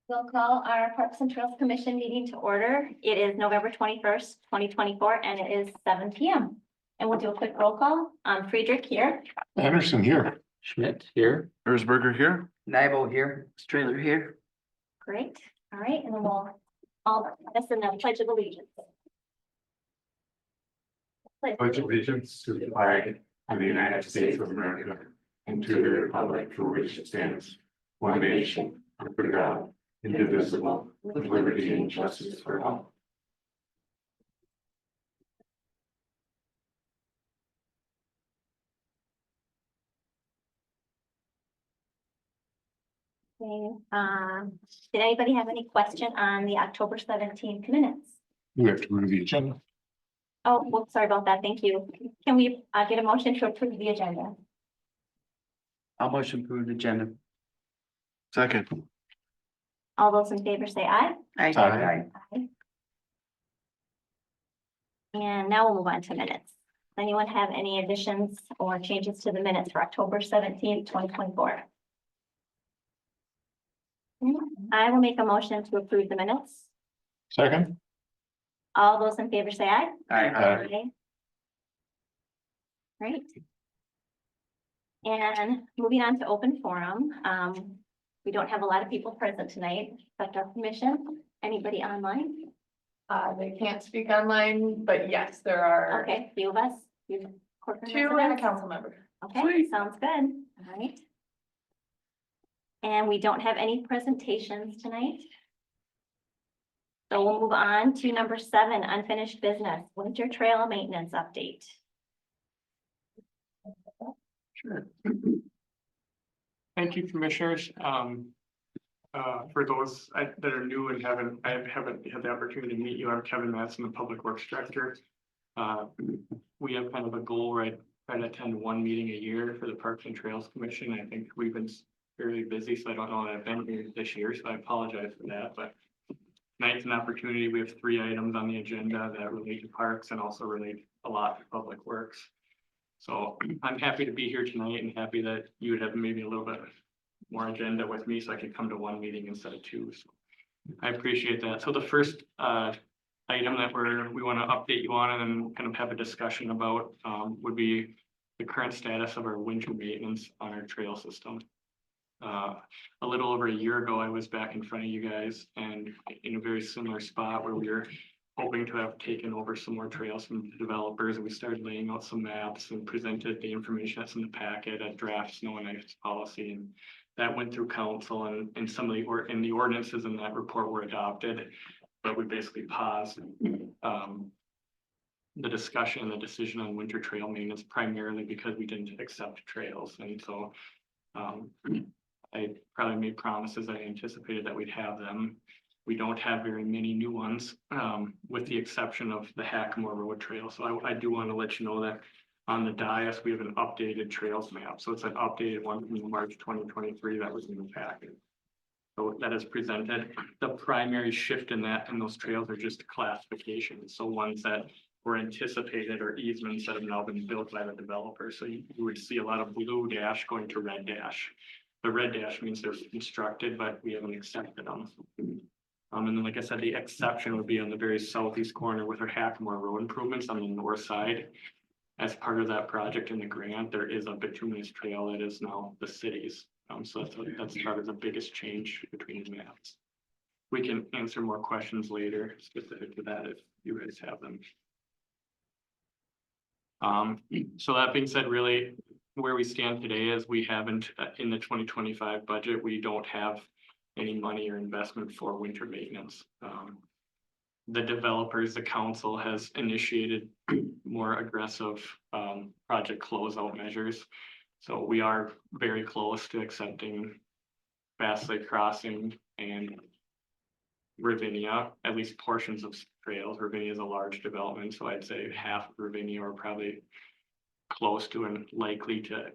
We'll call our Parks and Trails Commission meeting to order. It is November 21st, 2024, and it is 7 p.m. And we'll do a quick roll call. Friedrich here. Anderson here. Schmidt here. Erzberger here. Nybo here. Strailer here. Great. All right, and then we'll all listen to the Pledge of Allegiance. Pledge allegiance to the flag of the United States of America and to the republic for which it stands, one nation, under God, indivisible, with liberty and justice for all. Okay, did anybody have any question on the October 17th minutes? We have to move the agenda. Oh, well, sorry about that. Thank you. Can we get a motion to approve the agenda? I'll motion to approve the agenda. Second. All those in favor say aye. Aye. Aye. And now we'll move on to minutes. Does anyone have any additions or changes to the minutes for October 17th, 2024? I will make a motion to approve the minutes. Second. All those in favor say aye. Aye. Great. And moving on to open forum, we don't have a lot of people present tonight, except our commission. Anybody online? They can't speak online, but yes, there are Okay, few of us. Corcoran two and a residents? council member. Okay, Sweet. sounds good. All right. And we don't have any presentations tonight. So we'll move on to number 7, unfinished business, winter trail maintenance update. Sure. Thank you, commissioners. For those that are new and I haven't had the opportunity to meet you, I'm Kevin Madsen, the Public Works Director. We have kind of a goal, right? Try to attend one meeting a year for the Parks and Trails Commission. I think we've been fairly busy, so I don't know that I've been here this year, so I apologize for that. But tonight's an opportunity. We have 3 items on the agenda that relate to parks and also relate a lot to Public Works. So I'm happy to be here tonight and happy that you would have maybe a little bit more agenda with me so I could come to one meeting instead of 2. So I appreciate that. So the first item that we want to update you on and then kind of have a discussion about would be the current status of our winter maintenance on our trail system. A little over a year ago, I was back in front of you guys and in a very similar spot where we were hoping to have taken over some more trails from developers. And we started laying out some maps and presented the information that's in the packet, a draft snow and ice policy. And that went through council and some of the ordinances in that report were adopted, but we basically paused the discussion and the decision on winter trail maintenance primarily because we didn't accept trails. And so I probably made promises I anticipated that we'd have them. We don't have very many new ones, with the exception of the Hackamore Road Trail. So I do want to let you know that on the dais, we have an updated trails map. So it's an updated one from March 2023 that was in the packet. So that is presented. The primary shift in those trails are just classifications. So ones that were anticipated or easements that have now been built by the developer. So you would see a lot of blue dash going to red dash. The red dash means they're constructed, but we haven't accepted them. And then, like I said, the exception would be on the very southeast corner with our Hackamore Road improvements on the north side. As part of that project in the grant, there is a bituminous trail that is now the city's. So that's probably the biggest change between the maps. We can answer more questions later specific to that if you guys have them. So that being said, really where we stand today is we haven't in the 2025 budget, we don't have any money or investment for winter maintenance. The developers, the council has initiated more aggressive project closeout measures. So we are very close to accepting Bass Lake Crossing and Ravinia, at least portions of trails. Ravinia is a large development, so I'd say half of Ravinia are probably close to and likely to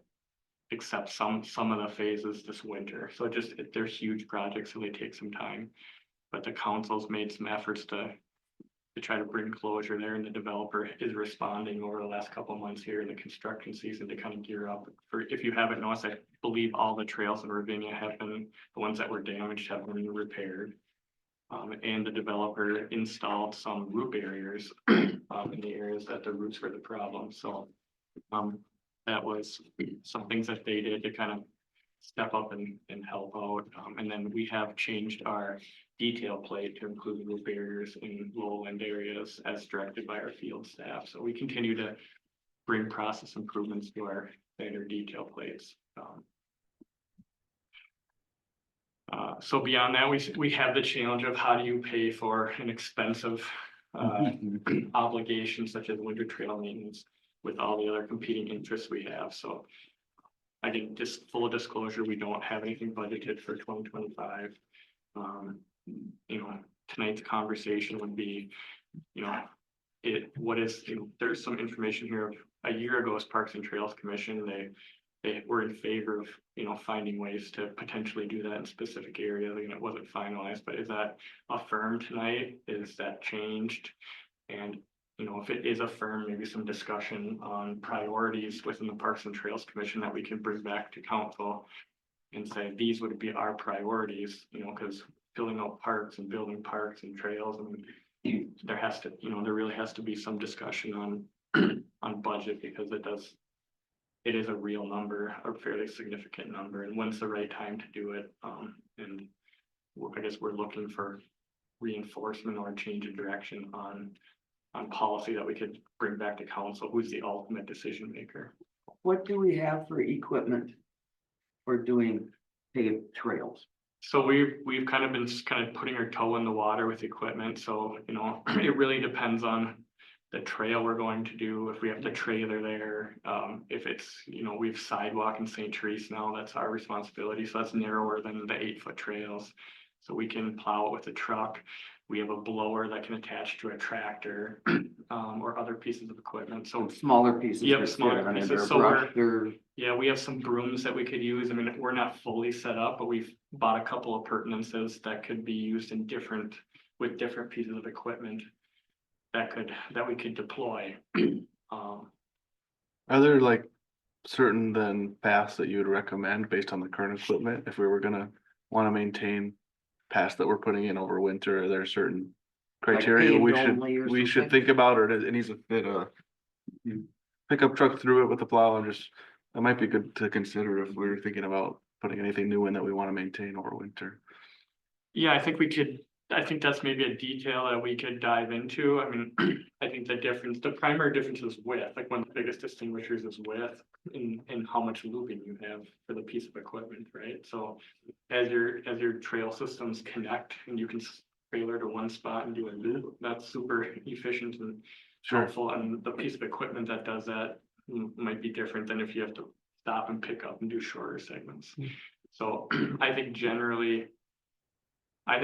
accept some of the phases this winter. So they're huge projects, so they take some time. But the council's made some efforts to try to bring closure there, and the developer is responding over the last couple of months here in the construction season to kind of gear up. For if you haven't noticed, believe all the trails in Ravinia have been, the ones that were damaged have been repaired. And the developer installed some root barriers, in the areas that the roots were the problem, so. That was some things that they did to kind of step up and help out. And then we have changed our detail plate to include root barriers in lowland areas as directed by our field staff. So we continue to bring process improvements to our standard detail plates. So beyond that, we have the challenge of how do you pay for an expensive obligation such as winter trail maintenance with all the other competing interests we have. So again, just full disclosure, we don't have anything budgeted for 2025. Tonight's conversation would be, there's some information here. A year ago as Parks and Trails Commission, they were in favor of, finding ways to potentially do that in specific areas. It wasn't finalized, but is that affirmed tonight? Is that changed? And, if it is affirmed, maybe some discussion on priorities within the Parks and Trails Commission that we can bring back to council and say, these would be our priorities, because filling out parks and building parks and trails, there really has to be some discussion on budget, because it is a real number, a fairly significant number, and when's the right time to do it? And I guess we're looking for reinforcement or change of direction on policy that we could bring back to council. Who's the ultimate decision maker? What do we have for equipment for doing paved trails? So we've kind of been putting our toe in the water with equipment. So, it really depends on the trail we're going to do, if we have to trailer there, if it's, we have sidewalk in St. Therese now, that's our responsibility. So that's narrower than the 8-foot trails. So we can plow it with a truck. We have a blower that can attach to a tractor, or other pieces of equipment. So Smaller pieces. Yep, that smaller fit under pieces. their So brush or- yeah, we have some brooms that we could use. We're not fully set up, but we've bought a couple of pertinences that could be used with different pieces of equipment that we could deploy. Are there like certain then paths that you would recommend based on the current equipment, if we were gonna wanna maintain paths that we're putting in over winter? Are there certain criteria paved we only or should something? think about, or it needs to fit a pickup truck through it with a plow? And just, that might be good to consider if we were thinking about putting anything new in that we wanna maintain over winter. Yeah, I think that's maybe a detail that we could dive into. I think the primary difference is width. Like one of the biggest distinguishers is width in how much looping you have for the piece of equipment, right? So as your trail systems connect and you can trailer to one spot and do a loop, that's super efficient and helpful. And the piece of equipment that does that might be different than if you have to stop and pick up and do shorter segments. So I think generally, I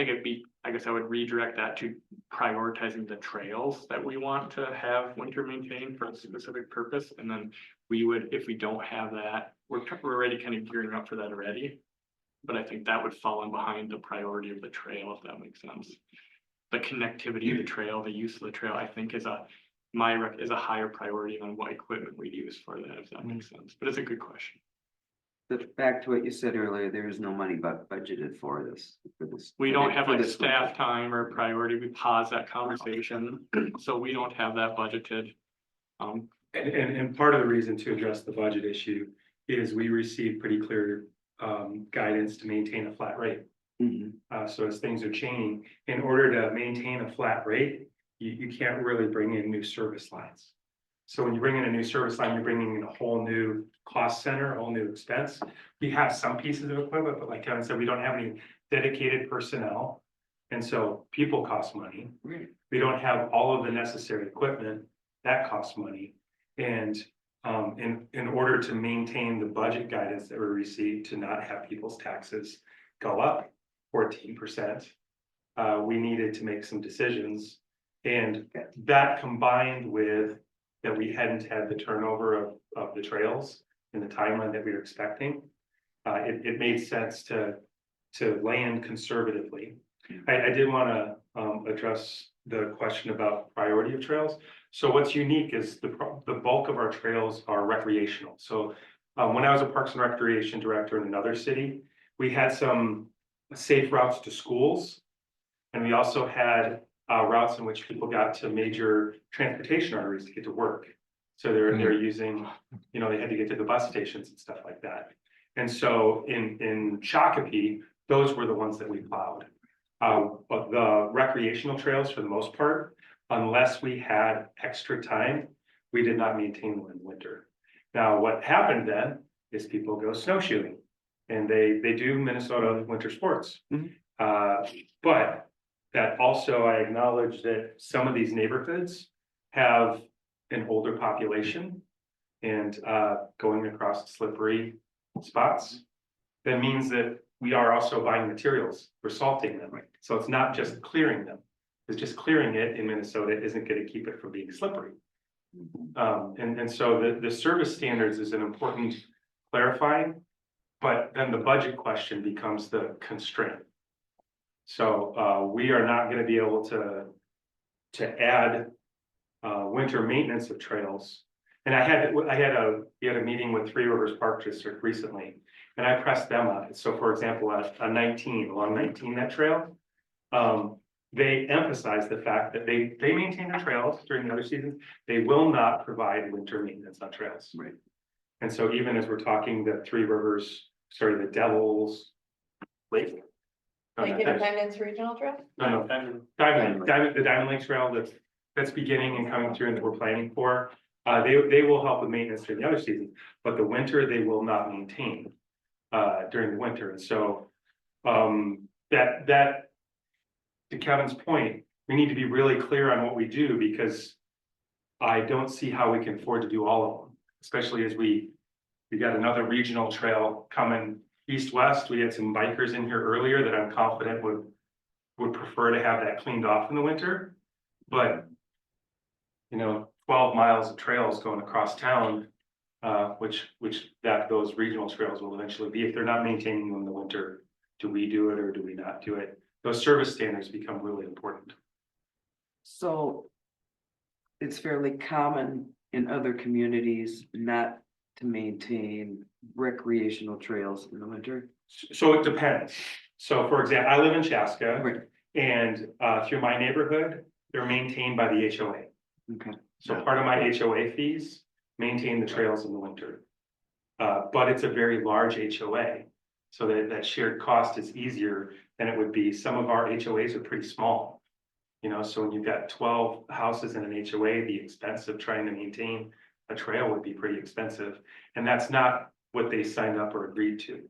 guess I would redirect that to prioritizing the trails that we want to have winter maintained for a specific purpose. And then we would, if we don't have that, we're already kind of gearing up for that already. But I think that would fall in behind the priority of the trail, if that makes sense. The connectivity of the trail, the use of the trail, I think is a higher priority than what equipment we'd use for that, if that makes sense. But it's a good question. Back to what you said earlier, there is no money budgeted for this. We don't have like this staff time or priority. We pause that conversation. So we don't have that budgeted. And part of the reason to address the budget issue is we received pretty clear guidance to maintain a flat rate. So as things are changing, in order to maintain a flat rate, you can't really bring in new service lines. So when you bring in a new service line, you're bringing in a whole new cost center, a whole new expense. We have some pieces of equipment, but like Kevin said, we don't have any dedicated personnel. And so people cost money. We don't have all of the necessary equipment that costs money. And in order to maintain the budget guidance that we received to not have people's taxes go up 14%, we needed to make some decisions. And that combined with that we hadn't had the turnover of the trails in the timeline that we were expecting, it made sense to land conservatively. I did want to address the question about priority of trails. So what's unique is the bulk of our trails are recreational. So When I was a Parks and Recreation Director in another city, we had some safe routes to schools. And we also had routes in which people got to major transportation arteries to get to work. So they're using, you know, they had to get to the bus stations and stuff like that. And so in Shakopee, those were the ones that we plowed. But the recreational trails, for the most part, unless we had extra time, we did not maintain them in winter. Now, what happened then is people go snowshoeing, and they do Minnesota winter sports. But that also, I acknowledge that some of these neighborhoods have an older population and going across slippery spots. That means that we are also buying materials for salting them. So it's not just clearing them. It's just clearing it in Minnesota isn't going to keep it from being slippery. And so the service standards is an important clarifying, but then the budget question becomes the constraint. So we are not going to be able to add winter maintenance of trails. And we had a meeting with Three Rivers Park District recently, and I pressed them on it. So for example, along 19, that trail, they emphasize the fact that they maintain their trails during the other seasons. They will not provide winter maintenance on trails. Right. And so even as we're talking, the the Devil's Lake. Like Independence Regional Trail? No, the Diamond Lake Trail that's beginning and coming through and that we're planning for. They will help with maintenance during the other season, but the winter they will not maintain during the winter. And so that to Kevin's point, we need to be really clear on what we do, because I don't see how we can afford to do all of them, especially as we got another regional trail coming east-west. We had some bikers in here earlier that I'm confident would prefer to have that cleaned off in the winter. But, you know, 12 miles of trails going across town, which those regional trails will eventually be, if they're not maintaining them in the winter, do we do it or do we not do it? Those service standards become really important. So it's fairly common in other communities not to maintain recreational trails in the winter. So it depends. So for example, I live in Chaska, Right. and through my neighborhood, they're maintained by the HOA. Okay. So part of my HOA fees maintain the trails in the winter. But it's a very large HOA, so that shared cost is easier than it would be. Some of our HOAs are pretty small. You know, so when you've got 12 houses in an HOA, the expense of trying to maintain a trail would be pretty expensive. And that's not what they signed up or agreed to.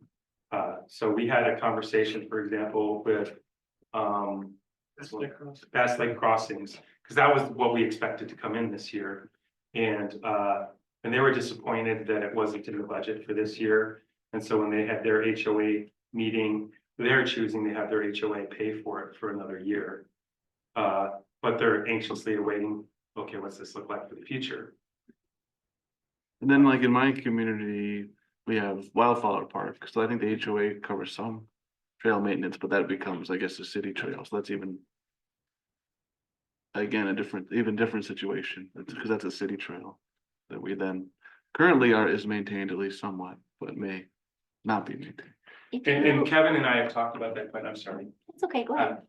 So we had a conversation, for example, with Bass Lake Crossings, because that was what we expected to come in this year. And they were disappointed that it wasn't in the budget for this year. And so when they had their HOA meeting, they're choosing to have their HOA pay for it for another year. But they're anxiously awaiting, okay, what's this look like for the future? And then like in my community, we have Wildflower Park, so I think the HOA covers some trail maintenance, but that becomes, I guess, a city trail, so that's even. Again, even different situation, because that's a city trail that we then currently is maintained at least somewhat, but may not be maintained. And Kevin and I have talked about that point, I'm sorry. It's okay, go ahead.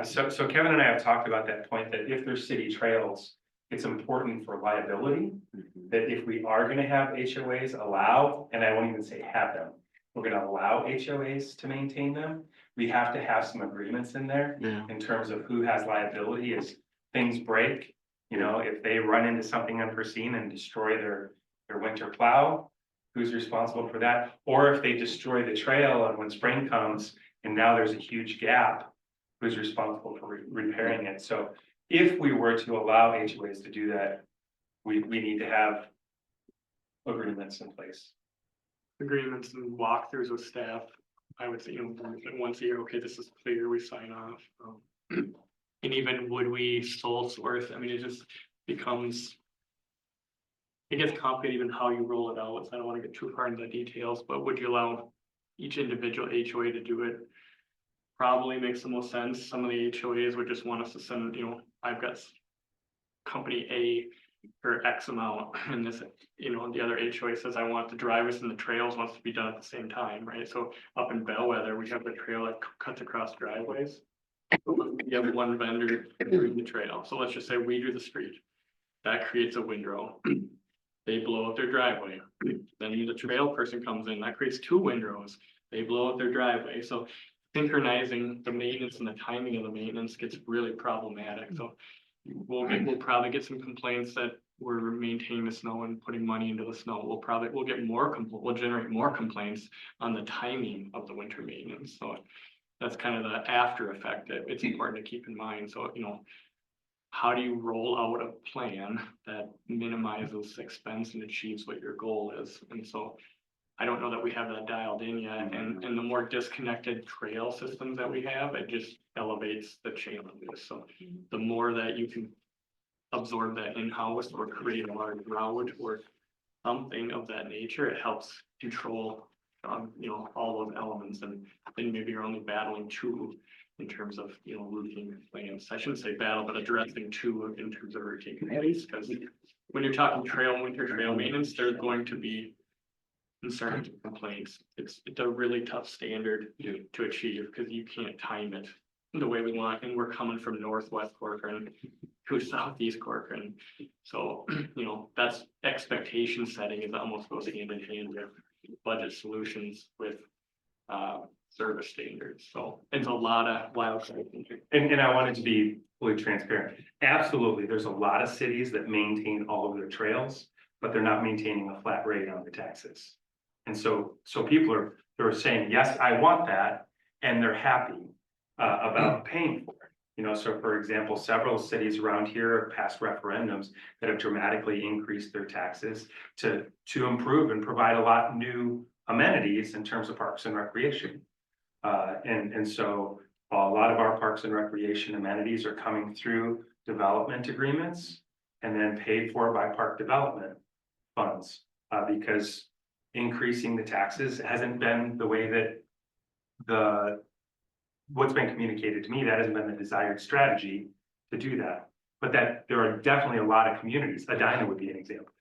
So Kevin and I have talked about that point, that if there's city trails, it's important for liability, that if we are gonna have HOAs allow, and I won't even say have them, we're gonna allow HOAs to maintain them, we have to have some agreements in there in terms of who has liability as things break. You know, if they run into something unforeseen and destroy their winter plow, who's responsible for that? Or if they destroy the trail and when spring comes and now there's a huge gap, who's responsible for repairing it? So if we were to allow HOAs to do that, we need to have agreements in place. Agreements and walkthroughs with staff. I would say, you know, once a year, okay, this is clear, we sign off. And even would we sole source? I mean, it just becomes. It gets complicated even how you roll it out. So I don't want to get too far into the details, but would you allow each individual HOA to do it? Probably makes the most sense. Some of the HOAs would just want us to send, you know, I've got company A for X amount, and this, you know, the other HOA says, I want the driveways and the trails wants to be done at the same time, right? So up in Bellwether, we have the trail that cuts across driveways. You have one vendor doing the trail, so let's just say we do the street. That creates a windrow. They blow up their driveway, then the trail person comes in, that creates two windrows, they blow up their driveway, so. Synchronizing the maintenance and the timing of the maintenance gets really problematic, so. We'll probably get some complaints that we're maintaining the snow and putting money into the snow, we'll get more, we'll generate more complaints on the timing of the winter maintenance, so. That's kind of the after effect that it's important to keep in mind, so, you know. How do you roll out a plan that minimizes expense and achieves what your goal is? And so I don't know that we have that dialed in yet, and the more disconnected trail systems that we have, it just elevates the challenges. So the more that you can absorb that in-house or create a large route or something of that nature, it helps control, you know, all those elements, and then maybe you're only battling two in terms of, you know, routine plans. I shouldn't say battle, but addressing two in terms of routine complaints, because when you're talking winter trail maintenance, there's going to be concerns and complaints. It's a really tough standard to achieve, because you can't time it the way we want, and we're coming from northwest Corcoran to southeast Corcoran. So, you know, that's expectation setting is almost goes hand in hand with budget solutions with service standards. So it's a lot of wild cards. And I wanted to be fully transparent. Absolutely, there's a lot of cities that maintain all of their trails, but they're not maintaining a flat rate on their taxes. And so people they're saying, yes, I want that, and they're happy about paying for it. You know, so for example, several cities around here have passed referendums that have dramatically increased their taxes to improve and provide a lot of new amenities in terms of parks and recreation. And so a lot of our parks and recreation amenities are coming through development agreements and then paid for by park development funds, because increasing the taxes hasn't been the way that what's been communicated to me, that hasn't been the desired strategy to do that. But that there are definitely a lot of communities, Edina would be an example.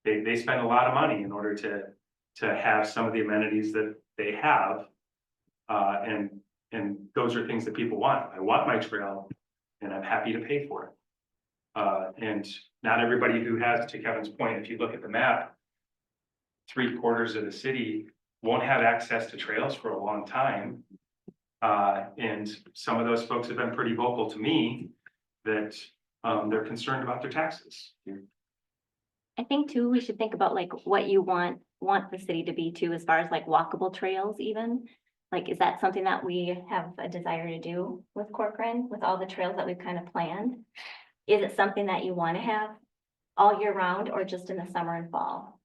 They spend a lot of money in order to have some of the amenities that they have. And those are things that people want. I want my trail and I'm happy to pay for it. And not everybody who has, to Kevin's point, if you look at the map, 3/4 of the city won't have access to trails for a long time. And some of those folks have been pretty vocal to me that they're concerned about their taxes. I think too, we should think about like what you want the city to be too, as far as like walkable trails even. Like, is that something that we have a desire to do with Corcoran, with all the trails that we've kind of planned? Is it something that you want to have all year round or just in the summer and fall?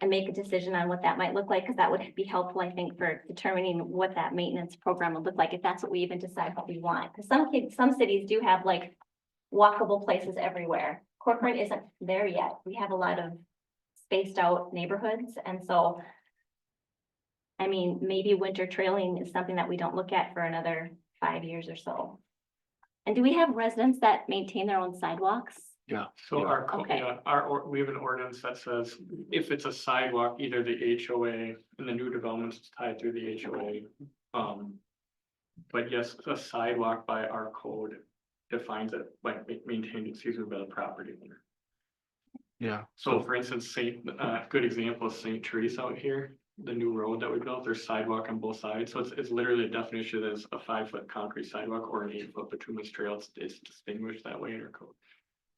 And make a decision on what that might look like, because that would be helpful, I think, for determining what that maintenance program would look like, if that's what we even decide what we want. Because some cities do have like walkable places everywhere. Corcoran isn't there yet. We have a lot of spaced out neighborhoods, and so I mean, maybe winter trailing is something that we don't look at for another 5 years or so. And do we have residents that maintain their own sidewalks? Yeah. So Yeah. Okay. we have an ordinance that says if it's a sidewalk, either the HOA and the new developments is tied through the HOA. But yes, a sidewalk by our code defines it, like maintained, excuse me, by the property owner. Yeah. So for instance, good example is St. Teresa out here, the new road that we built, there's sidewalk on both sides. So it's literally a definition as a 5-foot concrete sidewalk or an 8-foot bituminous trail. It's distinguished that way in our code.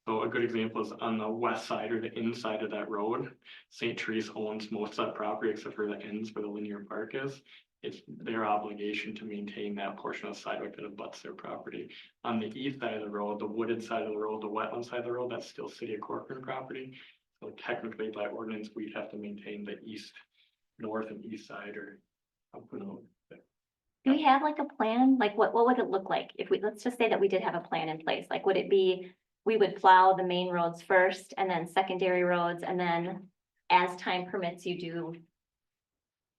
So a good example is on the west side or the inside of that road. St. Teresa owns most of that property except for the ends where the linear park is. It's their obligation to maintain that portion of the sidewalk that abuts their property. On the east side of the road, the wooded side of the road, the wetland side of the road, that's still city of Corcoran property. So technically by ordinance, we'd have to maintain the north and east side or. Do we have like a plan? Like what would it look like if let's just say that we did have a plan in place, like would it be, we would plow the main roads first and then secondary roads, and then as time permits, you do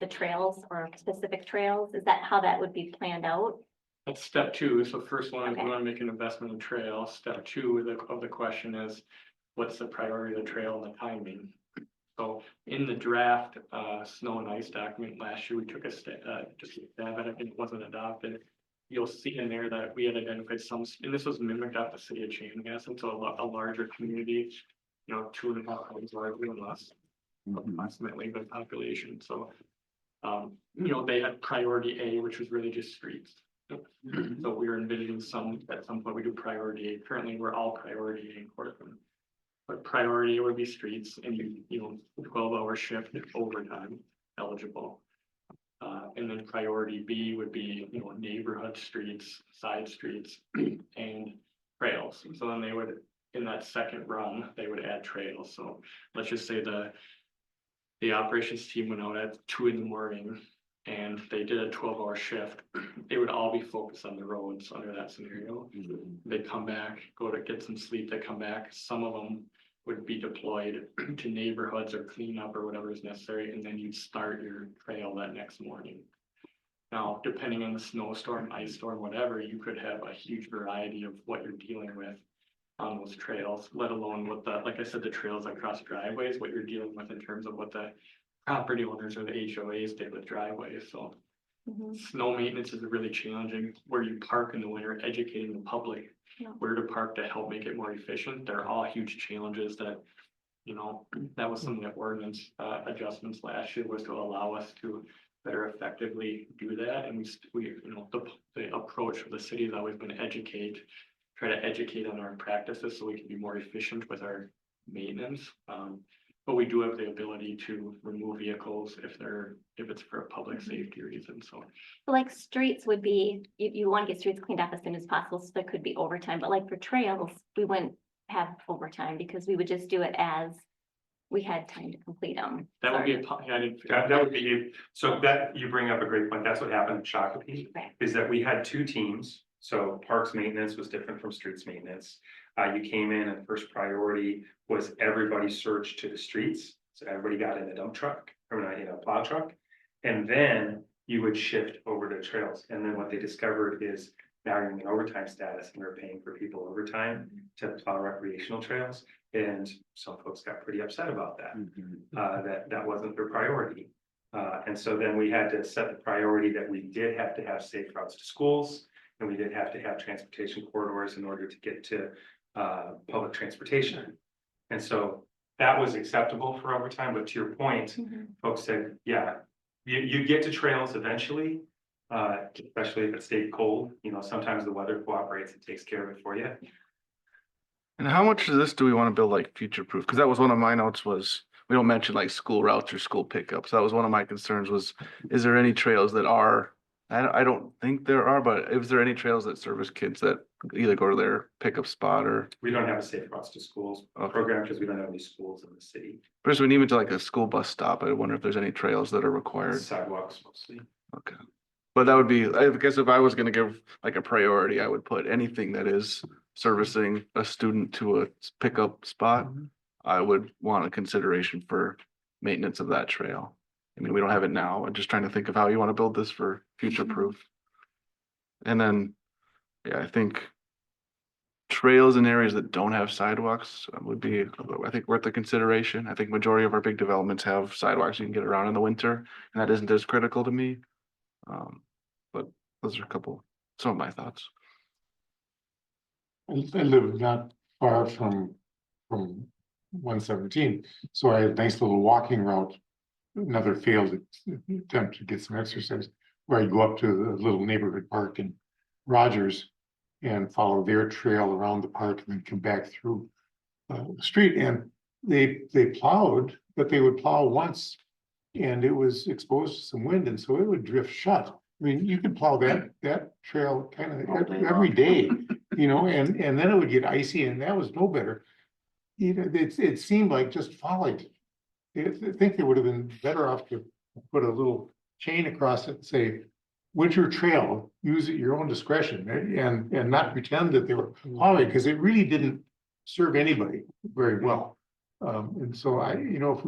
the trails or specific trails? Is that how that would be planned out? That's step two. So first one is we Okay. want to make an investment in trail. Step two of the question is, what's the priority of the trail and the timing. So in the draft, snow and ice document last year, we took just a stab at it, and it wasn't adopted. You'll see in there that we had identified some, and this was mimicked off the city of Chanhassen, so a larger community, 2.5 times larger and less approximately by population, so. They had priority A, which was really just streets. So we were envisioning at some point we do priority A. Currently, we're all priority A in Corcoran. But priority would be streets and 12-hour shift overtime eligible. And then priority B would be, neighborhood streets, side streets, and trails. So then they would, in that second run, they would add trails. So let's just say the operations team went out at 2 a.m. and they did a 12-hour shift. They would all be focused on the roads under that scenario. They'd come back, go to get some sleep, they come back. Some of them would be deployed to neighborhoods or cleanup or whatever is necessary, and then you'd start your trail that next morning. Now, depending on the snowstorm, ice storm, whatever, you could have a huge variety of what you're dealing with on those trails, let alone what like I said, the trails across driveways, what you're dealing with in terms of what the property owners or the HOAs did with driveways. So snow maintenance is really challenging. Where you park in the winter, educating the public where to park to help make it more efficient. They're all huge challenges that, that was some of the ordinance adjustments last year was to allow us to better effectively do that. And the approach of the city has always been try to educate on our practices so we can be more efficient with our maintenance. But we do have the ability to remove vehicles if it's for a public safety reason, so. Like streets would be, you want to get streets cleaned up as soon as possible, so there could be overtime, but like for trails, we wouldn't have overtime because we would just do it as we had time to complete them. That would be That would be, so that, you bring up a great point. That's what happened in Shakopee, is that we had 2 teams. So parks maintenance was different from streets maintenance. You came in and first priority was everybody surged to the streets. So everybody got in a dump truck, or not in a plow truck. And then you would shift over to trails. And then what they discovered is now you're in overtime status and we're paying for people overtime to plow recreational trails. And some folks got pretty upset about that, that wasn't their priority. And so then we had to set the priority that we did have to have safe routes to schools. And we did have to have transportation corridors in order to get to public transportation. And so that was acceptable for overtime, but to your point, folks said, yeah, you get to trails eventually, especially if it stayed cold. Sometimes the weather cooperates and takes care of it for you. And how much of this do we want to build like future proof? Because that was one of my notes was, we don't mention like school routes or school pickups. That was one of my concerns was, is there any trails that are, I don't think there are, but is there any trails that service kids that either go to their pickup spot or? We don't have a safe routes to schools program because we don't have any schools in the city. First, when even to like a school bus stop, I wonder if there's any trails that are required. Sidewalks mostly. Okay. But that would be, I guess if I was gonna give like a priority, I would put anything that is servicing a student to a pickup spot. I would want a consideration for maintenance of that trail. I mean, we don't have it now. I'm just trying to think of how you want to build this for future proof. And then, yeah, I think trails in areas that don't have sidewalks would be, I think, worth the consideration. I think majority of our big developments have sidewalks you can get around in the winter, and that isn't as critical to me. But those are some of my thoughts. I live not far from 117, so I had a nice little walking route. Another failed attempt to get some exercise, where I go up to the little neighborhood park in Rogers and follow their trail around the park and then come back through the street. And they plowed, but they would plow once and it was exposed to some wind, and so it would drift shut. I mean, you could plow that trail kind of every day, and then it would get icy, and that was no better. It seemed like just folly. I think they would have been better off to put a little chain across it and say, winter trail, use at your own discretion, and not pretend that they were plowing, because it really didn't serve anybody very well. And so if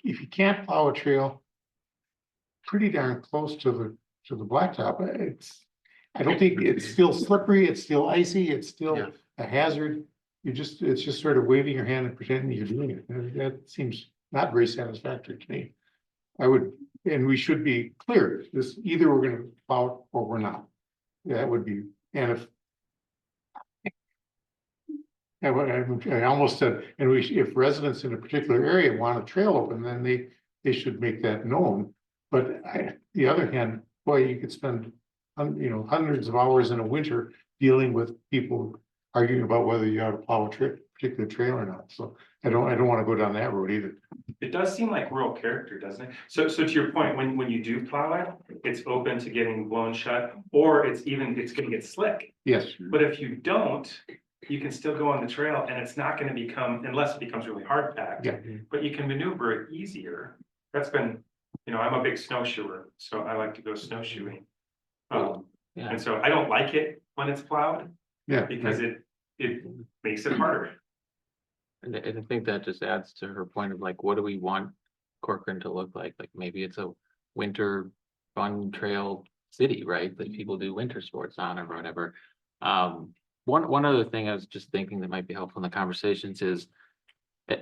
you can't plow a trail pretty darn close to the blacktop, I don't think it's still slippery, it's still icy, it's still a hazard. it's just sort of waving your hand and pretending you're doing it. And that seems not very satisfactory to me. I would, and we should be clear, this, either we're gonna plow or we're not. That would be, and if. I almost said, and if residents in a particular area want a trail open, then they should make that known. But the other hand, boy, you could spend, hundreds of hours in a winter dealing with people arguing about whether you ought to plow a particular trail or not. So I don't want to go down that road either. It does seem like rural character, doesn't it? So to your point, when you do plow it, it's open to getting blown shut, or it's gonna get slick. Yes, But if you don't, you can still go on the trail and it's not gonna become, unless it becomes really hard packed. yeah, But you can maneuver it easier. That's been, I'm a big snowshoer, so I like to go snowshoeing. Yeah, And so I don't like it when it's plowed yeah. because it makes it harder. and I think that just adds to her point of like, what do we want Corcoran to look like? Like maybe it's a winter fun trail city, right? That people do winter sports on or whatever. One other thing I was just thinking that might be helpful in the conversations is,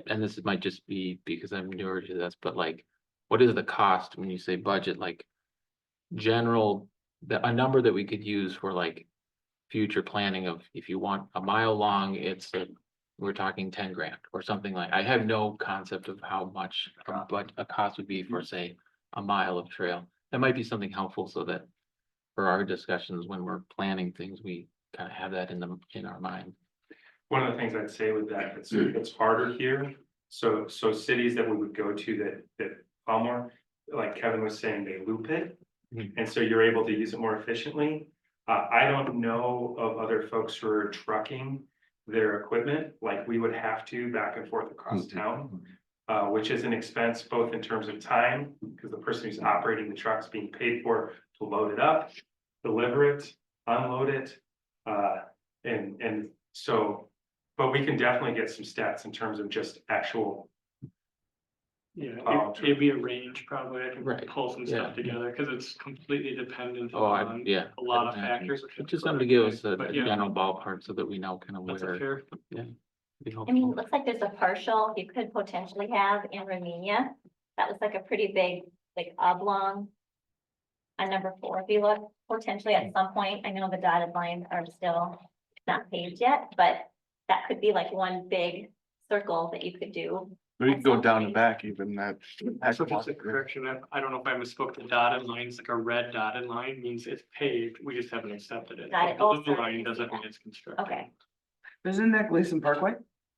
and this might just be because I'm newer to this, but like, what is the cost when you say budget, like general, a number that we could use for like future planning of, if you want a mile long, we're talking 10 grand or something like, I have no concept of how much, but a cost would be for, say, a mile of trail. That might be something helpful so that for our discussions, when we're planning things, we kind of have that in our mind. One of the things I'd say with that, it's harder here. So cities that we would go to that plow more, like Kevin was saying, they loop it. And so you're able to use it more efficiently. I don't know of other folks who are trucking their equipment like we would have to back and forth across town. Which is an expense both in terms of time, because the person who's operating the truck's being paid for to load it up, deliver it, unload it. And so, but we can definitely get some stats in terms of just actual. Yeah, it'd be a range probably. I can Right, pull some yeah. stuff together because it's completely dependent Oh, on yeah. a lot of I'd imagine. factors. But just something to give us a But yeah, general ballpark so that we know kind of that's a where. fair. Be I helpful. mean, it looks like there's a partial you could potentially have in Romania. That was like a pretty big, like oblong. On number 4, if you look, potentially at some point, I know the dotted lines are still not paved yet, but that could be like one big circle that you could do. We can go some down point. and back even that. So just a correction, I don't know if I misspoke, the dotted lines, like a red dotted line means it's paved, we just haven't accepted it. Got it. The Oh, blue sorry, I line see doesn't that. mean it's constructed. Okay, Isn't that Gleason Parkway?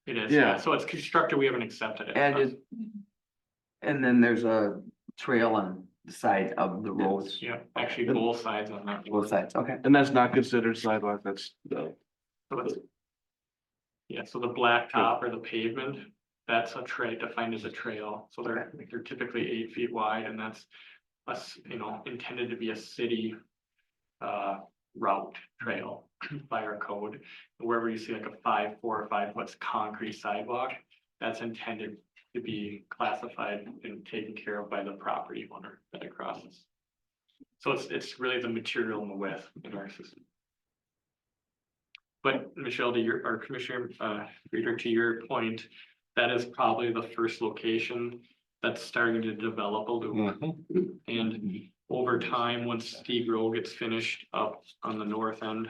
It is, Yeah. yeah, so it's constructed, we haven't accepted it. And then there's a trail on the side of the roads, Yeah, actually both sides on that. both sides, okay. And that's not considered sidewalk, that's the. So it's- Yeah, so the black top or the pavement, that's defined as a trail, so they're typically 8 feet wide, and that's intended to be a city route trail by our code. Wherever you see like a 4 or 5 foot concrete sidewalk, that's intended to be classified and taken care of by the property owner that it crosses. So it's really the material and the width in our system. But Michelle, or Commissioner, Reader, to your point, that is probably the first location that's starting to develop a loop. And over time, once Steve Road gets finished up on the north end,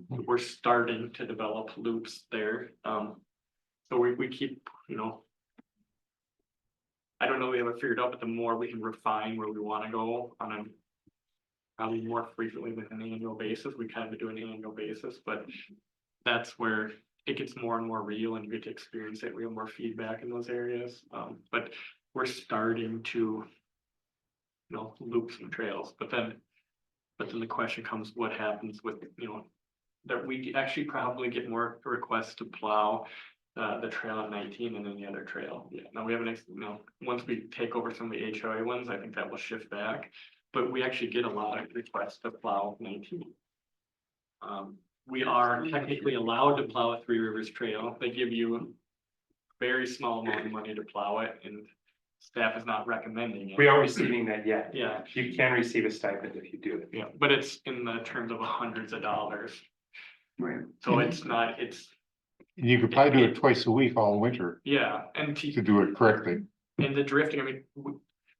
we're starting to develop loops there. So we keep, I don't know, we have it figured out, but the more we can refine where we want to go on a probably more frequently than an annual basis, we kind of do an annual basis, but that's where it gets more and more real and you get to experience it. We have more feedback in those areas. But we're starting to, loop some trails, but then the question comes, what happens with, that we actually probably get more requests to plow the trail on 19 and then the other trail. Yeah, now we haven't, once we take over some of the HOA ones, I think that will shift back, but we actually get a lot of requests to plow 19. We are technically allowed to plow a Three Rivers Trail. They give you a very small amount of money to plow it, and staff is not recommending it. We aren't receiving that yet. Yeah, You can receive a stipend if you do it. yeah, but it's in the terms of hundreds of dollars. Right. So it's not, You could probably do it twice a week all winter Yeah, and to do it correctly. and the drifting, I mean,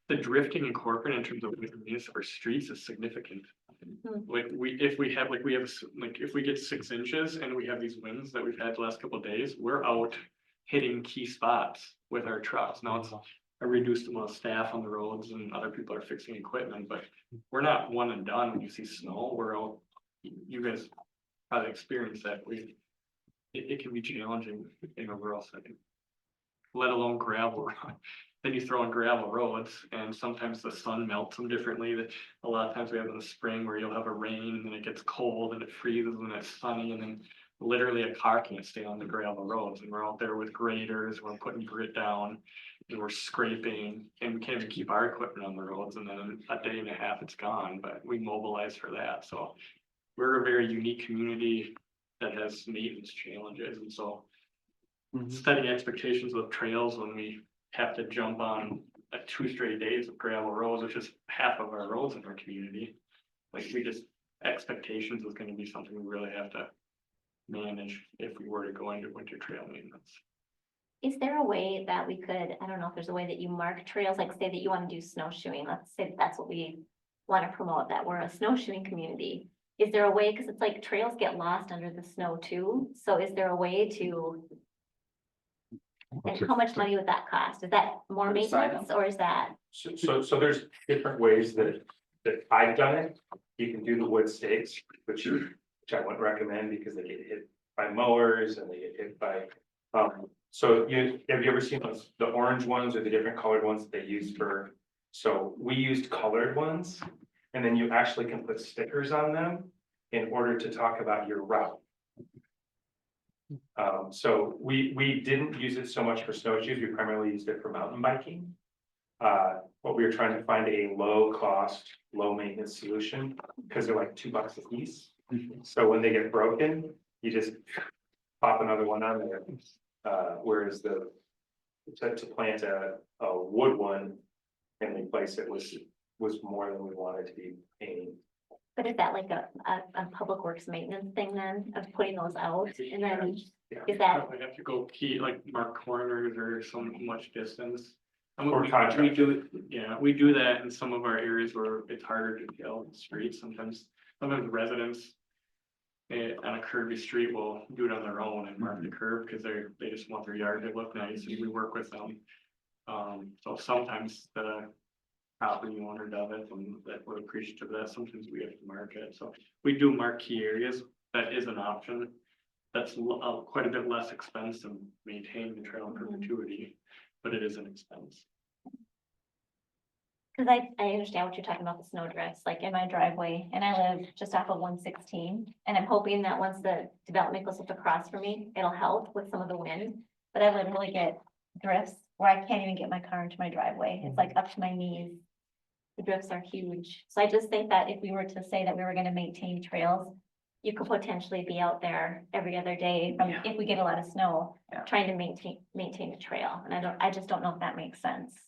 the drifting in Corcoran in terms of municipal streets is significant. Hmm. Like if we have, if we get 6 inches and we have these winds that we've had the last couple of days, we're out hitting key spots with our trucks. Now it's a reduced amount of staff on the roads and other people are fixing equipment, but we're not one and done. When you see snow, we're out, you guys probably experienced that. It can be challenging in a rural setting, let alone gravel. Then you throw in gravel roads and sometimes the sun melts them differently. That a lot of times we have in the spring where you'll have a rain and then it gets cold and it freezes and it's sunny and then literally a car can't stay on the gravel roads and we're out there with graders, we're putting grit down and we're scraping and we can't even keep our equipment on the roads and then in a day and a half it's gone, but we mobilize for that. So we're a very unique community that has maintenance challenges and so setting expectations with trails when we have to jump on 2 straight days of gravel roads, which is half of our roads in our community. Like expectations is gonna be something we really have to manage if we were to go into winter trail maintenance. Is there a way that we could, I don't know if there's a way that you mark trails, like say that you want to do snowshoeing, let's say that's what we want to promote, that we're a snowshoeing community. Is there a way, because it's like trails get lost under the snow too, so is there a way to, and how much money would that cost? Is that more Put a sign maintenance or is that? So there's different ways that I've done it. You can do the wood stakes, which I wouldn't recommend because they get hit by mowers and they get hit by. So have you ever seen those, the orange ones or the different colored ones that they use for? So we used colored ones and then you actually can put stickers on them in order to talk about your route. So we didn't use it so much for snowshoes, we primarily used it for mountain biking. But we were trying to find a low cost, low maintenance solution, because they're like $2 a piece. So when they get broken, you just pop another one on there. Whereas to plant a wood one and replace it was more than we wanted to be paying. But is that like a public works maintenance thing then, of putting those out, and then, Yeah. is that, Probably have to go mark corners or some much distance. And Or we contract. we do that in some of our areas where it's harder to tell the streets. Sometimes residents on a curvy street will do it on their own and mark the curb because they just want their yard to look nice and we work with them. So sometimes the property owner does it and that we're appreciative of that. Sometimes we have to mark it. So we do mark key areas. That is an option. That's quite a bit less expensive to maintain the trail in perpetuity, but it is an expense. because I understand what you're talking about, the snow drifts, like in my driveway, and I live just off of 116. And I'm hoping that once the development goes up across for me, it'll help with some of the wind. But I literally get drifts where I can't even get my car into my driveway. It's like up to my knees. The drifts are huge. So I just think that if we were to say that we were gonna maintain trails, you could potentially be out there every other day from, if we get a lot of snow, Yeah. trying to maintain a trail. And I just don't know if that makes sense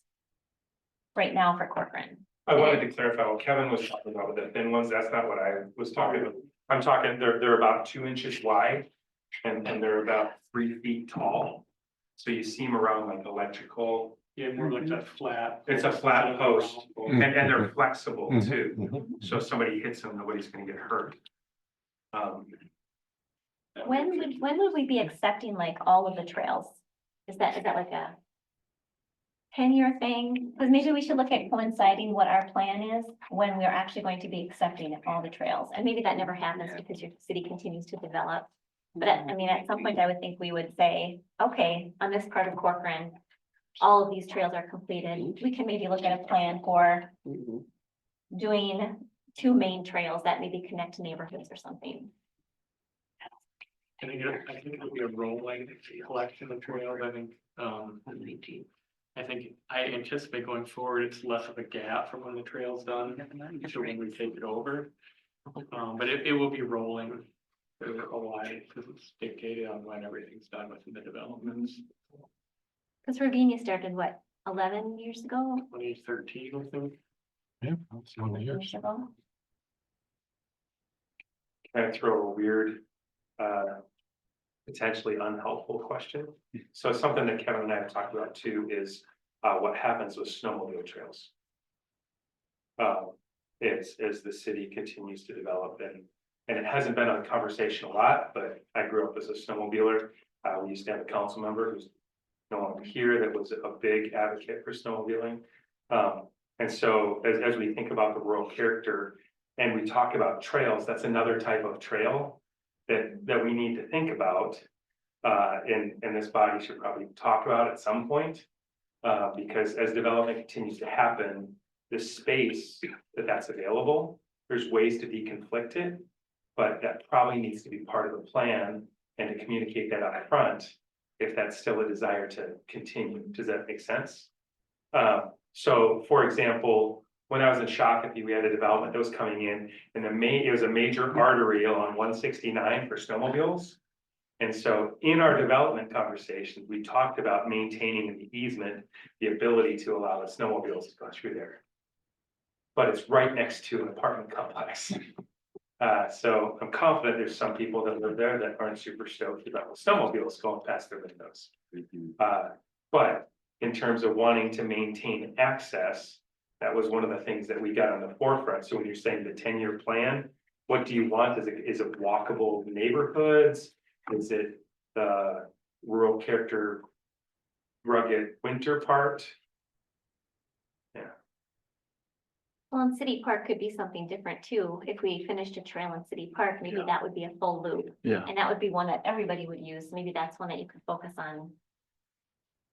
right now for Corcoran. I wanted to clarify what Kevin was talking about with the thin ones. That's not what I was talking about. I'm talking, they're about 2 inches wide and they're about 3 feet tall. So you see them around like electrical. Yeah, more like that flat. It's a flat post and they're flexible Mhm, too. mhm. So if somebody hits them, nobody's gonna get hurt. When would we be accepting like all of the trails? Is that like a 10-year thing? Because maybe we should look at coinciding what our plan is when we're actually going to be accepting all the trails. And maybe that never happens because your city continues to develop. But I mean, at some point, I would think we would say, okay, on this part of Corcoran, all of these trails are completed. We can maybe look at a plan for doing 2 main trails that maybe connect to neighborhoods or something. I think it'll be a rolling collection of trails. I think I anticipate going forward, it's less of a gap from when the trail's done to when we take it over. But it will be rolling for a while because it's dictated on when everything's done within the developments. Because Ravinia started, what, 11 years ago? 2013, I think. Yeah, that's one of yours. Years ago? Can I throw a weird potentially unhelpful question. So something that Kevin and I have talked about too is, so something that Kevin and I have talked about too is, what happens with snowmobile trails. As the city continues to develop and it hasn't been a conversation a lot, but I grew up as a snowmobiler. We used to have a council member who's no longer here that was a big advocate for snowmobiling. And so as we think about the rural character and we talk about trails, that's another type of trail that we need to think about. And this body should probably talk about at some point. Because as development continues to happen, the space that's available, there's ways to deconflict it. But that probably needs to be part of the plan and to communicate that up front, if that's still a desire to continue. Does that make sense? So for example, when I was in Shakopee, we had a development that was coming in and it was a major artery along 169 for snowmobiles. And so in our development conversations, we talked about maintaining in the easement, the ability to allow the snowmobiles to go through there. But it's right next to an apartment complex. So I'm confident there's some people that live there that aren't super stoked about snowmobiles going past their windows. But in terms of wanting to maintain access, that was one of the things that we got on the forefront. So when you're saying the 10-year plan, what do you want? Is it walkable neighborhoods? Is it the rural character rugged winter part? Well, and City Park could be something different too. If we finished a trail in City Park, maybe Yeah. that would be a full loop. Yeah. And that would be one that everybody would use. Maybe that's one that you could focus on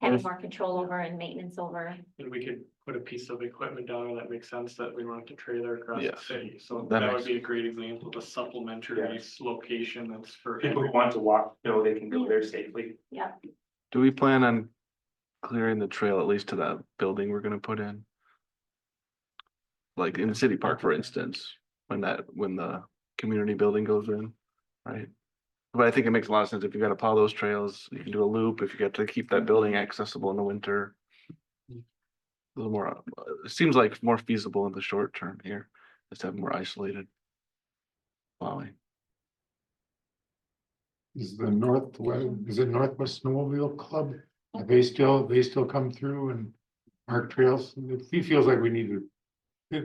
having more control over and maintenance over. And we could put a piece of equipment down there that makes sense that we don't have to trailer across the Yes. city. So That that makes- would be a great example of a supplementary location that's for. People who want to walk, know they can go there safely. Yeah. Do we plan on clearing the trail at least to that building we're gonna put in? Like in City Park, for instance, when the community building goes in, right? But I think it makes a lot of sense if you gotta plow those trails, you can do a loop, if you get to keep that building accessible in the winter. A little more, it seems like more feasible in the short term here, just have more isolated plowing. Is the Northwest Snowmobile Club? Are they still come through and mark trails? It feels like we need to. I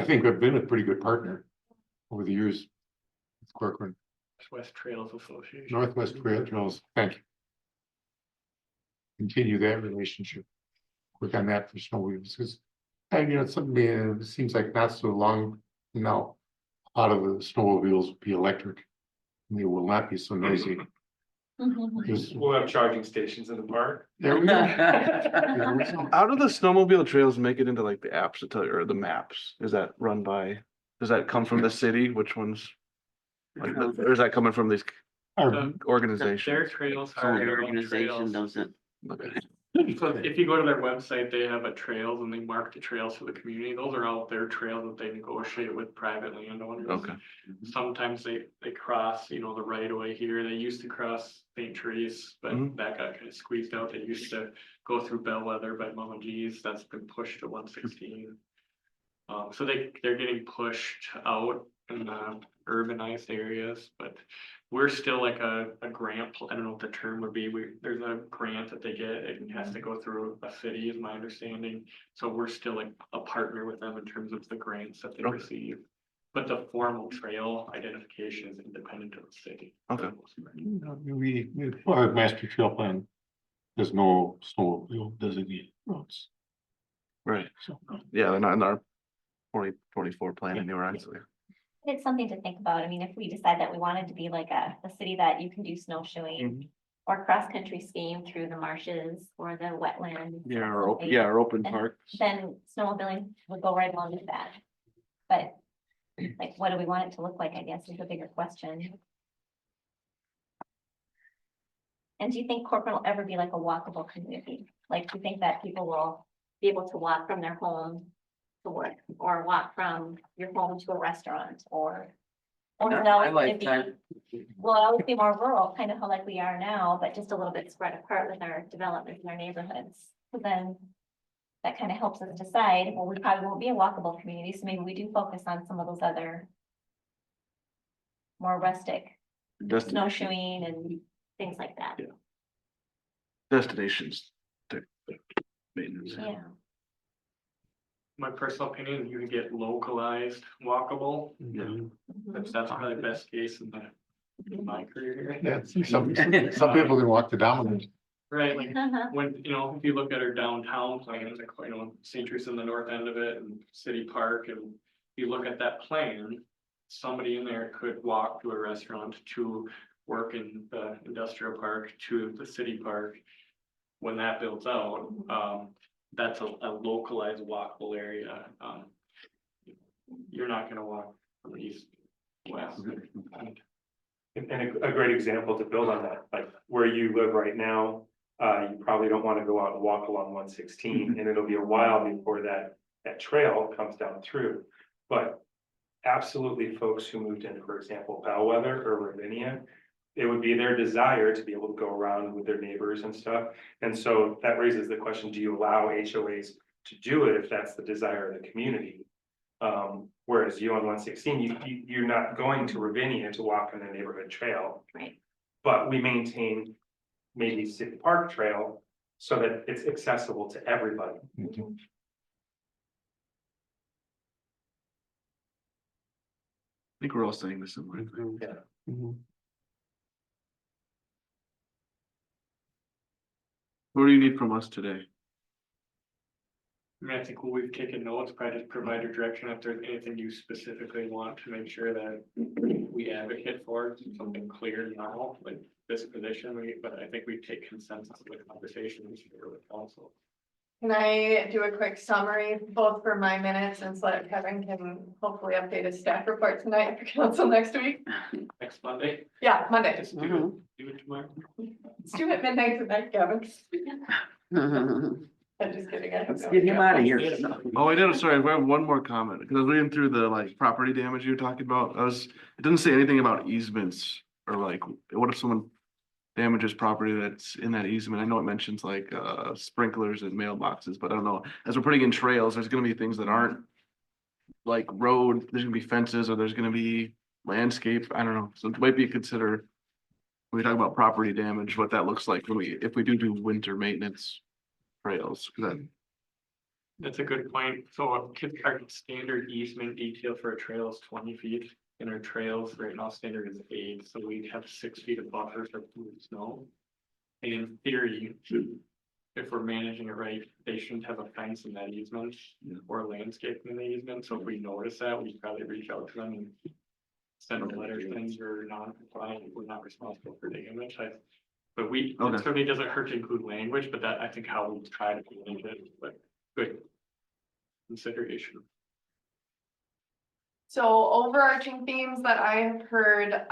think have been a pretty good partner over the years with Corcoran. West Trails Association. Northwest Trails, thank you. Continue that relationship. Work on that for snowmobiles, because, it's something, it seems like not so long now. A lot of the snowmobiles will be electric. And they will not be so noisy. Because We'll have charging stations in the park. there we go. There we go. How do the snowmobile trails make it into like the apps to tell you, or the maps? Is that run by, does that come from the city? Which ones? Like, or is that coming from these Our- organizations? Their trails So are the their own organization trails. doesn't. Okay. So if you go to their website, they have a trails and they mark the trails for the community. Those are all their trails that they negotiate with private landowners. Okay. Sometimes they cross, the right of way here. They used to cross St. Therese, but Mhm. that got kind of squeezed out. They used to go through Bellwether by Mama G's. That's been pushed to 116. So they're getting pushed out in the urbanized areas, but we're still like a grant, I don't know what the term would be, there's a grant that they get, it has to go through a city is my understanding. So we're still like a partner with them in terms of the grants that they Okay. receive. But the formal trail identification is independent of the city. Okay. Our master trail plan. There's no snowmobile designated roads. Right. So, Yeah, they're not in our 2024 plan anywhere, actually. It's something to think about. I mean, if we decide that we wanted to be like a city that you can do snowshoeing or cross-country skiing through the marshes or the wetlands. Yeah, or or something, open And parks. then snowmobiling would go right along with that. But like, what do we want it to look like, I guess, is a bigger question. And do you think Corcoran will ever be like a walkable community? Like, do you think that people will be able to walk from their home to work or walk from your home to a restaurant or will it I always like be, that. will it always be more rural, kind of how like we are now, but just a little bit spread apart with our development in our neighborhoods? So then that kind of helps us decide, well, we probably won't be a walkable community, so maybe we do focus on some of those other more rustic Destination. snowshoeing and things like that. Yeah. Destinations. Type maintenance. Yeah. My personal opinion, you can get localized walkable, Yeah. Mhm. that's probably the best case in my career. Yeah, some people can walk to Domino's. Right, like when, you know, if you look at our downtown plans, like, you know, St. Teresa in the north end of it and City Park, and you look at that plan. Somebody in there could walk to a restaurant, to work in the industrial park, to the city park. When that builds out, that's a localized walkable area, you're not gonna walk from east, west. And a great example to build on that, like where you live right now, you probably don't want to go out and walk along 116, and it'll be a while before that trail comes down through. But absolutely folks who moved in, for example, Bellwether or Ravinia, it would be their desire to be able to go around with their neighbors and stuff. And so that raises the question, do you allow HOAs to do it if that's the desire of the community? Whereas you on 116, you're not going to Ravinia to walk on the neighborhood trail. Right. But we maintain maybe City Park Trail so that it's accessible to everybody. Mhm. I think we're all saying the similar thing. What do you need from us today? I mean, I think what we've taken notes, probably just provide a direction if there's anything you specifically want to make sure that we advocate for, something clear now, like this position, but I think we take consensus with conversations here with council. Can I do a quick summary, both for my minutes and so that Kevin can hopefully update his staff report tonight for council next week? Next Monday, Yeah, Monday. just do it tomorrow. Let's do it midnight tonight, Kevin. I'm just kidding. Let's get him out of here. Oh, I did, sorry, I have one more comment, because I was reading through the like property damage you were talking about, it doesn't say anything about easements. Or like, what if someone damages property that's in that easement? I know it mentions like sprinklers and mailboxes, but I don't know, as we're putting in trails, there's gonna be things that aren't. Like road, there's gonna be fences, or there's gonna be landscape, I don't know, so it might be consider. When we talk about property damage, what that looks like when if we do winter maintenance trails, 'cause that. That's a good point. So our standard easement detail for a trail is 20 feet. And our trails right now standard is 8, so we'd have 6 feet of buffer for snow. And in theory, if we're managing it right, they shouldn't have a fence in that easement or landscaping in the easement. So if we notice that, we probably reach out to them and send a letter saying you're non-compliant, we're not responsible for damage. But it Okay. certainly doesn't hurt to include language, but that I think how we try to manage it, but good consideration. So overarching themes that I have heard,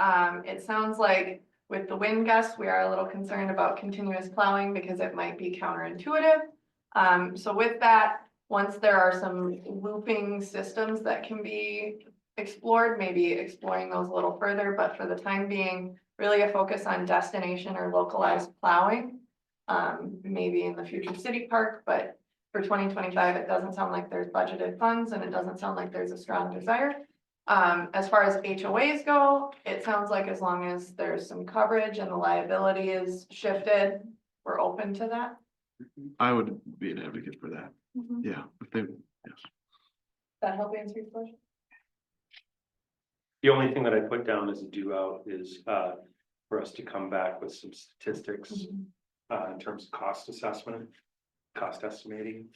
it sounds like with the wind gusts, we are a little concerned about continuous plowing because it might be counterintuitive. So with that, once there are some looping systems that can be explored, maybe exploring those a little further, but for the time being, really a focus on destination or localized plowing. Maybe in the future city park, but for 2025, it doesn't sound like there's budgeted funds and it doesn't sound like there's a strong desire. As far as HOAs go, it sounds like as long as there's some coverage and the liability is shifted, we're open to that. I would be an advocate for that, Does yeah, if they, yes. that help answer your question? The only thing that I put down as a do out is for us to come back with some statistics in terms of cost assessment, cost estimating.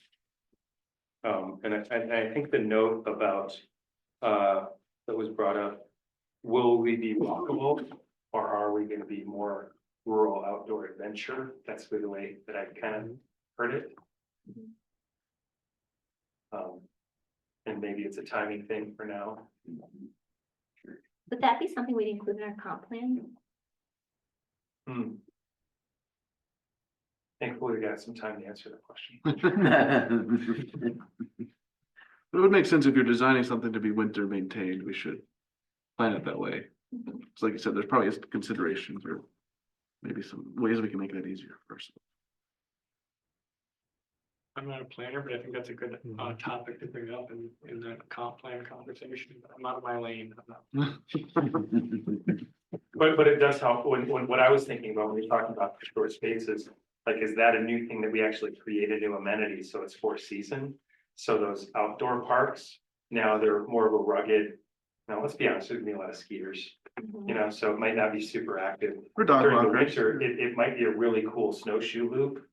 And I think the note about that was brought up, will we be walkable or are we going to be more rural outdoor adventure? That's the way that I kind of heard it. And maybe it's a timing thing for now. Would that be something we'd include in our comp plan? Thankfully, we got some time to answer that question. It would make sense if you're designing something to be winter maintained, we should plan it that way. It's like you said, there's probably considerations or maybe some ways we can make that easier first. I'm not a planner, but I think that's a good topic to bring up in that comp plan conversation. I'm out of my lane. I'm not- But it does help, when, what I was thinking about when you're talking about short spaces, like, is that a new thing that we actually created new amenities, so it's for season? So those outdoor parks, now they're more of a rugged, now, let's be honest, there's gonna be a lot of skiers, you know, so it might not be super active. For dog During the walkers. winter, it might be a really cool snowshoe loop.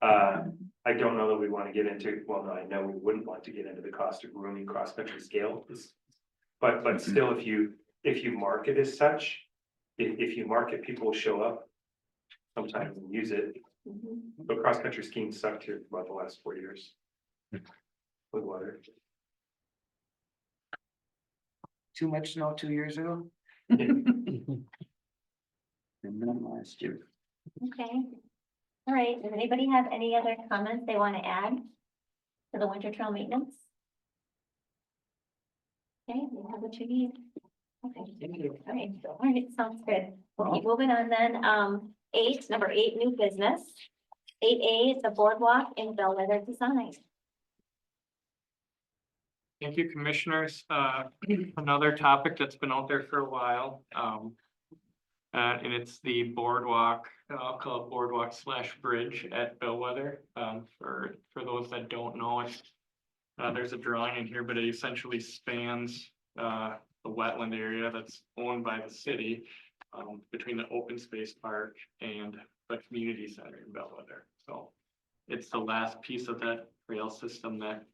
I don't know that we want to get into, well, no, I know we wouldn't want to get into the cost of grooming cross-country scale. But still, if you market as such, if you market, people will show up sometimes and use it. Mhm. But cross-country skiing sucked here for about the last 4 years. With weather. Too much snow 2 years ago? Yeah. And then last year. Okay. All right, does anybody have any other comments they want to add to the winter trail maintenance? Okay, we have what you need. Okay. All right, sounds good. We'll keep moving on then. Number eight, new business. 8A is the boardwalk in Bellwether design. Thank you, commissioners. Another topic that's been out there for a while. And it's the boardwalk, I'll call it boardwalk / bridge at Bellwether. For those that don't know it, there's a drawing in here, but it essentially spans the wetland area that's owned by the city, between the open space park and the community center in Bellwether. So it's the last piece of that rail system that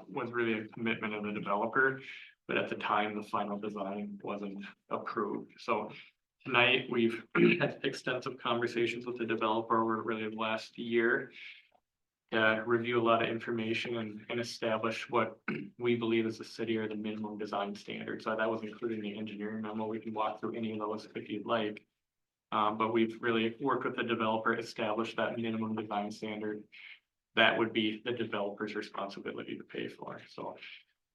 was really a commitment of the developer, but at the time, the final design wasn't approved. So tonight, we've had extensive conversations with the developer over really the last year. Review a lot of information and establish what we believe as a city are the minimum design standards. So that was including the engineering memo. We can walk through any of those if you'd like. But we've really worked with the developer, established that minimum design standard. That would be the developer's responsibility to pay for. So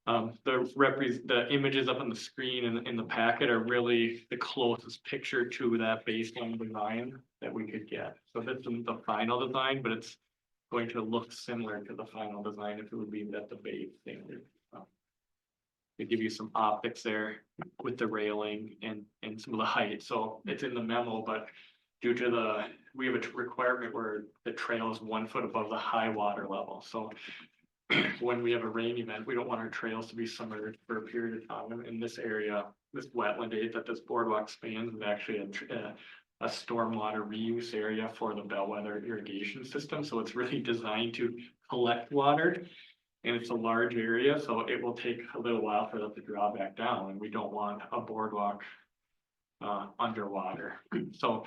the images up on the screen and in the packet are really the closest picture to that baseline design that we could get. So this isn't the final design, but it's going to look similar to the final design if it would be at the base standard. To give you some optics there with the railing and some of the height. So it's in the memo, but due to we have a requirement where the trail is 1 foot above the high water level. So when we have a rain event, we don't want our trails to be submerged for a period of time. In this area, this wetland area that this boardwalk spans is actually a stormwater reuse area for the Bellwether irrigation system. So it's really designed to collect water. And it's a large area, so it will take a little while for that to draw back down, and we don't want a boardwalk underwater. So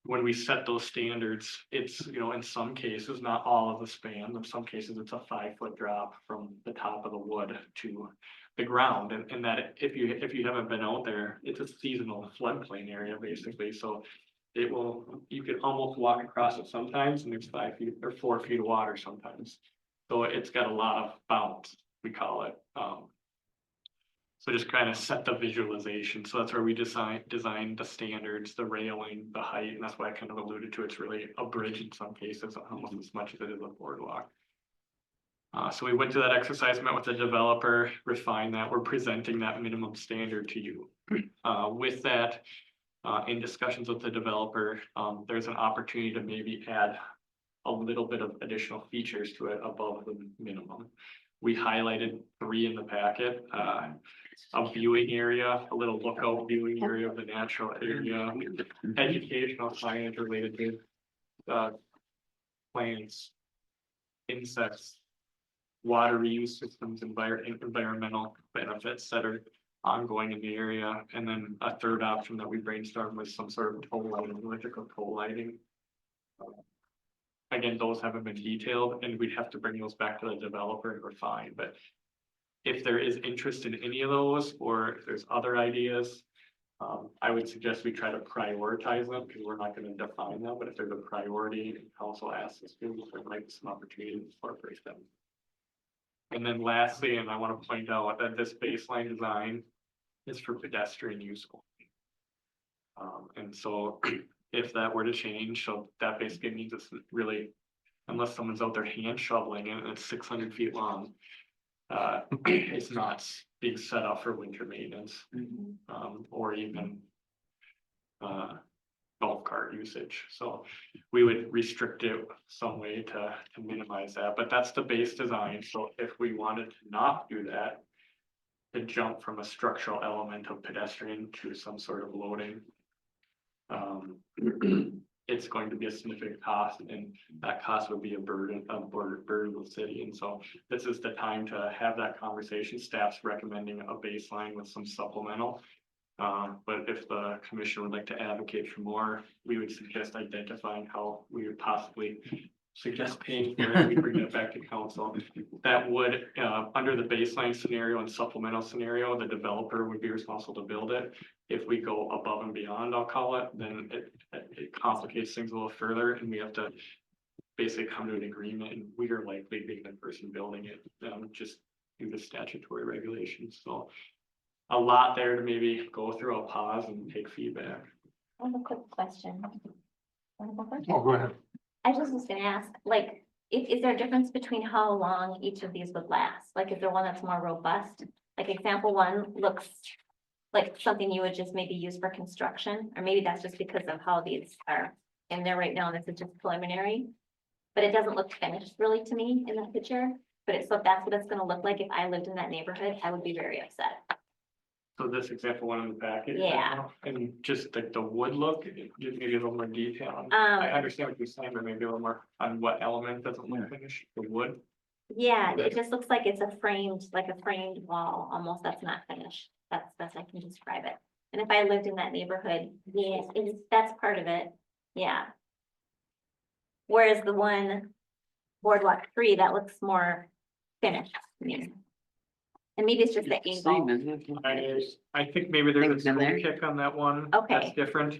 when we set those standards, it's, in some cases, not all of the span, in some cases, it's a 5 foot drop from the top of the wood to the ground. And that if you haven't been out there, it's a seasonal floodplain area, basically. So you can almost walk across it sometimes, and there's 5 feet or 4 feet of water sometimes. So it's got a lot of bounce, we call it. So just kind of set the visualization. So that's where we designed the standards, the railing, the height, and that's why I kind of alluded to it's really a bridge in some cases, almost as much as it is a boardwalk. So we went through that exercise, met with the developer, refined that. We're presenting that minimum standard to you. With that, in discussions with the developer, there's an opportunity to maybe add a little bit of additional features to it above the minimum. We highlighted 3 in the packet, a viewing area, a little lookout viewing area of the natural area, educational signage related to plants, insects, water reuse systems, environmental benefits that are ongoing in the area. And then a third option that we brainstormed was some sort of toll lighting, electrical toll lighting. Again, those haven't been detailed and we'd have to bring those back to the developer and refine, but if there is interest in any of those, or if there's other ideas, I would suggest we try to prioritize them because we're not going to define them, but if there's a priority, council asks us to, there might be some opportunity to incorporate them. And then lastly, and I want to point out that this baseline design is for pedestrian use only. And so if that were to change, so that basically means it's really, unless someone's out there hand shoveling it and it's 600 feet long, it's not being set up for winter maintenance, or even golf cart usage, so we would restrict it some way to minimize that, but that's the base design, so if we wanted to not do that. To jump from a structural element of pedestrian to some sort of loading. It's going to be a significant cost, and that cost would be a burden of the city, and so this is the time to have that conversation. Staff's recommending a baseline with some supplemental. But if the commission would like to advocate for more, we would suggest identifying how we would possibly suggest paying for it. We bring that back to council. That would, under the baseline scenario and supplemental scenario, the developer would be responsible to build it. If we go above and beyond, I'll call it, then it complicates things a little further, and we have to basically come to an agreement, and we are likely being the person building it, just due to statutory regulations. So a lot there to maybe go through. I'll pause and take feedback. I have a quick question. Oh, go ahead. I just was gonna ask, like, is there a difference between how long each of these would last? Like, is there one that's more robust? Like example one looks like something you would just maybe use for construction, or maybe that's just because of how these are in there right now, and this is just preliminary. But it doesn't look finished really to me in that picture, but it's, so if that's what it's gonna look like, if I lived in that neighborhood, I would be very upset. So this example one in the packet. Yeah. And just like the wood look, give maybe a little more detail. I understand what you're saying, but maybe a little more on what element doesn't look finished, the wood. Yeah, it just looks like it's a framed, like a framed wall, almost, that's not finished. That's best I can describe it. And if I lived in that neighborhood, yeah, that's part of it, yeah. Whereas the one boardwalk 3, that looks more finished to me. And maybe it's just the angle. I think maybe there's a Things in there. scope kick on that one. Okay. That's different.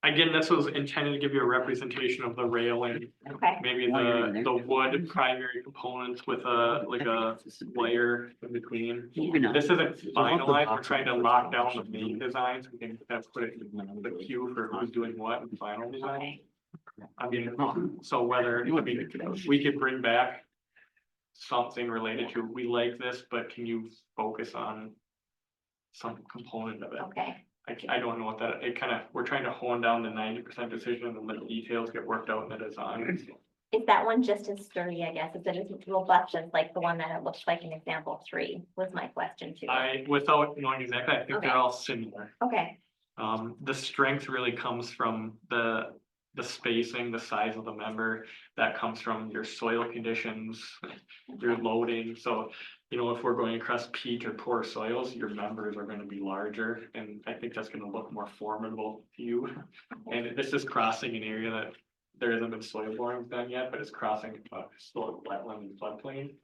Again, this was intended to give you a representation of the railing, Okay, maybe While you're in there. the wood primary components with a layer in between. Moving on. This isn't finalized, we're trying to lock down the main designs, we can have put it in the queue for who's doing what in final design. okay, I mean, so whether, I mean, we could bring back something related to, we like this, but can you focus on some component of it? okay. I don't know what that, it kind of, we're trying to hone down the 90% decision and let the details get worked out in the design. Is that one just as sturdy, I guess? Is it as robust as like the one that it looks like in example 3 was my question too. Without knowing exactly, I think Okay. they're all similar. Okay, The strength really comes from the spacing, the size of the member, that comes from your soil conditions, your loading, so. You know, if we're going across peat or poor soils, your members are gonna be larger, and I think that's gonna look more formidable to you. And this is crossing an area that there hasn't been soil borings done yet, but it's crossing a soil wetland and floodplain.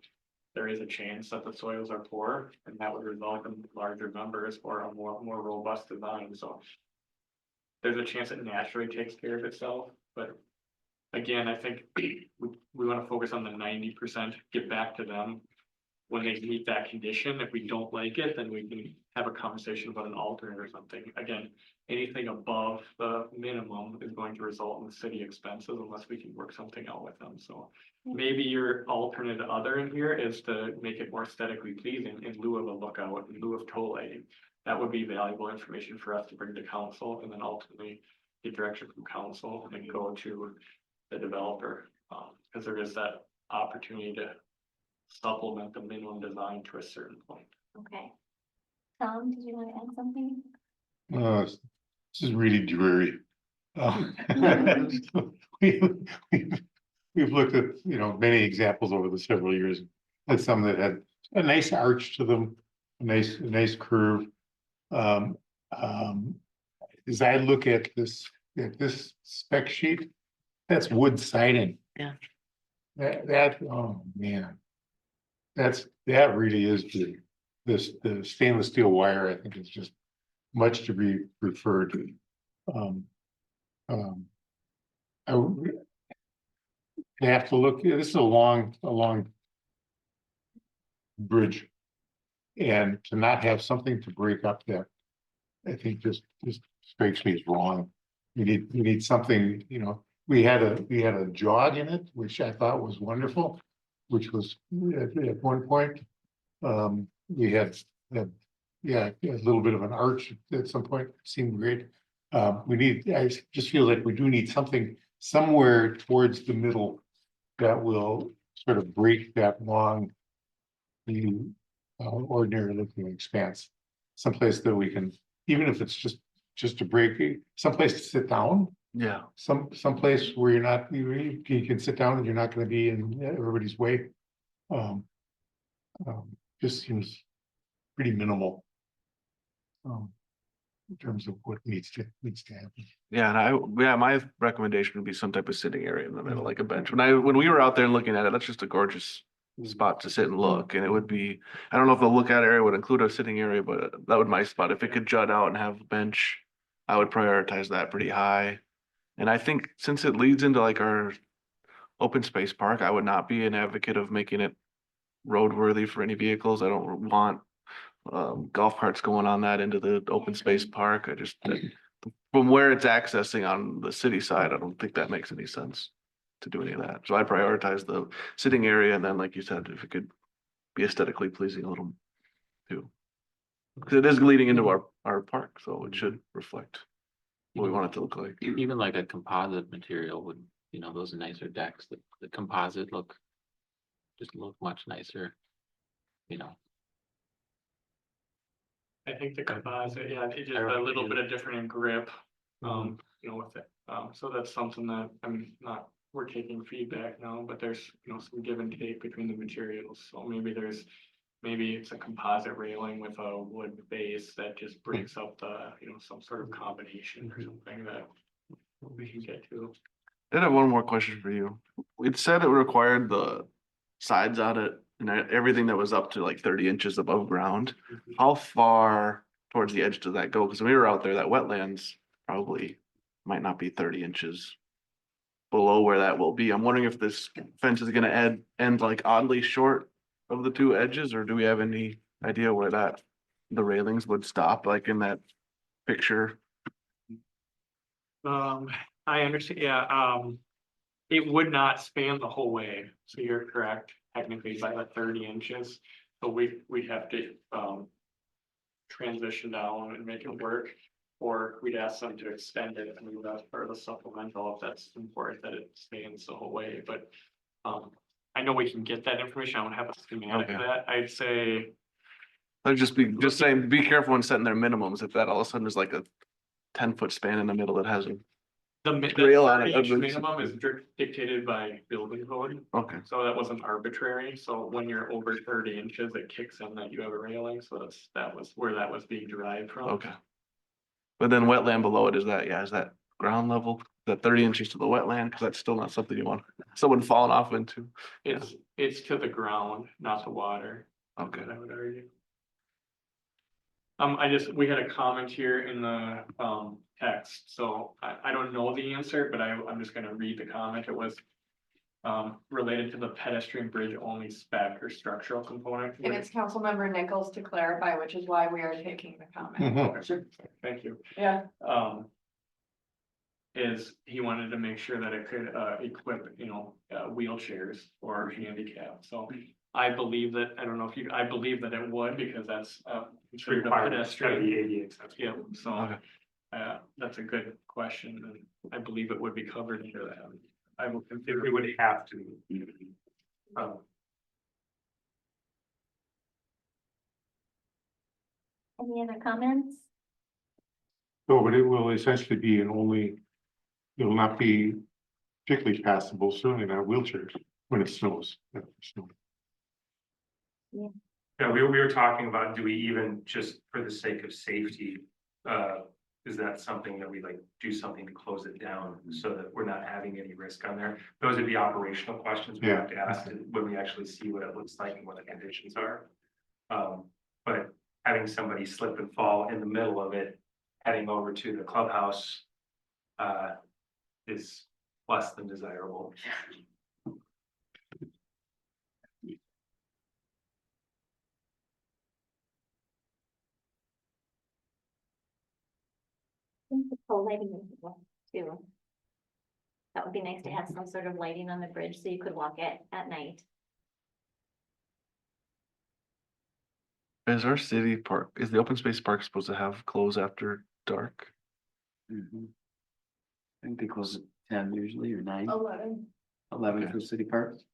There is a chance that the soils are poor, and that would result in larger members or a more robust design, so. There's a chance it naturally takes care of itself, but again, I think we wanna focus on the 90%, get back to them. When they meet that condition, if we don't like it, then we can have a conversation about an alternate or something. Again, anything above the minimum is going to result in city expenses unless we can work something out with them, so. Maybe your alternate other in here is to make it more aesthetically pleasing in lieu of a lookout, in lieu of tow lighting. That would be valuable information for us to bring to council and then ultimately get direction from council and go to the developer. Because there is that opportunity to supplement the minimum design to a certain point. okay. Tom, did you want to add something? This is really dreary. We've looked at, many examples over the several years. Had some that had a nice arch to them, a nice curve. As I look at this spec sheet, that's wood siding. Yeah. That, oh man. That really is the stainless steel wire, I think is just much to be preferred. I would have to look, this is a long bridge. And to not have something to break up that, I think just strikes me as wrong. We need something, we had a jog in it, which I thought was wonderful, which was at one point. We had a little bit of an arch at some point, seemed great. We need, I just feel like we do need something somewhere towards the middle that will sort of break that long, the ordinary looking expanse. Someplace that we can, even if it's just a break, someplace to sit down, Yeah, someplace where you're not, you can sit down and you're not gonna be in everybody's way. Um, just seems pretty minimal. In terms of what needs to happen. yeah, my recommendation would be some type of sitting area in the middle, like a bench. When we were out there and looking at it, that's just a gorgeous spot to sit and look, and it would be, I don't know if the lookout area would include a sitting area, but that would my spot. If it could jut out and have a bench, I would prioritize that pretty high. And I think since it leads into like our open space park, I would not be an advocate of making it roadworthy for any vehicles. I don't want golf carts going on that into the open space park. From where it's accessing on the city side, I don't think that makes any sense to do any of that. So I prioritize the sitting area, and then, like you said, if it could be aesthetically pleasing a little too. Because it is leading into our park, so it should reflect what we want it to look like. Even like a composite material would, those nicer decks, the composite just look much nicer. I think the composite, yeah, it's just a little bit of different in grip, with it. So that's something that we're taking feedback now, but there's, some give and take between the materials. So maybe it's a composite railing with a wood base that just breaks up the, some sort of combination or something that we can get to. I did have one more question for you. It said it required the sides on it and everything that was up to like 30 inches above ground. How far towards the edge does that go? Because when we were out there, that wetlands probably might not be 30 inches below where that will be. I'm wondering if this fence is gonna end like oddly short of the two edges, or do we have any idea where the railings would stop, like in that picture? I understand, yeah, it would not span the whole way, so you're correct, technically by the 30 inches, but we'd have to, transition down and make it work. Or we'd ask them to extend it, and that's part of the supplemental, if that's important that it spans the whole way, but, I know we can get that information, I don't have a schematic of Okay. that, I'd say. I'd just saying, be careful when setting their minimums, if that all of a sudden is like a 10-foot span in the middle that has a The rail on 30 it. inch minimum is dictated by building code, Okay, so that wasn't arbitrary, so when you're over 30 inches, it kicks in that you have a railing, so that was where that was being derived from. okay. But then wetland below it, is that ground level, that 30 inches to the wetland? Because that's still not something you want someone falling off into. It's to the ground, not the water. Okay. I would argue. We had a comment here in the, text, so I don't know the answer, but I'm just gonna read the comment. It was, related to the pedestrian bridge only spec or structural component. And it's Councilmember Nichols to clarify, which is why we are taking the comment. Mhm. Thank you. Yeah. Is he wanted to make sure that it could, equip, wheelchairs or handicap, so. I believe that, I don't know if I believe that it would, because that's, considered a pedestrian. ADA accessible. Yeah, so, Okay. that's a good question, and I believe it would be covered under that. I will It consider. it would have to. Any other comments? So, but it will essentially be it will not be particularly passable, certainly not wheelchairs when it snows. Yeah, we were talking about, do we even, just for the sake of safety, is that something that we do something to close it down so that we're not having any risk on there? Those would be operational questions we have to ask when we actually see what it looks like and what the conditions are. But having somebody slip and fall in the middle of it, heading over to the clubhouse, is less than desirable. I think the pole lighting is one too. That would be nice to have some sort of lighting on the bridge so you could walk it at night. Is our city park, is the open space park supposed to have close after dark? Mhm. I think they close at 10 usually, or 9, 11. 11 for city parks.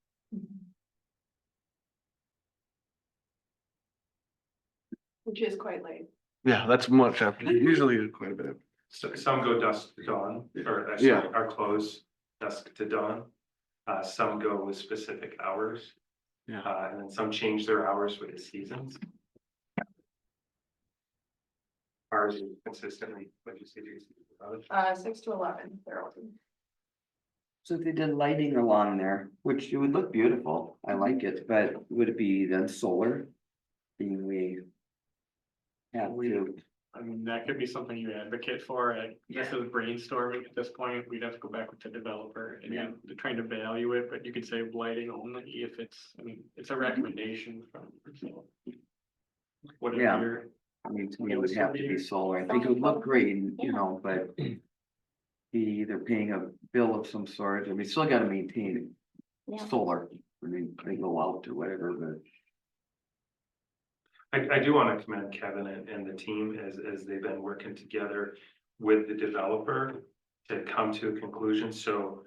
Which is quite late. Yeah, that's much after, usually quite a bit. So some go dusk to dawn, or Yeah. sorry, are closed dusk to dawn. Some go with specific hours. Yeah. And then some change their hours with the seasons. Ours is consistently, like you said, 6 to 11, they're open. So if they did lighting along there, which it would look beautiful, I like it, but would it be then solar? Being we. Have to, I mean, that could be something you advocate for. This is brainstorming at this point. We'd have to go back with the developer and they're trying to value it, but you could say lighting only if it's, I mean, it's a recommendation from. So. What if Yeah. you're, I mean, to me, it would have to be solar, I think it would look great, Yeah. but. Be either paying a bill of some sort, I mean, still gotta maintain Yeah. solar, I mean, they go out or whatever, but. I do want to commend Kevin and the team as they've been working together with the developer to come to a conclusion. So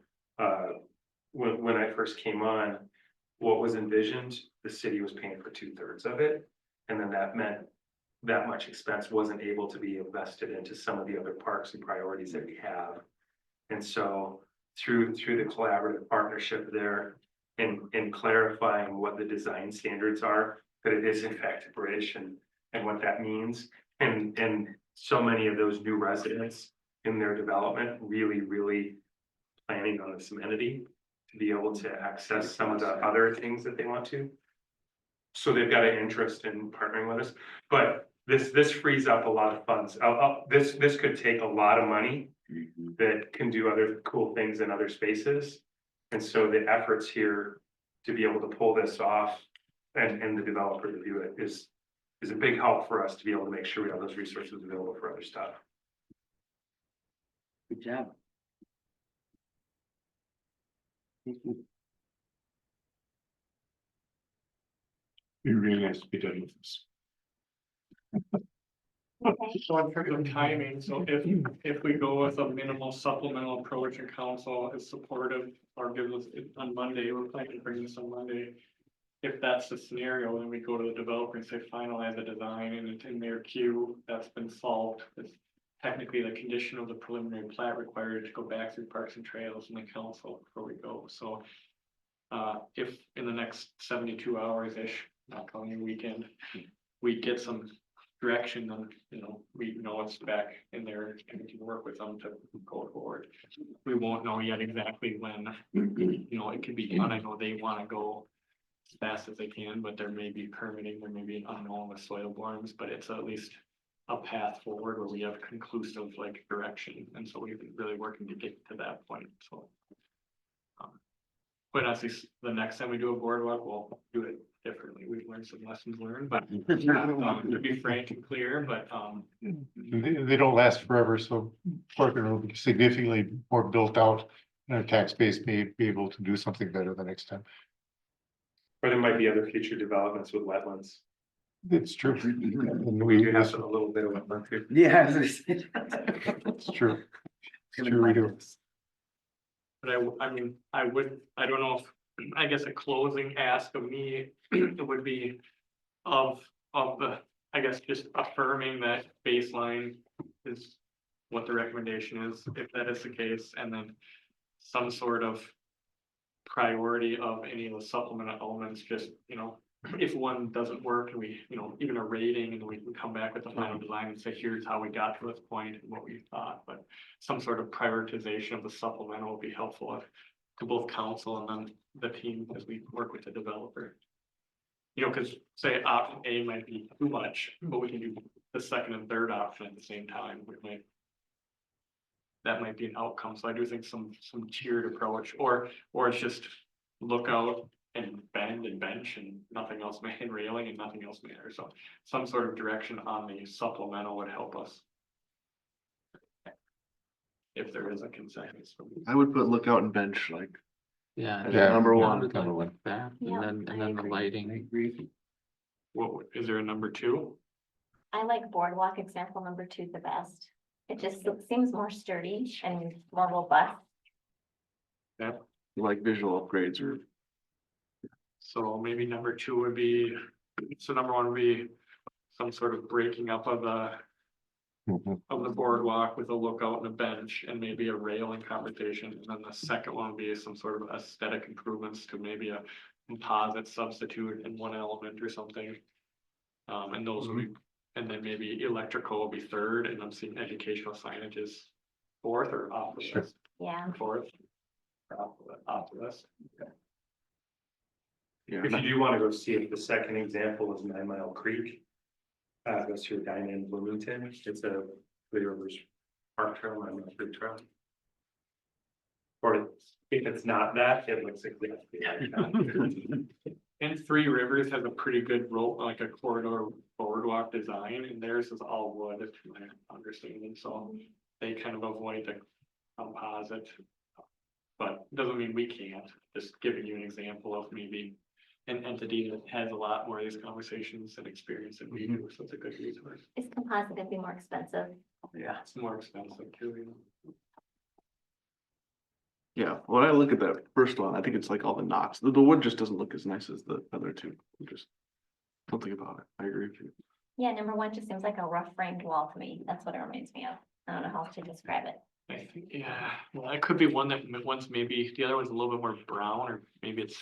when I first came on, what was envisioned, the city was paying for 2/3 of it. And then that meant that much expense wasn't able to be invested into some of the other parks and priorities that we have. And so through the collaborative partnership there in clarifying what the design standards are, that it is in fact a bridge and what that means. And so many of those new residents in their development really planning on this amenity to be able to access some of the other things that they want to. So they've got an interest in partnering with us, but this frees up a lot of funds. This could take a lot of money that can do other cool things in other spaces. And so the efforts here to be able to pull this off and the developer to do it is a big help for us to be able to make sure we have those resources available for other stuff. Good job. Thank you. It really has to be done with this. so in terms of timing, so if we go with a minimal supplemental approach and council is supportive or gives us it on Monday, we're planning to bring this on Monday. If that's the scenario, then we go to the developer and say finalize a design and it's in their queue, that's been solved. It's technically the condition of the preliminary plat required to go back through Parks and Trails and the council before we go, so. If in the next 72 hours-ish, not counting your weekend, we get some direction, then, we know it's back in there and we can work with them to go forward. We won't know yet exactly when, it could be done. I know they want to go as fast as they can, but there may be permitting, there may be an unknown with soil borings, but it's at least a path forward where we have conclusive direction. And so we've been really working to get to that point, so. But I see the next time we do a boardwalk, we'll do it differently. We've learned some lessons learned, but to be frank and clear, but They don't last forever, so Corcoran will be significantly more built out. And our tax base may be able to do something better the next time. Or there might be other future developments with wetlands. It's true. And We we, do have a little bit of wetland too. Yeah. it's true. It's true, we do. But I mean, I don't know if, I guess a closing ask of me, it would be of the, I guess, just affirming that baseline is what the recommendation is, if that is the case, and then some sort of priority of any of the supplemental elements, just, if one doesn't work and we, even a rating and we can come back with the final design and say, here's how we got to this point and what we thought, but some sort of prioritization of the supplemental would be helpful to both council and then the team as we work with the developer. Because say option A might be too much, but we can do the second and third option at the same time. That might be an outcome. So I do think some tiered approach, or it's just look out and bend and bench and nothing else, and railing and nothing else matters. So some sort of direction on the supplemental would help us. If there is a consensus. I would put lookout and bench like Yeah. as Yeah, number I one. would like that, Yeah, and I then the agree. lighting. Is there a number two? I like boardwalk example number 2 the best. It just seems more sturdy and more robust. Like visual upgrades or So maybe number two would be, so number one would be some sort of breaking up of the boardwalk with a lookout and a bench and maybe a railing conversation. And then the second one would be some sort of aesthetic improvements to maybe a composite substitute in one element or something. And those would be, and then maybe electrical will be third, and I'm seeing educational signage is fourth or off the list. Yeah. Fourth. Or off the list. yeah. If you do want to go see it, the second example is 9 Mile Creek. Goes through Edina in Bloomington. It's a Three Rivers Park Trail, I'm not Creek Trail. Or if it's not that, it looks exactly like that. And Three Rivers has a pretty good road, like a corridor boardwalk design, and theirs is all wood, if my understanding, so they kind of avoid the composite. But doesn't mean we can't, just giving you an example of maybe an entity that has a lot more of these conversations and experience than we do, so it's a good resource. Is composite gonna be more expensive? Yeah. It's more expensive too, you know. Yeah, when I look at that first one, I think it's like all the knots. The wood just doesn't look as nice as the other two. Just something about it. I agree with you. Yeah, number one just seems like a rough framed wall to me. That's what it reminds me of. I don't know how to describe it. I think, yeah, well, that could be one that one's maybe, the other one's a little bit more brown, or maybe it's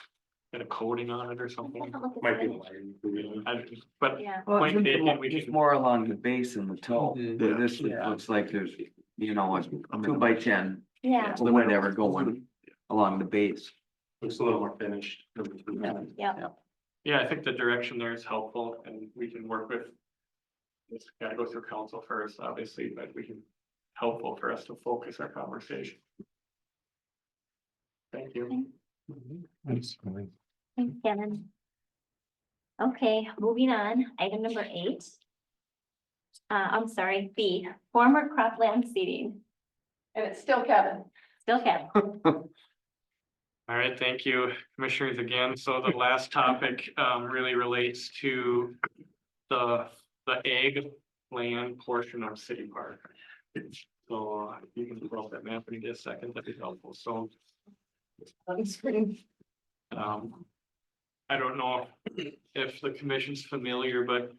got a coating on it or It something. doesn't look as Might be good. lighting. But Yeah, Well, Point it's taken, we just can- more along the base and the toe. Mhm. Where this Yeah. looks like there's, you know, a 2x10, yeah, or whatever going along the base. Looks a little more finished. yeah. yeah, I think the direction there is helpful, and we can work with. It's gotta go through council first, obviously, but we can, helpful for us to focus our conversation. Thank you. Thanks. Thanks, Kevin. Okay, moving on, item number 8. I'm sorry, B, former cropland seating, And it's still Kevin. still Kevin. All right, thank you, commissioners, again. So the last topic really relates to the egg land portion of City Park. So you can pull up that map in just a second, that'd be helpful, so. On screen. I don't know if the commission's familiar, but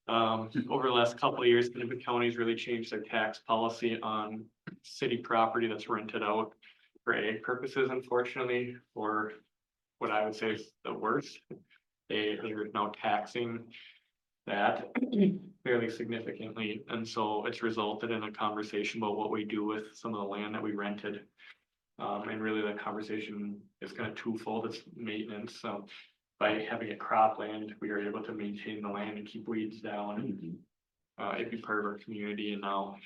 over the last couple of years, Hennepin County's really changed their tax policy on city property that's rented out for ag purposes, unfortunately, or what I would say is the worst. They're now taxing that fairly significantly, and so it's resulted in a conversation about what we do with some of the land that we rented. And really the conversation is kind of twofold, it's maintenance, so by having a cropland, we are able to maintain the land and keep weeds down and it'd be part of our community, and now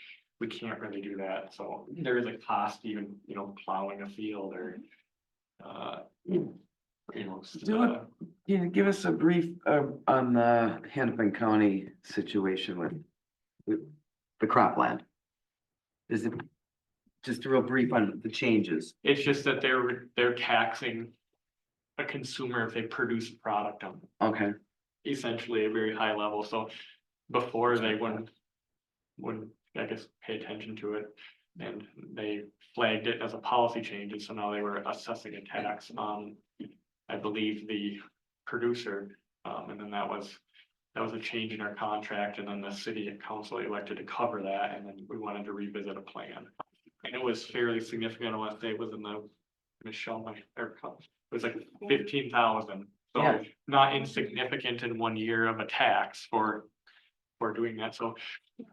we can't really do that, so there is a cost even, you know, plowing a field or you know. Can you give us a brief on the Hennepin County situation with the cropland? Is it just a real brief on the changes? It's just that they're taxing a consumer if they produce a product on Okay, essentially a very high level, so before they wouldn't, I guess, pay attention to it. And they flagged it as a policy change, and so now they were assessing a tax on, I believe, the producer. And then that was a change in our contract, and then the city council elected to cover that, and then we wanted to revisit a plan. And it was fairly significant, I want to say it was in the, Michelle, it was like 15,000. Yeah. So not insignificant in 1 year of a tax for doing that, so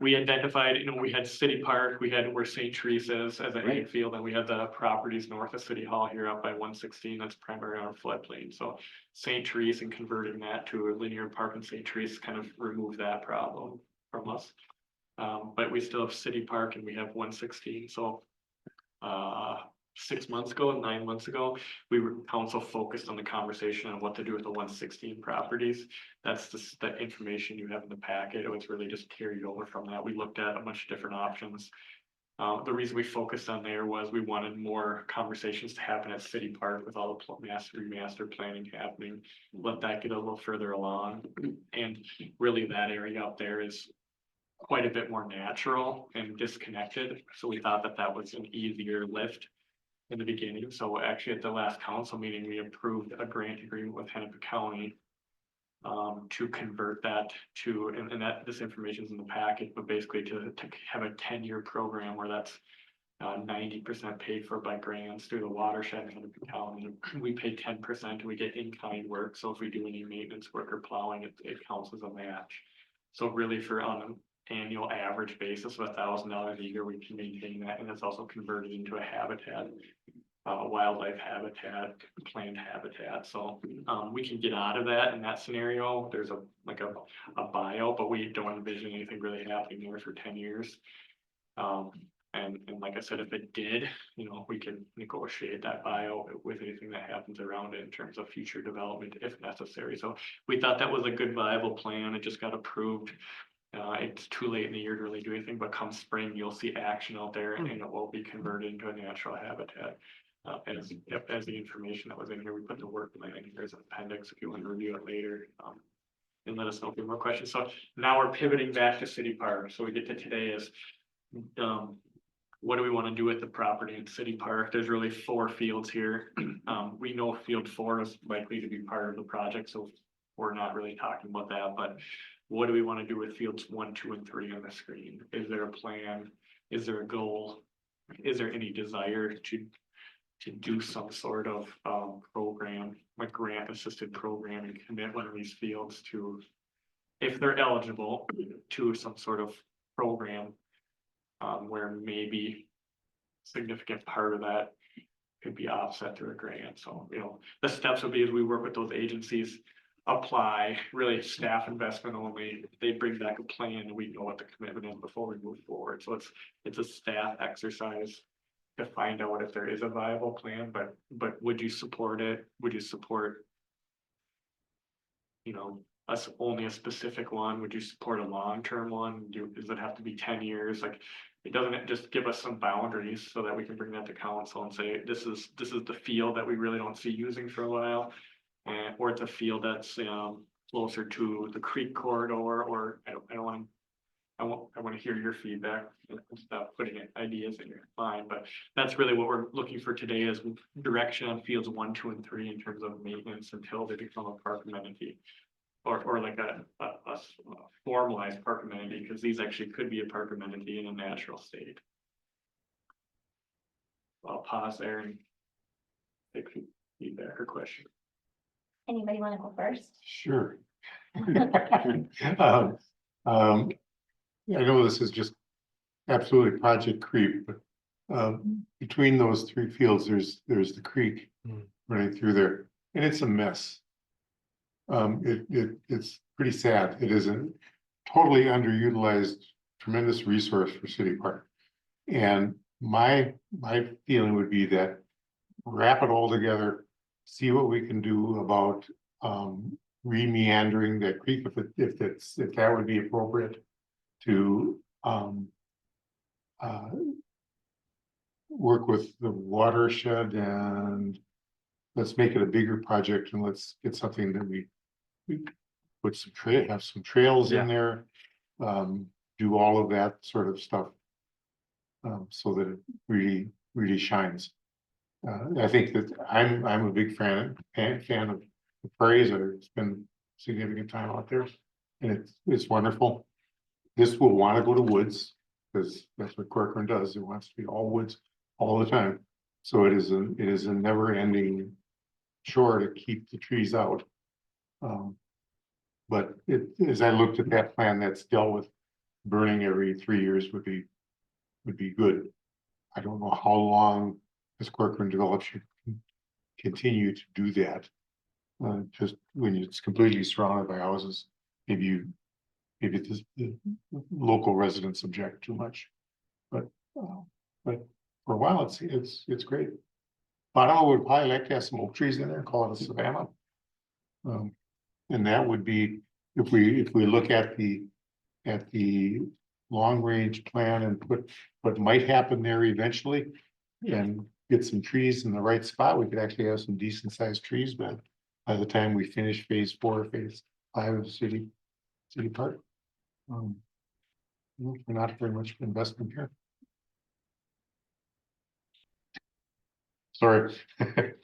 we identified, you know, we had City Park, we had where St. Teresa's as a Right. ag field, and we had the properties north of City Hall here up by 116, that's primarily our floodplain, so St. Teresa and converting that to a linear park in St. Teresa kind of removed that problem from us. But we still have City Park and we have 116, so 6 months ago, 9 months ago, council focused on the conversation on what to do with the 116 properties. That's the information you have in the packet. It was really just carried over from that. We looked at a bunch of different options. The reason we focused on there was we wanted more conversations to happen at City Park with all the master planning happening. Let that get a little further along. And really that area up there is quite a bit more natural and disconnected, so we thought that that was an easier lift in the beginning. So actually at the last council meeting, we approved a grant agreement with Hennepin County to convert that to, and that this information is in the packet, but basically to have a 10-year program where that's 90% paid for by grants through the watershed in Hennepin County. We pay 10% and we get in-kind work. So if we do any maintenance work or plowing, it counts as a match. So really for on an annual average basis of $1,000 a year, we can maintain that. And it's also converted into a habitat, wildlife habitat, plant habitat. So we can get out of that in that scenario. There's a bio, but we don't envision anything really happening there for 10 years. And like I said, if it did, we can negotiate that bio with anything that happens around it in terms of future development if necessary. So we thought that was a good viable plan. It just got approved. It's too late in the year to really do anything, but come spring, you'll see action out there and it will be converted into a natural habitat. As the information that was in here, we put the work plan in here as an appendix if you want to review it later. And let us know if you have more questions. So now we're pivoting back to City Park. So we get to today is, what do we want to do with the property in City Park? There's really 4 fields here. We know field 4 is likely to be part of the project, so we're not really talking about that, but what do we want to do with fields 1, 2, and 3 on the screen? Is there a plan? Is there a goal? Is there any desire to do some sort of program, like grant assisted program, and commit one of these fields to, if they're eligible, to some sort of program where maybe significant part of that could be offset through a grant. So, the steps would be as we work with those agencies, apply, really staff investment only. They bring back a plan and we know what the commitment is before we move forward. So it's a staff exercise to find out if there is a viable plan, but would you support it? Would you support, us only a specific one? Would you support a long-term one? Does it have to be 10 years? Like, it doesn't just give us some boundaries so that we can bring that to council and say, this is the field that we really don't see using for a while. Or it's a field that's closer to the creek corridor, or I want to hear your feedback and stop putting ideas in your mind, but that's really what we're looking for today is direction on fields 1, 2, and 3 in terms of maintenance until they become a park amenity. Or like a formalized park amenity, because these actually could be a park amenity in a natural state. I'll pause there and take feedback or question. Anybody want to go first? Sure. I know this is just absolutely project creep, but between those 3 fields, there's the creek running through there, and it's a mess. It's pretty sad. It is a totally underutilized, tremendous resource for City Park. And my feeling would be that wrap it all together, see what we can do about re-meandering that creek if that would be appropriate to work with the watershed, and let's make it a bigger project, and let's get something that we put some have some trails in there, do all of that sort of stuff so that it really shines. I think that I'm a big fan of the prairies. I've spent significant time out there, and it's wonderful. This will want to go to woods because that's what Corcoran does. It wants to be all woods all the time. So it is a never-ending chore to keep the trees out. But as I looked at that plan, that's dealt with burning every 3 years would be good. I don't know how long as Corcoran develops should continue to do that. Just when it's completely surrounded by houses, maybe the local residents object too much, but for a while it's great. Bottom would probably like to have some oak trees in there, call it a savanna. And that would be, if we look at the long range plan and put what might happen there eventually and get some trees in the right spot, we could actually have some decent sized trees by the time we finish phase 4, phase 5 of City Park. Not very much investment here. Sorry. The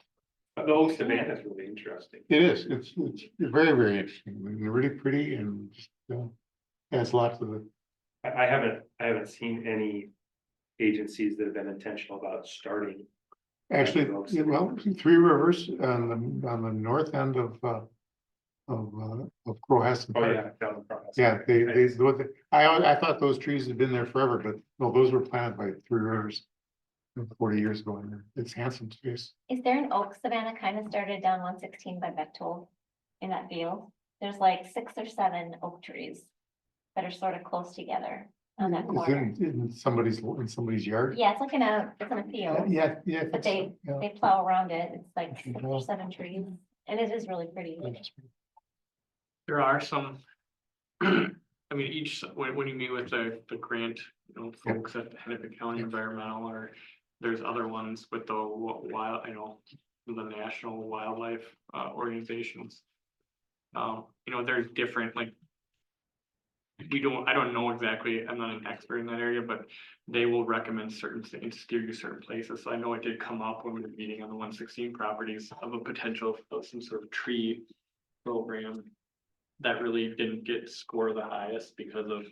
whole Savannah is really interesting. It is, it's very, very interesting, and really pretty and just, adds lots of the, I haven't seen any agencies that have been intentional about starting. actually, yeah, well, Three Rivers on the north end of Cohasset Oh, Park. yeah. down the front. Yeah, I thought those trees had been there forever, but no, those were planted by Three Rivers 40 years ago, and it's handsome space. Is there an oak savanna kind of started down 116 by Bechtold in that field? There's like 6 or 7 oak trees that are sort of close together on that Is corner. it in somebody's yard? Yeah, it's like in a field, Yeah, yeah. but it's- yeah. they plow around it. It's like Okay, 6 well. or 7 trees, and it is really pretty. There are some. I mean, when you meet with the grant, folks at the Hennepin County Environmental, or there's other ones with the wild, the National Wildlife organizations. There's different, like. I don't know exactly, I'm not an expert in that area, but they will recommend certain things, steer you certain places. So I know it did come up when we were meeting on the 116 properties of a potential of some sort of tree program that really didn't score the highest because of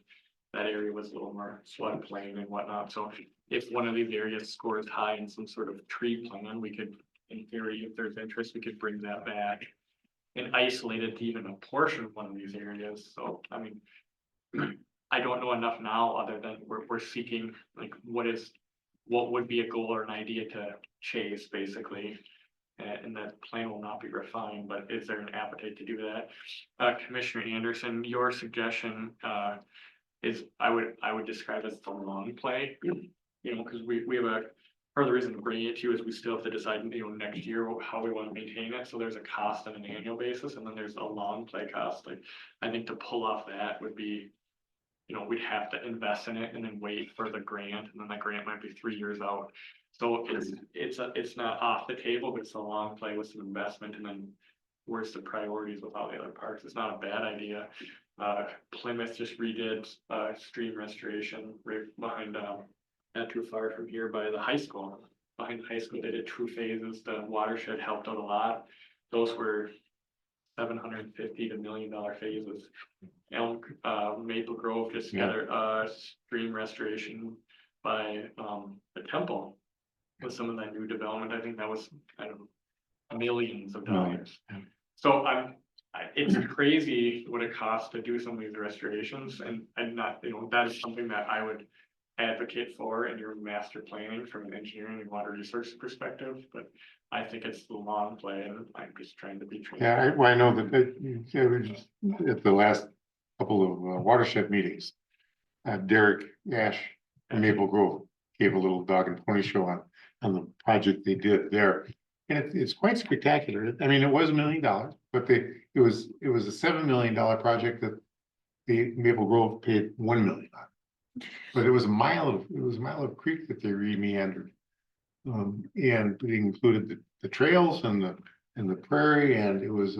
that area was a little more floodplain and whatnot. So if one of these areas scores high in some sort of tree plan, we could, in theory, if there's interest, we could bring that back and isolate it to even a portion of one of these areas. So, I mean, I don't know enough now, other than we're seeking, like, what would be a goal or an idea to chase, basically. And that plan will not be refined, but is there an appetite to do that? Commissioner Anderson, your suggestion, is, I would describe as the long play. Because we have part of the reason to bring it to you is we still have to decide, next year how we want to maintain it. So there's a cost on an annual basis, and then there's a long play cost. Like, I think to pull off that would be, we'd have to invest in it and then wait for the grant, and then that grant might be 3 years out. So it's not off the table, but it's a long play with some investment, and then where's the priorities with all the other parks? It's not a bad idea. Plymouth just redid stream restoration right behind, not too far from here by the high school. Behind the high school, they did true phases. The watershed helped out a lot. Those were $750 to $1 million phases. Elm, Maple Grove just Yeah. gathered stream restoration by the temple with some of that new development. I think that was, I don't know, millions of dollars. Yeah. So it's crazy what it costs to do some of these restorations, and not, that is something that I would advocate for in your master planning from an engineering and water resource perspective, but I think it's the long play, and I'm just trying to be. Yeah, I know that, yeah, we just, at the last couple of watershed meetings, Derek Ash and Maple Grove gave a little dog and pony show on the project they did there. And it's quite spectacular. I mean, it was $1 million, but it was a $7 million project that the Maple Grove paid $1 million on. But it was a mile of creek that they re-meandered. And it included the trails and the prairie, and it was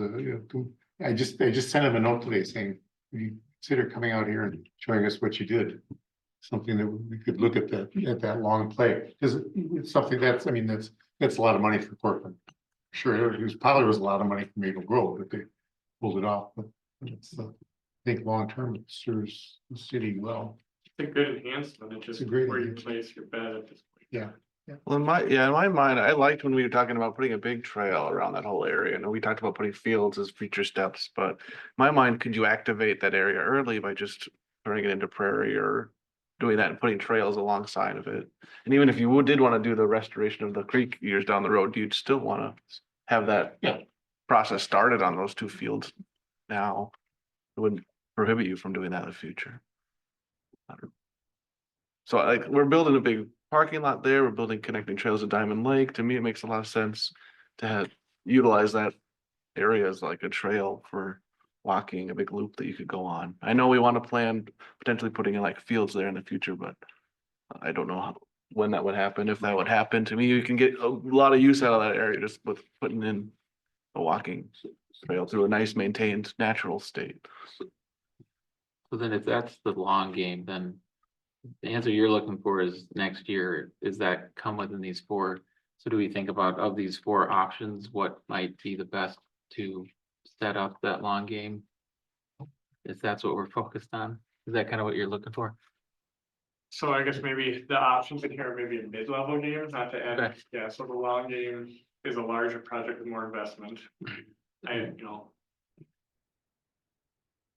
I just sent him a note today saying, "Will you consider coming out here and showing us what you did?" Something that we could look at that long play, because it's something that's a lot of money for Corcoran. Sure, it probably was a lot of money for Maple Grove, but they pulled it off. But it's, I think long term it serves the city well. It's a good enhancement. It's just It's a great where you enhancement. place your bed at this point. Yeah. Well, in my mind, I liked when we were talking about putting a big trail around that whole area. And we talked about putting fields as future steps, but in my mind, could you activate that area early by just turning it into prairie or doing that and putting trails alongside of it? And even if you did want to do the restoration of the creek years down the road, you'd still want to have that process started on those 2 fields now. It wouldn't prohibit you from doing that in the future. So like, we're building a big parking lot there, we're building connecting trails to Diamond Lake. To me, it makes a lot of sense to utilize that area as like a trail for walking, a big loop that you could go on. I know we want to plan potentially putting in like fields there in the future, but I don't know when that would happen, if that would happen. To me, you can get a lot of use out of that area just with putting in a walking trail through a nice maintained natural state. So then if that's the long game, then the answer you're looking for is next year, is that come within these four? So do we think about of these four options, what might be the best to set up that long game? If that's what we're focused on, is that kind of what you're looking for? So I guess maybe the options in here are maybe a mid-level game, not to add, Okay. yeah, so the long game is a larger project with more investment.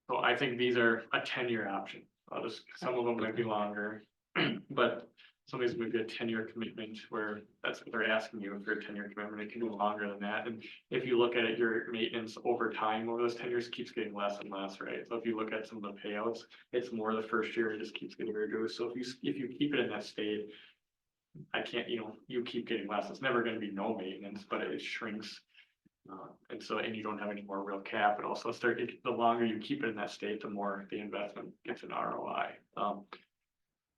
So I think these are a 10-year option. Some of them might be longer, but some of these would be a 10-year commitment where that's what they're asking you for a 10-year commitment. It can go longer than that. And if you look at it, your maintenance over time over those 10 years keeps getting less and less, right? So if you look at some of the payouts, it's more the first year, it just keeps getting reduced. So if you keep it in that state, I can't, you keep getting less. It's never gonna be no maintenance, but it shrinks. And so, and you don't have any more real capital. So the longer you keep it in that state, the more the investment gets an ROI.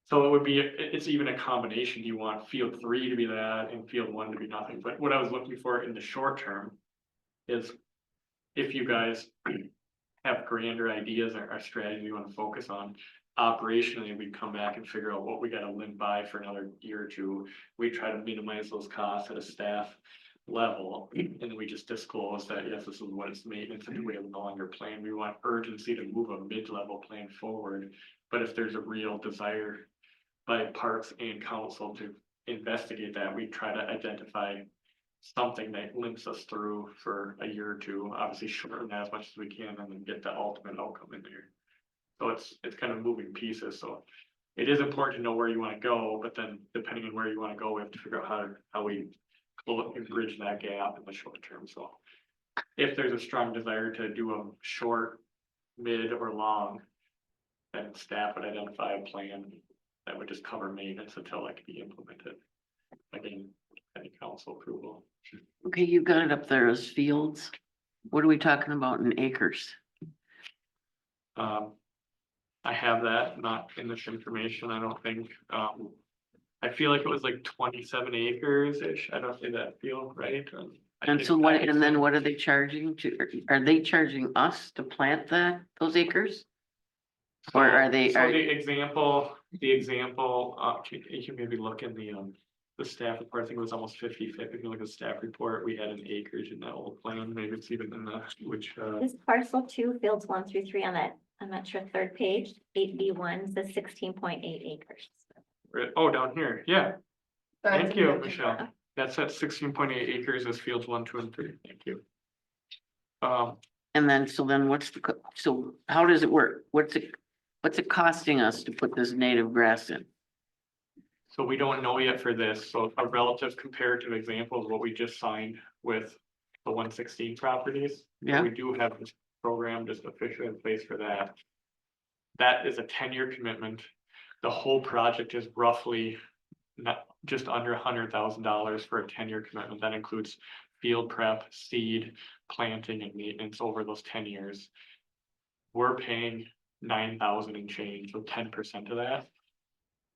So it would be, it's even a combination. You want field 3 to be that and field 1 to be nothing. But what I was looking for in the short term is if you guys have grander ideas or strategy you want to focus on, operationally, we come back and figure out what we got to limp by for another year or two. We try to minimize those costs at a staff level, and we just disclose that, yes, this is what it's maintenance, and we have a longer plan. We want urgency to move a mid-level plan forward. But if there's a real desire by parks and council to investigate that, we try to identify something that limps us through for a year or two, obviously shorten that as much as we can, and then get the ultimate outcome in there. So it's kind of moving pieces, so it is important to know where you want to go, but then depending on where you want to go, we have to figure out how we bridge that gap in the short term. So if there's a strong desire to do a short, mid, or long, then staff would identify a plan that would just cover maintenance until that can be implemented. Again, any council approval. Okay, you got it up there as fields. What are we talking about in acres? I have that, not in this information, I don't think. I feel like it was like 27 acres-ish. I don't see that feel right. And so what, and then what are they charging are they charging us to plant those acres? Or are they? So the example, you can maybe look in the staff report. I think it was almost 50-50. If you look at the staff report, we had an acreage in that old plan. Maybe it's even in the, This parcel 2, fields 1 through 3 on that, I'm not sure, third page, 8B1 says 16.8 acres. oh, down here, yeah. That's Thank you, good. Michelle. That's at 16.8 acres as fields 1, 2, and 3. Thank you. And then, so how does it work? What's it costing us to put this native grass in? So we don't know yet for this. So a relative comparative example is what we just signed with the 116 properties. Yeah. We do have this program just officially in place for that. That is a 10-year commitment. The whole project is roughly not just under $100,000 for a 10-year commitment. That includes field prep, seed, planting, and maintenance over those 10 years. We're paying $9,000 and change, so 10% of that.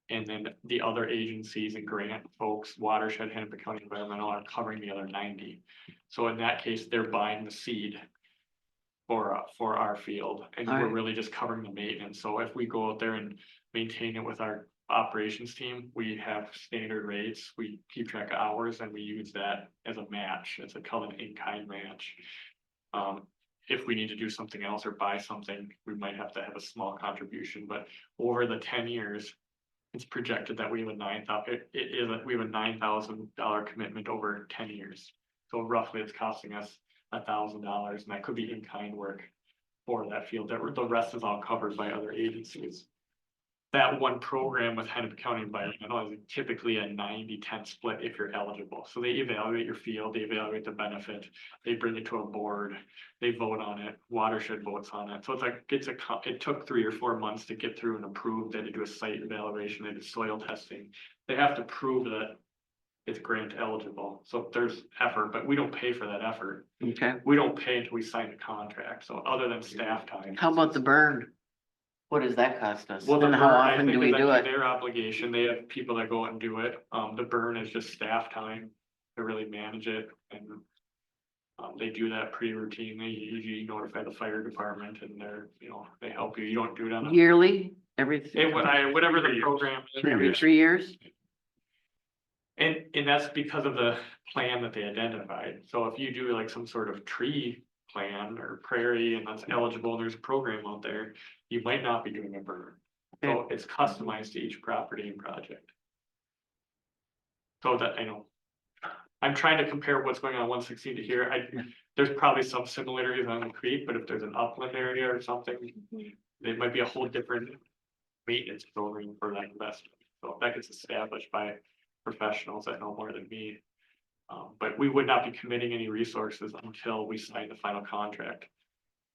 And then the other agencies and grant folks, Watershed, Hennepin County Environmental, are covering the other 90. So in that case, they're buying the seed for our field, and we're Alright. really just covering the maintenance. So if we go out there and maintain it with our operations team, we have standard rates, we keep track of hours, and we use that as a match. It's called an in-kind match. If we need to do something else or buy something, we might have to have a small contribution, but over the 10 years, it's projected that we have a $9,000 commitment over 10 years. So roughly it's costing us $1,000, and that could be in-kind work for that field. The rest is all covered by other agencies. That one program with Hennepin County Environmental is typically a 90-10 split if you're eligible. So they evaluate your field, they evaluate the benefit, they bring it to a board, they vote on it, Watershed votes on it. So it took 3 or 4 months to get through and approve. They had to do a site evaluation, they did soil testing. They have to prove that it's grant eligible. So there's effort, but we don't pay for that effort. Okay, We don't pay until we sign the contract. So other than staff time. how about the burn? What does that cost us? Well, the And how burn, I often think, do we is do actually it? their obligation. They have people that go out and do it. The burn is just staff time to really manage it, and they do that pretty routinely. You usually notify the fire department, and they help you. You don't do it on a Yearly? everything, whatever the program is. 3 years. 3 years? And that's because of the plan that they identified. So if you do like some sort of tree plan or prairie and that's eligible, there's a program out there, you might not be doing a burn. So it's customized to each property and project. So that I know. I'm trying to compare what's going on 116 to here. There's probably some similarities on the creek, but if there's an upland area or something, it might be a whole different maintenance program for that investment. So that gets established by professionals that know more than me. But we would not be committing any resources until we sign the final contract,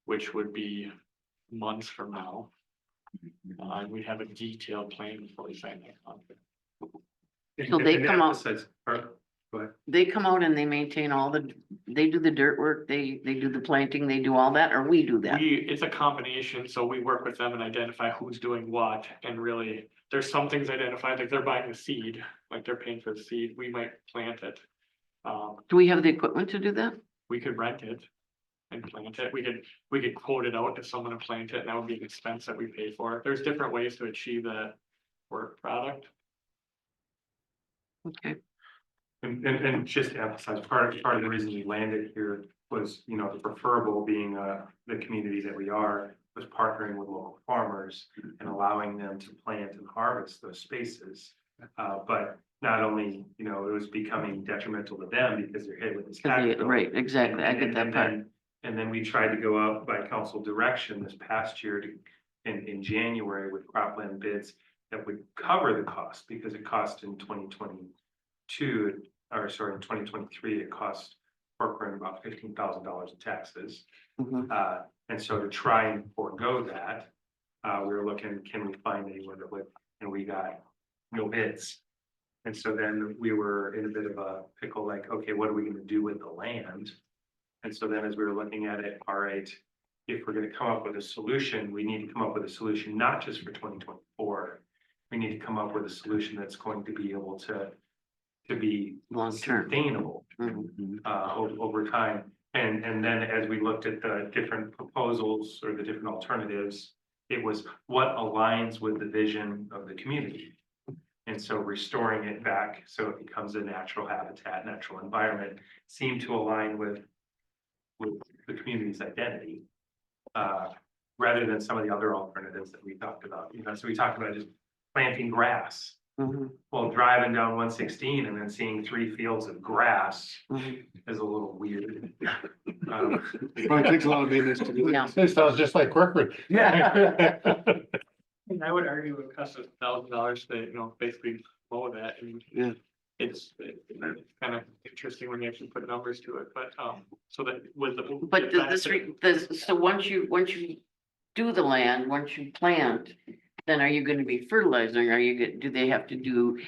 which would be months from now. And we'd have a detailed plan before we sign that contract. So they And come out- emphasize- Go ahead. They come out and they maintain they do the dirt work, they do the planting, they do all that, or we do that? It's a combination, so we work with them and identify who's doing what, and really, there's some things identified, like they're buying the seed, like they're paying for the seed, we might plant it. Do we have the equipment to do that? We could rent it and plant it, we could quote it out to someone to plant it, and that would be an expense that we pay for. There's different ways to achieve that work product. Okay, And just to emphasize, part of the reason we landed here was, the preferable being, the community that we are, was partnering with local farmers and allowing them to plant and harvest those spaces. But not only, it was becoming detrimental to them because they're hit with this tax bill. right, exactly, I get that part. And then we tried to go out by council direction this past year in January with cropland bids that would cover the cost, because it cost in 2022, or sorry, in 2023, it cost Corcoran about $15,000 in taxes. Mhm. And so to try and forego that, we were looking, can we find anyone that would, and we got no bids. And so then we were in a bit of a pickle, like, okay, what are we gonna do with the land? And so then as we were looking at it, all right, if we're gonna come up with a solution, we need to come up with a solution, not just for 2024. We need to come up with a solution that's going to be able to be Long-term. sustainable Mhm. over time. And then as we looked at the different proposals or the different alternatives, it was what aligns with the vision of the community. And so restoring it back so it becomes a natural habitat, natural environment, seemed to align with the community's identity. Rather than some of the other alternatives that we talked about, so we talked about just planting grass. Mhm. Well, driving down 116 and then seeing 3 fields of grass Mhm. is a little weird. Well, it takes a lot of maintenance to do Yeah. that. It sounds just like Corcoran. Yeah. And I would argue it costs us $1,000 to, basically mow that, and Yeah. it's kind of interesting when you actually put numbers to it, but, so that with the. But so once you do the land, once you plant, then are you gonna be fertilizing? Do they have to do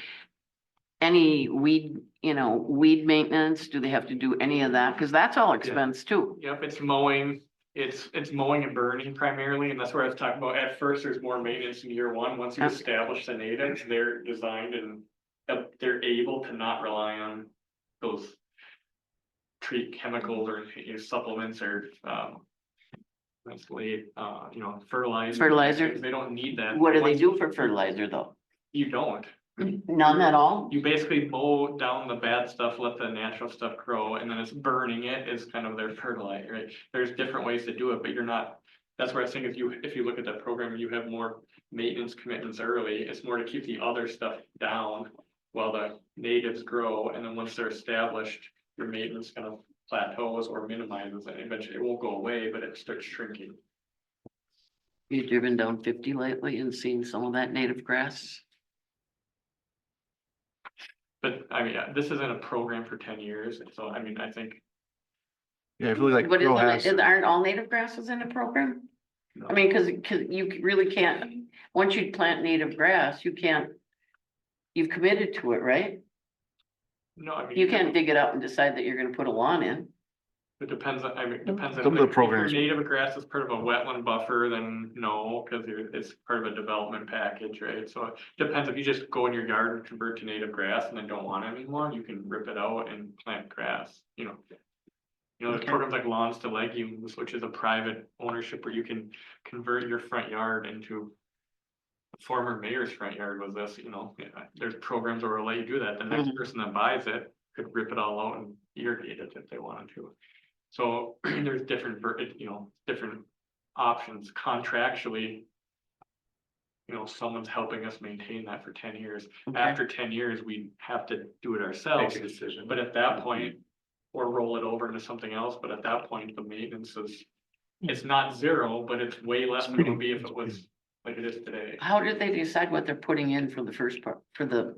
any weed maintenance? Do they have to do any of that? Cause that's all expense too. Yep, it's mowing, it's mowing and burning primarily, and that's where I was talking about, at first, there's more maintenance in year one, once you Yeah. establish the natives, they're designed and they're able to not rely on those treat chemicals or supplements or, basically, fertilizer. Fertilizer. They don't need that. What do they do for fertilizer though? You don't. None at all? You basically mow down the bad stuff, let the natural stuff grow, and then it's burning it is kind of their fertilizer, right? There's different ways to do it, but you're not, that's where I think if you look at that program, you have more maintenance commitments early, it's more to keep the other stuff down while the natives grow, and then once they're established, your maintenance kind of plateaus or minimizes, and eventually it won't go away, but it starts shrinking. You driven down 50 lately and seen some of that native grass? But I mean, this isn't a program for 10 years, and so I mean, I think. Yeah, I feel like But Crow has, aren't all native grasses in the program? I mean, cause you really can't, once you plant native grass, you've committed to it, right? No, I mean. You can't dig it up and decide that you're gonna put a lawn in. It depends on, I mean, it depends on. Some of the if your programs- native grass is part of a wetland buffer, then no, because it's part of a development package, right? So it depends, if you just go in your yard and convert to native grass and then don't want it anymore, you can rip it out and plant grass, there's Okay. programs like Lawns to Legumes, which is a private ownership where you can convert your front yard into former mayor's front yard was this, you know, there's programs that will let you do that. The next person that buys it could rip it all out and irrigate it if they wanted to. So there's different, different options contractually. You know, someone's helping us maintain that for 10 years. Okay. After 10 years, we have to do it ourselves. Make a decision. But at that point, or roll it over into something else, but at that point, the maintenance is, it's not zero, but it's way less than it would be if it was like it is today. How did they decide what they're putting in for the first part, for the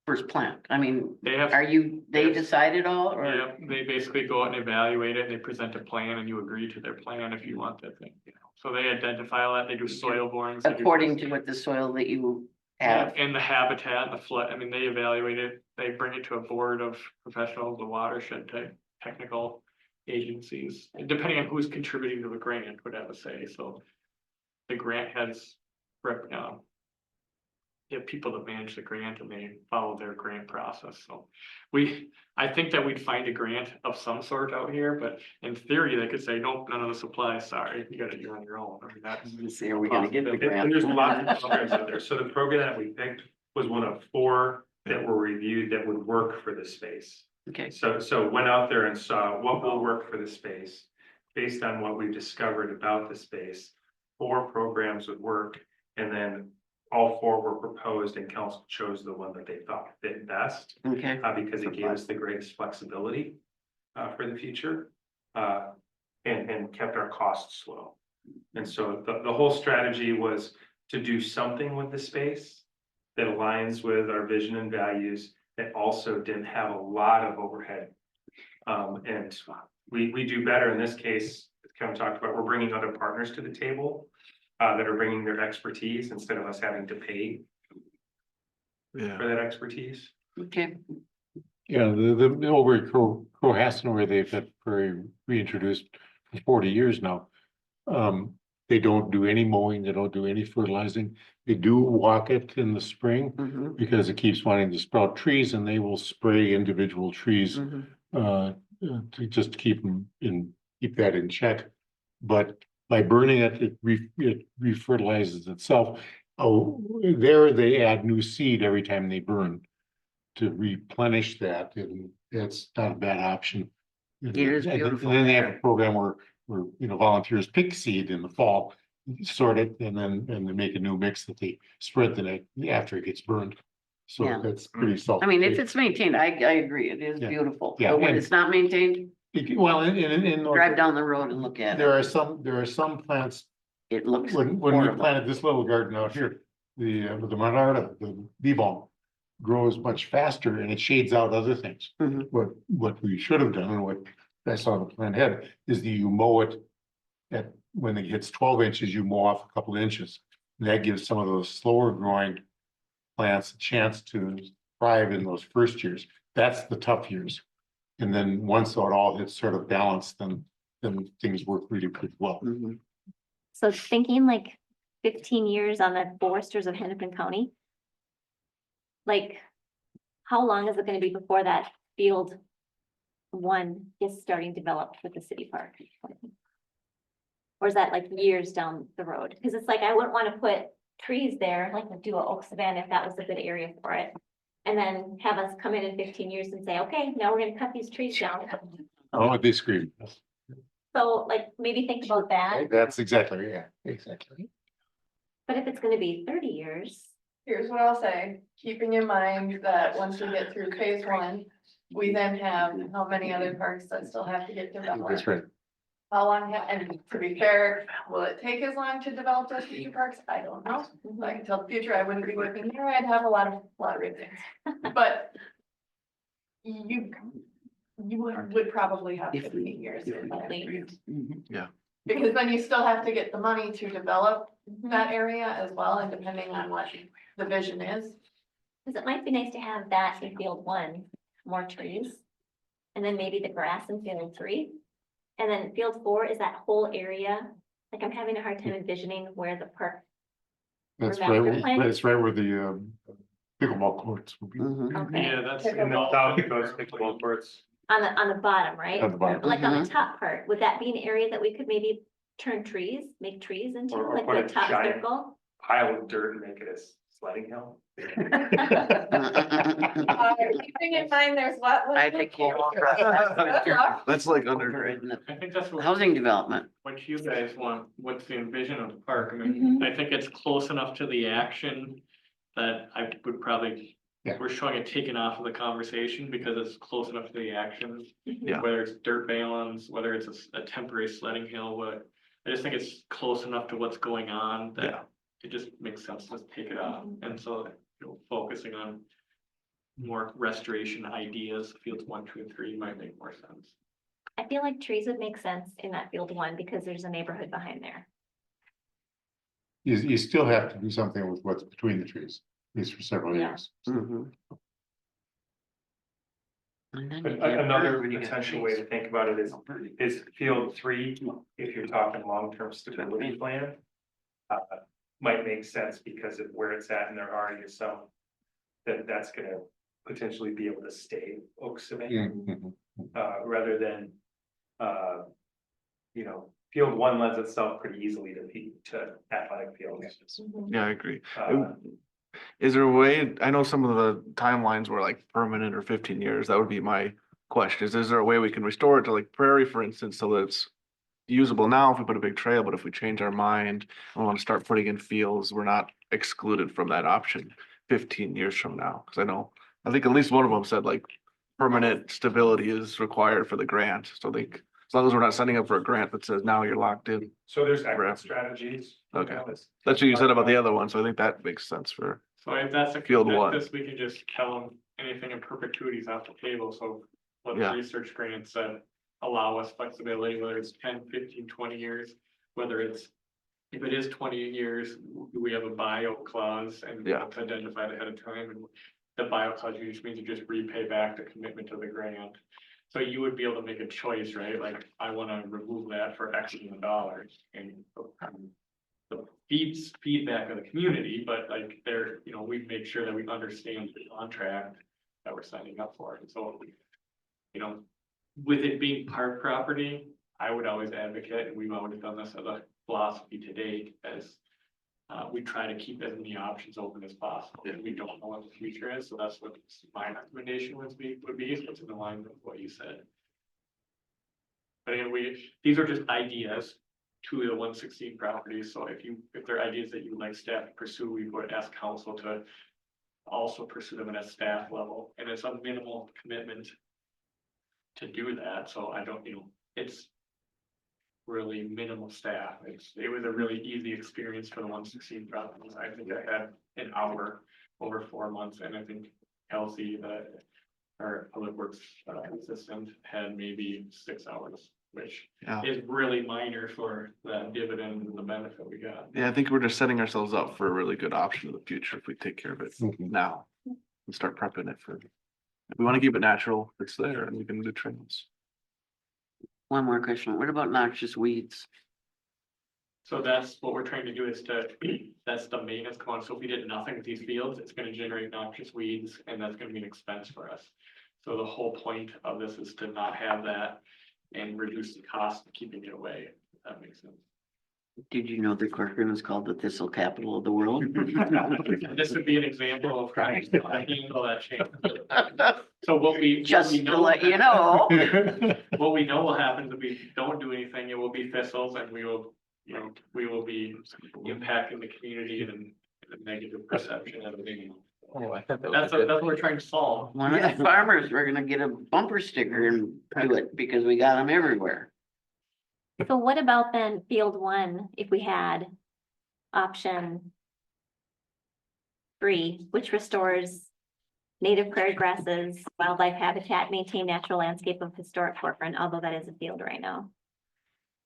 first plant? I mean, They have, they decide it all or? yeah, they basically go out and evaluate it, and they present a plan, and you agree to their plan if you want that thing, you know. So they identify all that, they do soil borings. they do- According to what the soil that you have. And the habitat, the flood, I mean, they evaluate it, they bring it to a board of professionals, the watershed type technical agencies, and depending on who's contributing to the grant, would have a say, so. The grant has, they have people that manage the grant and they follow their grant process, so. I think that we'd find a grant of some sort out here, but in theory, they could say, nope, none of the supplies, sorry, you gotta do it on your own, I mean, that's. See, are we gonna get the And grant? there's lots of programs out there. So the program that we picked was one of 4 that were reviewed that would work for the space. Okay, So went out there and saw what will work for the space. Based on what we've discovered about the space, 4 programs would work. And then all 4 were proposed and council chose the one that they thought fit best. okay. Because it gave us the greatest flexibility for the future. And kept our costs low. And so the whole strategy was to do something with the space that aligns with our vision and values, that also didn't have a lot of overhead. And we do better in this case, as Kevin talked about, we're bringing other partners to the table that are bringing their expertise instead of us having to pay Yeah. for that expertise. Okay, Yeah, the over at Cohasset where they've had prairie reintroduced for 40 years now. They don't do any mowing, they don't do any fertilizing. They do walk it in the spring mhm, because it keeps wanting to sprout trees and they will spray individual trees mhm. to just keep them keep that in check. But by burning it, it refertilizes itself. Oh, there they add new seed every time they burn to replenish that, and that's not a bad option. It is And beautiful. then they have a program where volunteers pick seed in the fall, sort it, and then they make a new mix that they spread the night after it gets burned. So Yeah. that's pretty self. I mean, if it's maintained, I agree, it is Yeah. beautiful. Yeah, But when and- it's not maintained, Well, in drive down the road and look at there it. are some plants, It looks when we horrible. planted this little garden out here, the Monarda, the bee balm grows much faster and it shades out other things. Mhm. What we should have done and what I saw the plan had is that you mow it when it hits 12 inches, you mow off a couple inches. And that gives some of those slower growing plants a chance to thrive in those first years. That's the tough years. And then once it all hits sort of balanced, then things work really pretty well. Mhm. So thinking like 15 years on the foresters of Hennepin County. Like, how long is it gonna be before that field 1 is starting developed with the city park? Or is that like years down the road? Cause it's like, I wouldn't wanna put trees there, like do a oak savanna if that was a good area for it. And then have us come in 15 years and say, okay, now we're gonna cut these trees down. Oh, they scream. So like, maybe think about that, That's exactly, yeah, exactly. but if it's gonna be 30 years. Here's what I'll say, keeping in mind that once we get through phase 1, we then have how many other parks that still have to get developed. That's right. How long, and to be fair, will it take as long to develop those future parks? I don't know. If I can tell the future, I wouldn't be working here, I'd have a lot of reasons, but. You would probably have If we- 15 years. if we- at least. Mhm. Because then you still have to get the money to develop that area as well, and depending on what the vision is. Cause it might be nice to have that in field 1, more trees. And then maybe the grass in field 3. And then field 4 is that whole area, like I'm having a hard time envisioning where the park. That's Or right, master plan. that's right where the pickleball courts will be. Mhm. Okay, Yeah, that's. In the South Dakota pickleball courts. on the bottom, right? At the bottom. But like on the top part, would that be an area that we could maybe turn trees, make trees into, Or like put the a top giant- circle? pile of dirt and make it a sledding hill. Keeping in mind, there's what? I think you- That's like under, I think that's what. Housing development. What you guys want, what's the envision of the park? I mean, I think it's close enough to the action that I would probably. Yeah. We're showing it taken off of the conversation because it's close enough to the action. Yeah. Whether it's dirt balance, whether it's a temporary sledding hill, what, I just think it's close enough to what's going on Yeah. that it just makes sense to take it off. And so, focusing on more restoration ideas, fields 1, 2, and 3 might make more sense. I feel like trees would make sense in that field 1 because there's a neighborhood behind there. You still have to do something with what's between the trees, at least for several Yeah. years. Mhm. And then But you get another dirt when you got potential way to trees. think about it is field 3, if you're talking long-term stability plan. Might make sense because of where it's at and there already is some. That's gonna potentially be able to stay oak cement, Mhm. rather than. Field 1 lends itself pretty easily to athletic fields. yeah, I agree. Uh, Is there a way, I know some of the timelines were like permanent or 15 years, that would be my question, is there a way we can restore it to like Prairie, for instance, so that it's usable now if we put a big trail, but if we change our mind and want to start putting in fields, we're not excluded from that option 15 years from now? Cause I think at least one of them said like permanent stability is required for the grant, so I think as long as we're not signing up for a grant that says now you're locked in. So there's Forever. exit strategies. Okay. That's what you said about the other one, so I think that makes sense for, So if that's a Field 1. consensus, we can just tell them anything in perpetuity is off the table, so. Let the Yeah. research grants allow us flexibility, whether it's 10, 15, 20 years, whether it's. If it is 20 years, we have a bio clause and Yeah. it's identified ahead of time, and the bio clause usually means you just repay back the commitment to the grant. So you would be able to make a choice, right? Like, I wanna remove that for X amount of dollars and. The feedback of the community, but like we make sure that we understand the contract that we're signing up for, and so. With it being park property, I would always advocate, and we've always done this as a philosophy to date, as. We try to keep as many options open as possible, and we don't know what the future is, so that's what my recommendation would be, it's in line with what you said. But anyway, these are just ideas to the 116 properties, so if there are ideas that you would like staff to pursue, we would ask council to. Also pursue them at a staff level, and it's a minimal commitment. To do that, so I don't, it's. Really minimal staff, it was a really easy experience for the 116 properties, I think I had an hour over 4 months, and I think Kelsey, our public works assistant, had maybe 6 hours. Which Yeah. is really minor for the dividend and the benefit we got. yeah, I think we're just setting ourselves up for a really good option in the future if we take care of it Mhm. now. And start prepping it for, if we want to keep it natural, it's there and we can do trails. One more question. What about noxious weeds? So that's what we're trying to do that's the maintenance cost. So if we did nothing with these fields, it's gonna generate noxious weeds and that's gonna be an expense for us. So the whole point of this is to not have that and reduce the cost of keeping it away, if that makes sense. Did you know that Corcoran is called the thistle capital of the world? This would be an example of how I handle that change. So what we Just to know. let you know. What we know will happen is if we don't do anything, it will be thistles and we will be impacting the community and a negative perception of it. Oh, I thought that was That's a good what we're thing. trying to solve. One of the farmers, we're gonna get a bumper sticker and do it because we got them everywhere. So what about then field 1, if we had option 3, which restores native prairie grasses, wildlife habitat, maintain natural landscape of historic Corcoran, although that is a field right now.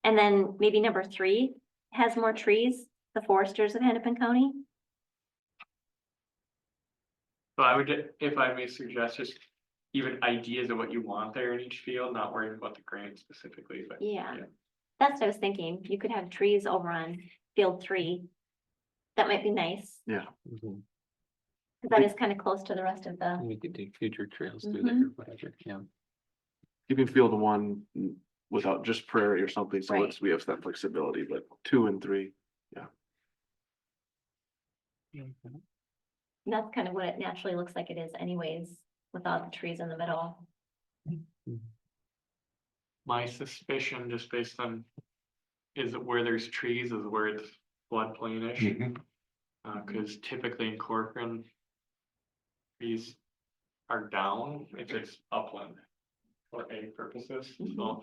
And then maybe number 3 has more trees, the foresters of Hennepin County. So I would, if I may suggest, just even ideas of what you want there in each field, not worrying about the grant specifically, but. Yeah, that's what I was thinking. You could have trees over on field 3. That might be nice, Yeah. Mhm. because that is kind of close to the rest of the, We could do future trails through there, or whatever, yeah. Keeping field 1 without just prairie or something, so Right. we have that flexibility, but 2 and 3, And that's kind of what it naturally looks like it is anyways, with all the trees in the middle. My suspicion, just based on, is that where there's trees is where it's floodplainish. Mhm. Cause typically in Corcoran, trees are down if it's upland for ag purposes, so.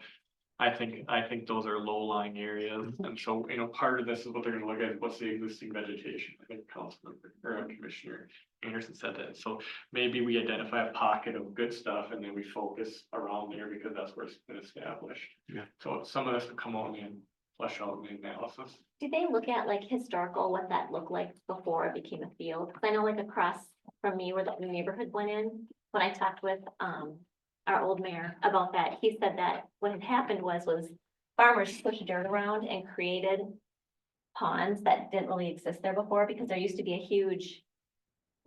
I think those are low-lying areas, and so, part of this is what they're gonna look at, what's the existing vegetation, I think Councilman or Commissioner Anderson said that, so maybe we identify a pocket of good stuff and then we focus around there because that's where it's been established. Yeah. So some of this will come out and flesh out in the analysis. Did they look at like historical, what that looked like before it became a field? 'Cause I know like across from me where the new neighborhood went in, when I talked with, our old mayor about that, he said that what had happened was farmers pushed dirt around and created ponds that didn't really exist there before, because there used to be a huge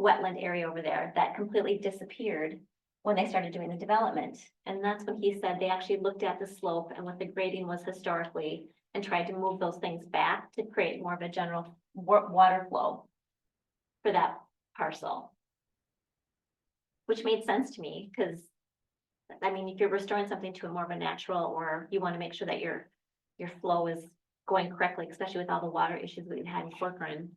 wetland area over there that completely disappeared when they started doing the development. And that's when he said they actually looked at the slope and what the grading was historically and tried to move those things back to create more of a general water flow for that parcel. Which made sense to me, because I mean, if you're restoring something to a more of a natural, or you want to make sure that your flow is going correctly, especially with all the water issues we've had in Corcoran.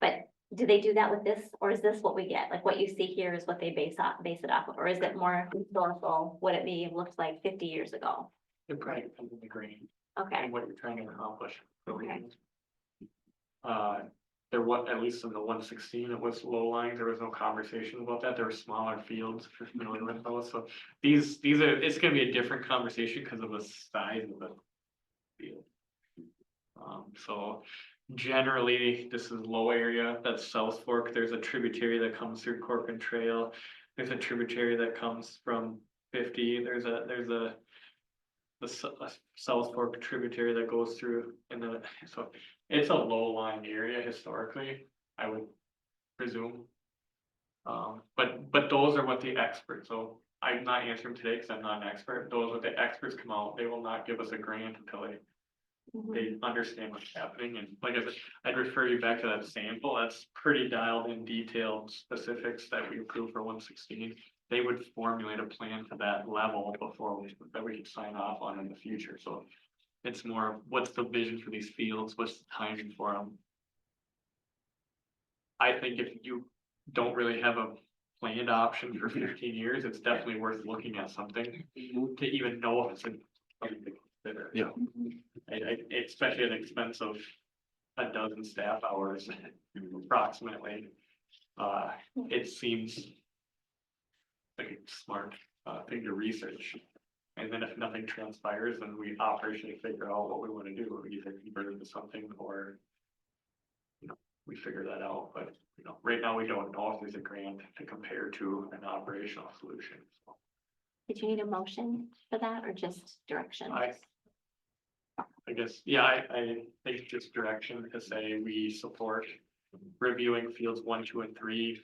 But do they do that with this, or is this what we get? Like what you see here is what they base it off of, or is it more historical, what it may have looked like 50 years ago? It probably depends on the grain Okay, and what you're trying to accomplish. Okay. At least in the 116, it was low lying, there was no conversation about that, there were smaller fields, if you're familiar with those, so these are, it's gonna be a different conversation because of the size of the field. So generally, this is low area, that's South Fork, there's a tributary that comes through Corcoran Trail, there's a tributary that comes from 50, there's a South Fork tributary that goes through so it's a low-lying area historically, I would presume. But those are what the experts, so I'm not answering today because I'm not an expert, those are the experts come out, they will not give us a grant until they understand what's happening, and like I said, I'd refer you back to that sample, that's pretty dialed in detailed specifics that we approved for 116. They would formulate a plan to that level before that we could sign off on in the future, so it's more of what's the vision for these fields, what's the timing for them. I think if you don't really have a planned option for 15 years, it's definitely worth looking at something to even know if it's something to consider. Yeah. Especially at the expense of a dozen staff hours approximately. It seems like a smart thing to research. And then if nothing transpires, then we operationally figure out what we want to do, we either convert it to something or we figure that out, but right now we don't know if there's a grant to compare to an operational solution. So did you need a motion for that or just direction? I guess, yeah, I think just direction to say we support reviewing fields 1, 2, and 3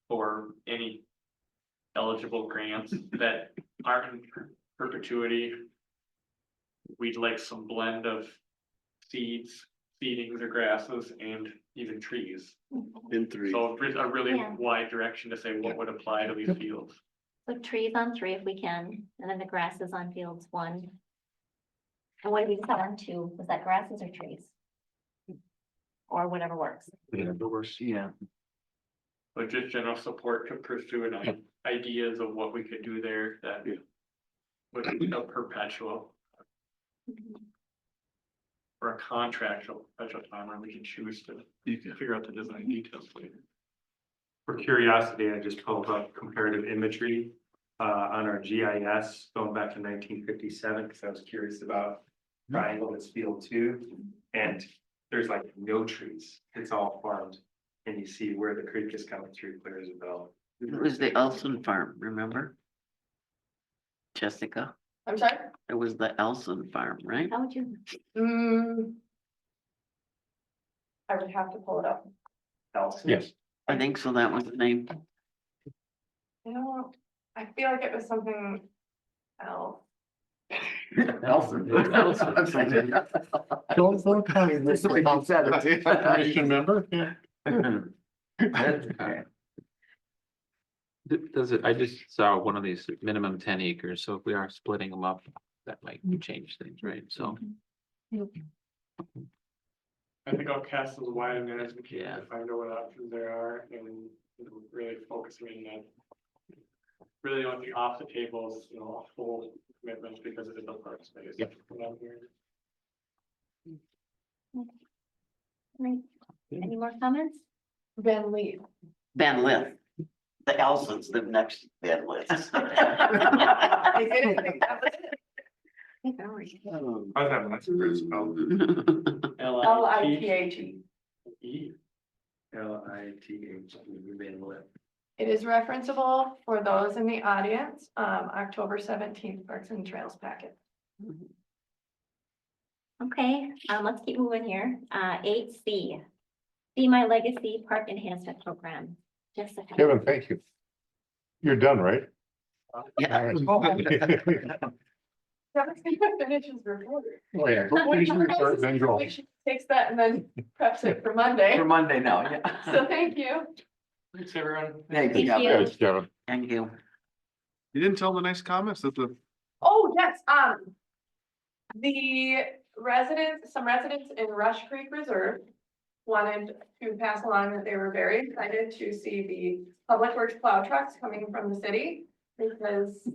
for any eligible grants that aren't in perpetuity. We'd like some blend of seeds, seedings or grasses and even trees. In 3. So there's a really Yeah. wide direction to say what would apply to these fields. So trees on 3 if we can, and then the grasses on fields 1. And what did we decide on 2? Was that grasses or trees? Or whatever works. Yeah. But just general support to pursue ideas of what we could do there that would be a perpetual or a contractual perpetual timeline we can choose to You can. figure out the design details later. For curiosity, I just pulled up comparative imagery on our GIS going back to 1957, because I was curious about triangle that's field 2, and there's like no trees, it's all farmed. And you see where the creek is coming through, clear as a bell. It was the Elson farm, remember? Jessica, I'm sorry? it was the Elson farm, right? How would you? I would have to pull it up. Else. Yes. I think so, that was the name. I feel like it was something else. Elson. Don't vote. Somebody said it. Commission member, yeah. That's okay. Does it, I just saw one of these minimum 10 acres, so if we are splitting them up, that might change things, right? So, I think I'll cast as wide a net as we can Yeah. to find out what options there are and really focusing in on. Really want the off the tables, a full commitment because it is a park space. Yep. Right. Any more comments? Van Lee. Van Lith. The Elsons live next to Van Lith. I did it. That was it. I was having that's a great spell. Lithe. LITH, Van Lith. It is referenceable for those in the audience, October 17th, Parks and Trails packet. Okay, let's keep moving here. 8C. See My Legacy Park Enhancement Program. Jessica. Kevin, thank you. You're done, right? Yeah. All right. Kevin's gonna finish his report. Oh, yeah. Finish your report, then go. She takes that and then preps it for Monday. For Monday now, yeah. So thank you. Thanks, everyone. Thanks, Thank Kevin. you. Yes, Kevin. Thank you. You didn't tell the nice comments that the, Oh, yes, the residents, some residents in Rush Creek Reserve wanted to pass along that they were very excited to see the Public Works plow trucks coming from the city because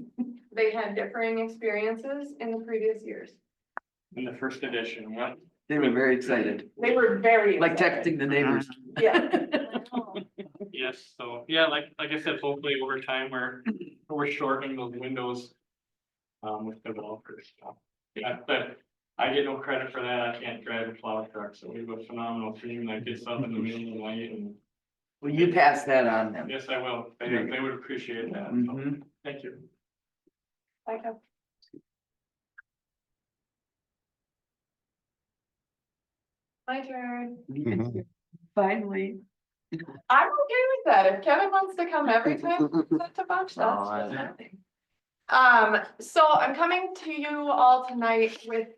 they had differing experiences in the previous years. In the first edition, what? They were very excited, They were very like excited. texting the neighbors. Yeah. Yes, so, yeah, like I said, hopefully over time, we're shortening those windows. With developers, so, yeah, but I get no credit for that, I can't drive a plow truck, so we have a phenomenal team that gets up in the middle of the night and. Well, you pass that on then. Yes, I will, they would appreciate that, so, Mhm. thank you. Like a- My turn. Mhm. Finally. I'm okay with that. If Kevin wants to come every time, that's a bunch, that's Oh, just I- nothing. So I'm coming to you all tonight with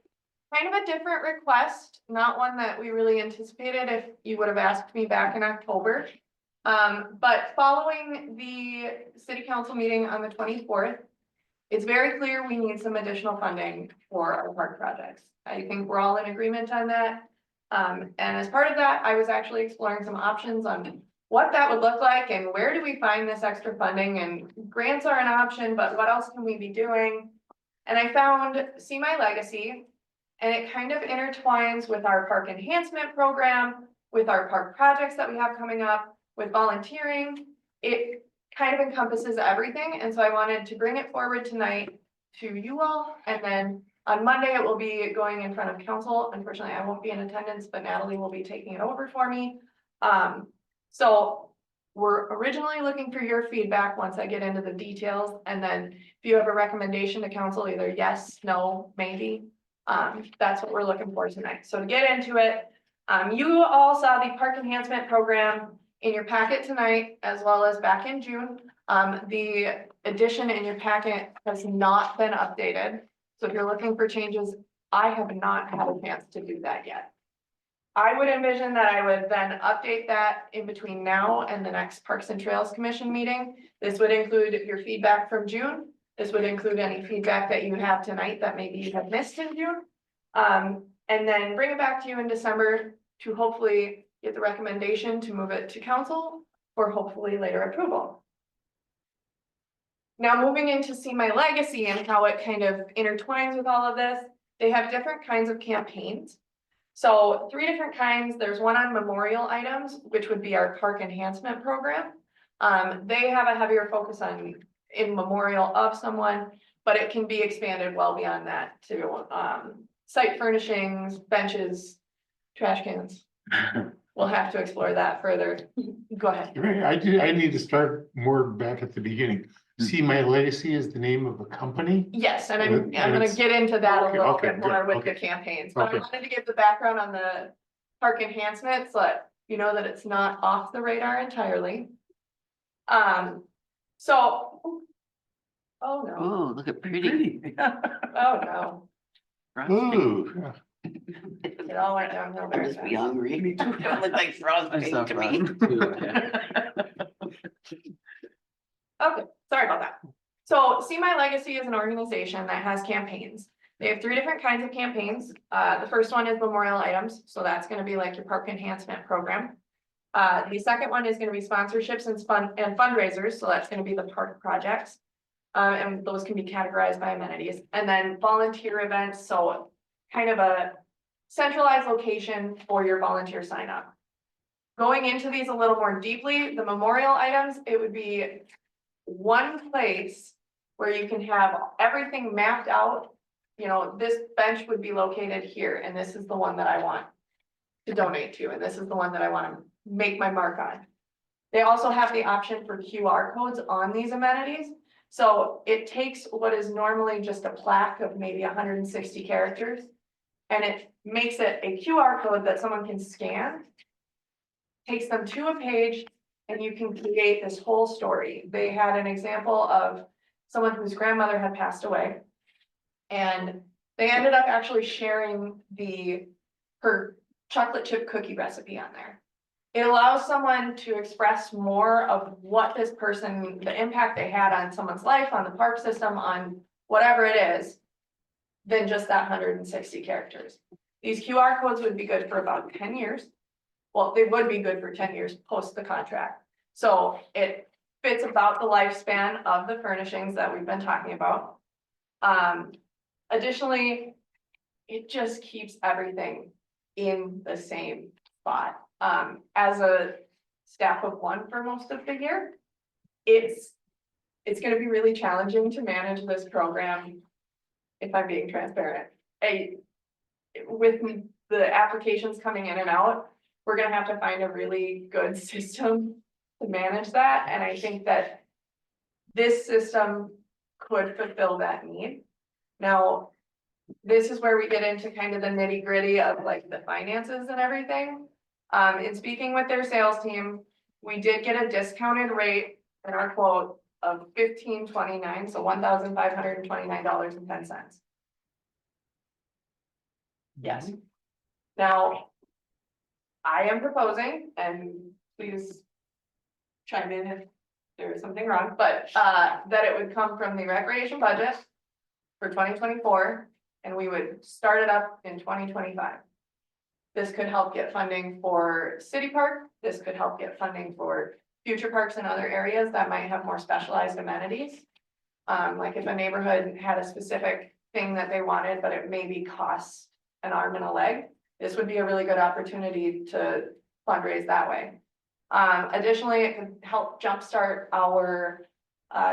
kind of a different request, not one that we really anticipated if you would have asked me back in October. But following the city council meeting on the 24th, it's very clear we need some additional funding for our park projects. I think we're all in agreement on that. And as part of that, I was actually exploring some options on what that would look like and where do we find this extra funding, and grants are an option, but what else can we be doing? And I found See My Legacy, and it kind of intertwines with our park enhancement program, with our park projects that we have coming up, with volunteering. It kind of encompasses everything, and so I wanted to bring it forward tonight to you all, and then on Monday, it will be going in front of council. Unfortunately, I won't be in attendance, but Natalie will be taking it over for me. So we're originally looking for your feedback once I get into the details, and then if you have a recommendation to council, either yes, no, maybe. That's what we're looking for tonight. So to get into it, you all saw the park enhancement program in your packet tonight, as well as back in June. The addition in your packet has not been updated. So if you're looking for changes, I have not had a chance to do that yet. I would envision that I would then update that in between now and the next Parks and Trails Commission meeting. This would include your feedback from June. This would include any feedback that you have tonight that maybe you have missed in June. And then bring it back to you in December to hopefully get the recommendation to move it to council for hopefully later approval. Now moving into See My Legacy and how it kind of intertwines with all of this, they have different kinds of campaigns. So 3 different kinds. There's one on memorial items, which would be our park enhancement program. They have a heavier focus on in memorial of someone, but it can be expanded well beyond that to site furnishings, benches, trash cans. We'll have to explore that further. Go ahead. I need to start more back at the beginning. See My Legacy is the name of a company. Yes, and I'm And gonna it's- get into that a Okay, little okay, bit more good, with the okay. campaigns, but I Okay. wanted to give the background on the park enhancement, so that you know that it's not off the radar entirely. So. Oh, no, Oh, look at pretty. Pretty. oh, no. Ooh, It all went downhill I'll very just be fast. hungry. Me too. Don't look like frostbite to me. Okay, sorry about that. So See My Legacy is an organization that has campaigns. They have 3 different kinds of campaigns. The first one is memorial items, so that's gonna be like your park enhancement program. The second one is gonna be sponsorships and fundraisers, so that's gonna be the park projects. And those can be categorized by amenities, and then volunteer events, so kind of a centralized location for your volunteer sign up. Going into these a little more deeply, the memorial items, it would be one place where you can have everything mapped out. You know, this bench would be located here, and this is the one that I want to donate to, and this is the one that I want to make my mark on. They also have the option for QR codes on these amenities. So it takes what is normally just a plaque of maybe 160 characters, and it makes it a QR code that someone can scan, takes them to a page, and you can create this whole story. They had an example of someone whose grandmother had passed away, and they ended up actually sharing her chocolate chip cookie recipe on there. It allows someone to express more of what this person, the impact they had on someone's life, on the park system, on whatever it is, than just that 160 characters. These QR codes would be good for about 10 years. Well, they would be good for 10 years post the contract. So it fits about the lifespan of the furnishings that we've been talking about. Additionally, it just keeps everything in the same spot. As a staff of 1 for most of the year, it's gonna be really challenging to manage this program, if I'm being transparent. With the applications coming in and out, we're gonna have to find a really good system to manage that, and I think that this system could fulfill that need. Now, this is where we get into kind of the nitty gritty of like the finances and everything. In speaking with their sales team, we did get a discounted rate in our quote of $1,529, so $1,529.10. Yes. Now, I am proposing, and please chime in if there is something wrong, but that it would come from the recreation budget for 2024, and we would start it up in 2025. This could help get funding for City Park. This could help get funding for future parks in other areas that might have more specialized amenities. Like if a neighborhood had a specific thing that they wanted, but it maybe costs an arm and a leg, this would be a really good opportunity to fundraise that way. Additionally, it could help jumpstart our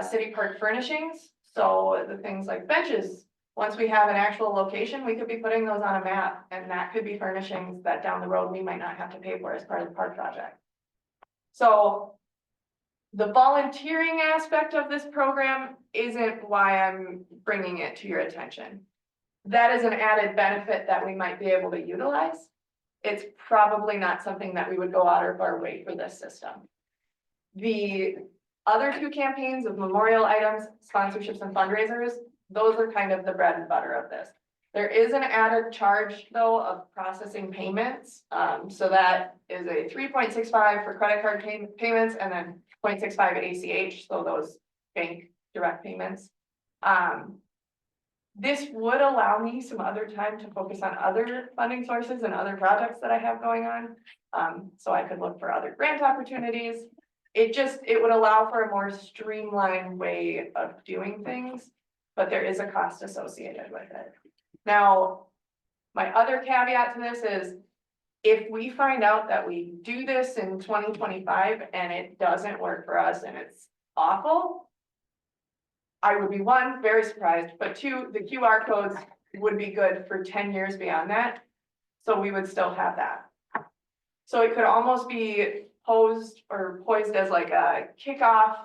city park furnishings. So the things like benches, once we have an actual location, we could be putting those on a map, and that could be furnishings that down the road we might not have to pay for as part of the park project. So the volunteering aspect of this program isn't why I'm bringing it to your attention. That is an added benefit that we might be able to utilize. It's probably not something that we would go out of our way for this system. The other 2 campaigns of memorial items, sponsorships, and fundraisers, those are kind of the bread and butter of this. There is an added charge though of processing payments. So that is a 3.65 for credit card payments and then 0.65 ACH, so those bank direct payments. This would allow me some other time to focus on other funding sources and other projects that I have going on. So I could look for other grant opportunities. It would allow for a more streamlined way of doing things, but there is a cost associated with it. Now, my other caveat to this is if we find out that we do this in 2025 and it doesn't work for us and it's awful, I would be 1, very surprised, but 2, the QR codes would be good for 10 years beyond that. So we would still have that. So it could almost be poised as like a kickoff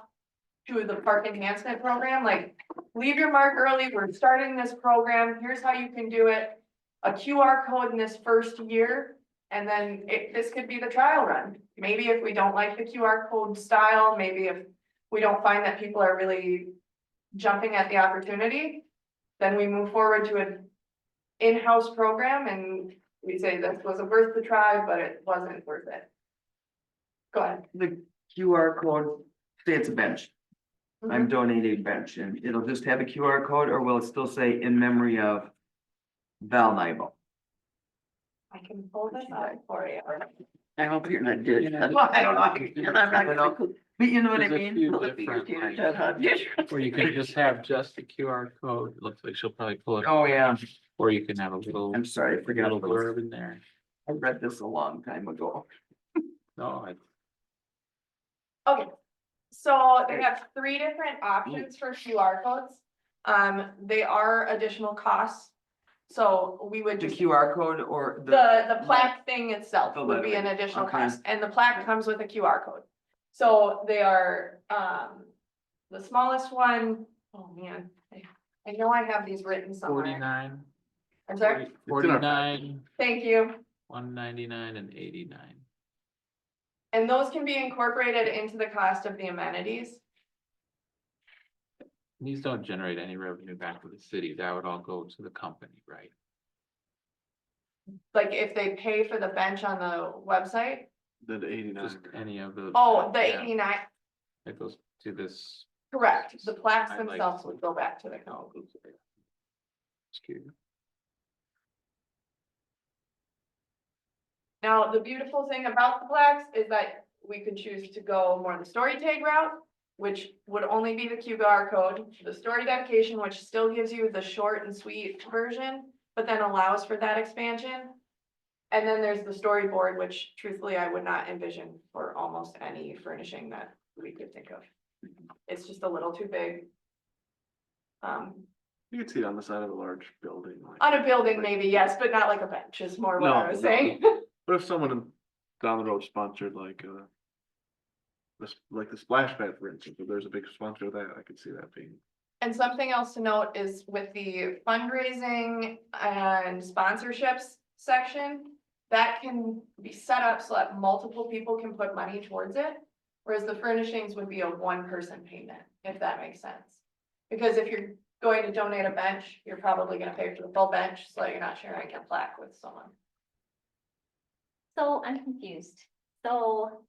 to the park enhancement program, like leave your mark early, we're starting this program, here's how you can do it. A QR code in this first year, and then this could be the trial run. Maybe if we don't like the QR code style, maybe if we don't find that people are really jumping at the opportunity, then we move forward to an in-house program and we say this was worth the try, but it wasn't worth it. Go ahead. The QR code, say it's a bench. I'm Mhm. donating a bench and it'll just have a QR code or will it still say in memory of Val Nybo? I can pull this up for you. I hope you're not doing that. Well, I don't know. And I'm not I don't know. gonna- But you know what I There's a mean? few Well, if you're different, doing like, that, Or you can just have just the QR code, it looks like she'll probably pull it, Oh, yeah. or you can have a little, I'm sorry, I forgot. little those. blurb in there. I read this a long time ago. No, I, Okay, so they have three different options for QR codes. They are additional costs. So we would The just, QR code or the plaque thing itself The would be an lettering, additional okay. cost, and the plaque comes with a QR code. So they are, the smallest one, oh man, I know I have these written somewhere. 49, I'm sorry, 49, thank you. 199 and 89. And those can be incorporated into the cost of the amenities. These don't generate any revenue back to the city. That would all go to the company, right? Like if they pay for the bench on the website. The 89. Just any of the. Oh, the yeah, 89, It goes to this. correct. The plaques I like- themselves would go back to the No, company. it goes there. Excuse me. Now, the beautiful thing about the plaques is that we could choose to go more the story tag route, which would only be the QR code, the story dedication, which still gives you the short and sweet version, but then allows for that expansion. And then there's the storyboard, which truthfully I would not envision for almost any furnishing that we could think of. It's just a little too big. You can see it on the side of a large building. like- On a building, maybe, yes, but not like a bench is more what I No, was no. saying. But if someone down the road sponsored like, like the splash pad, for instance, if there's a big sponsor of that, I could see that being. And something else to note is with the fundraising and sponsorships section, that can be set up so that multiple people can put money towards it. Whereas the furnishings would be a one-person payment, if that makes sense. Because if you're going to donate a bench, you're probably gonna pay for the full bench, so you're not sharing a plaque with someone. So I'm confused. So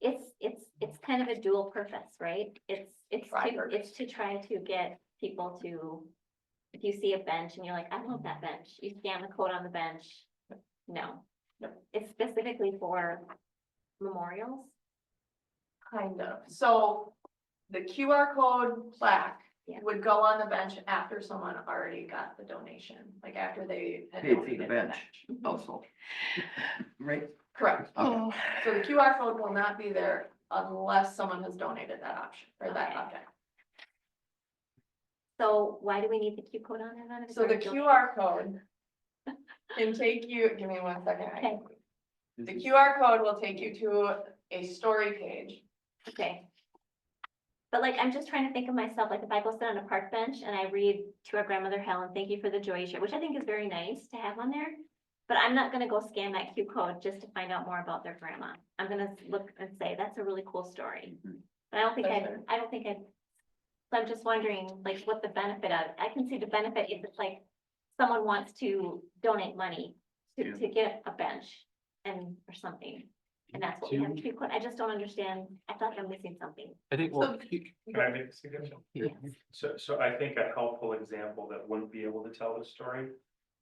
it's kind of a dual purpose, right? It's to try to get people to, if you see a bench and you're like, I love that bench, you scan the code on the bench. No, it's specifically for memorials. Kind of. So the QR code plaque Yeah. would go on the bench after someone already got the donation, like after they had Paid for donated the the bench bench. also. Right? Correct. Okay. So the QR code will not be there unless someone has donated that option or that Okay. object. So why do we need the Q code on there then? if So the it's already QR code can take you, give me 1 second. Okay. The QR code will take you to a story page. Okay. But like, I'm just trying to think of myself, like if I go sit on a park bench and I read to our grandmother Helen, thank you for the joy you share, which I think is very nice to have on there. But I'm not gonna go scan that Q code just to find out more about their grandma. I'm gonna look and say, that's a really cool story. But I don't think That's fair. I don't think so I'm just wondering, like, what the benefit of, I can see the benefit if it's like someone wants to donate money to get a bench and, or something. And that's what we have Q code. I just don't understand. I thought I'm missing something. I think, So- well, Can I make a suggestion? Yes. So I think a helpful example that wouldn't be able to tell the story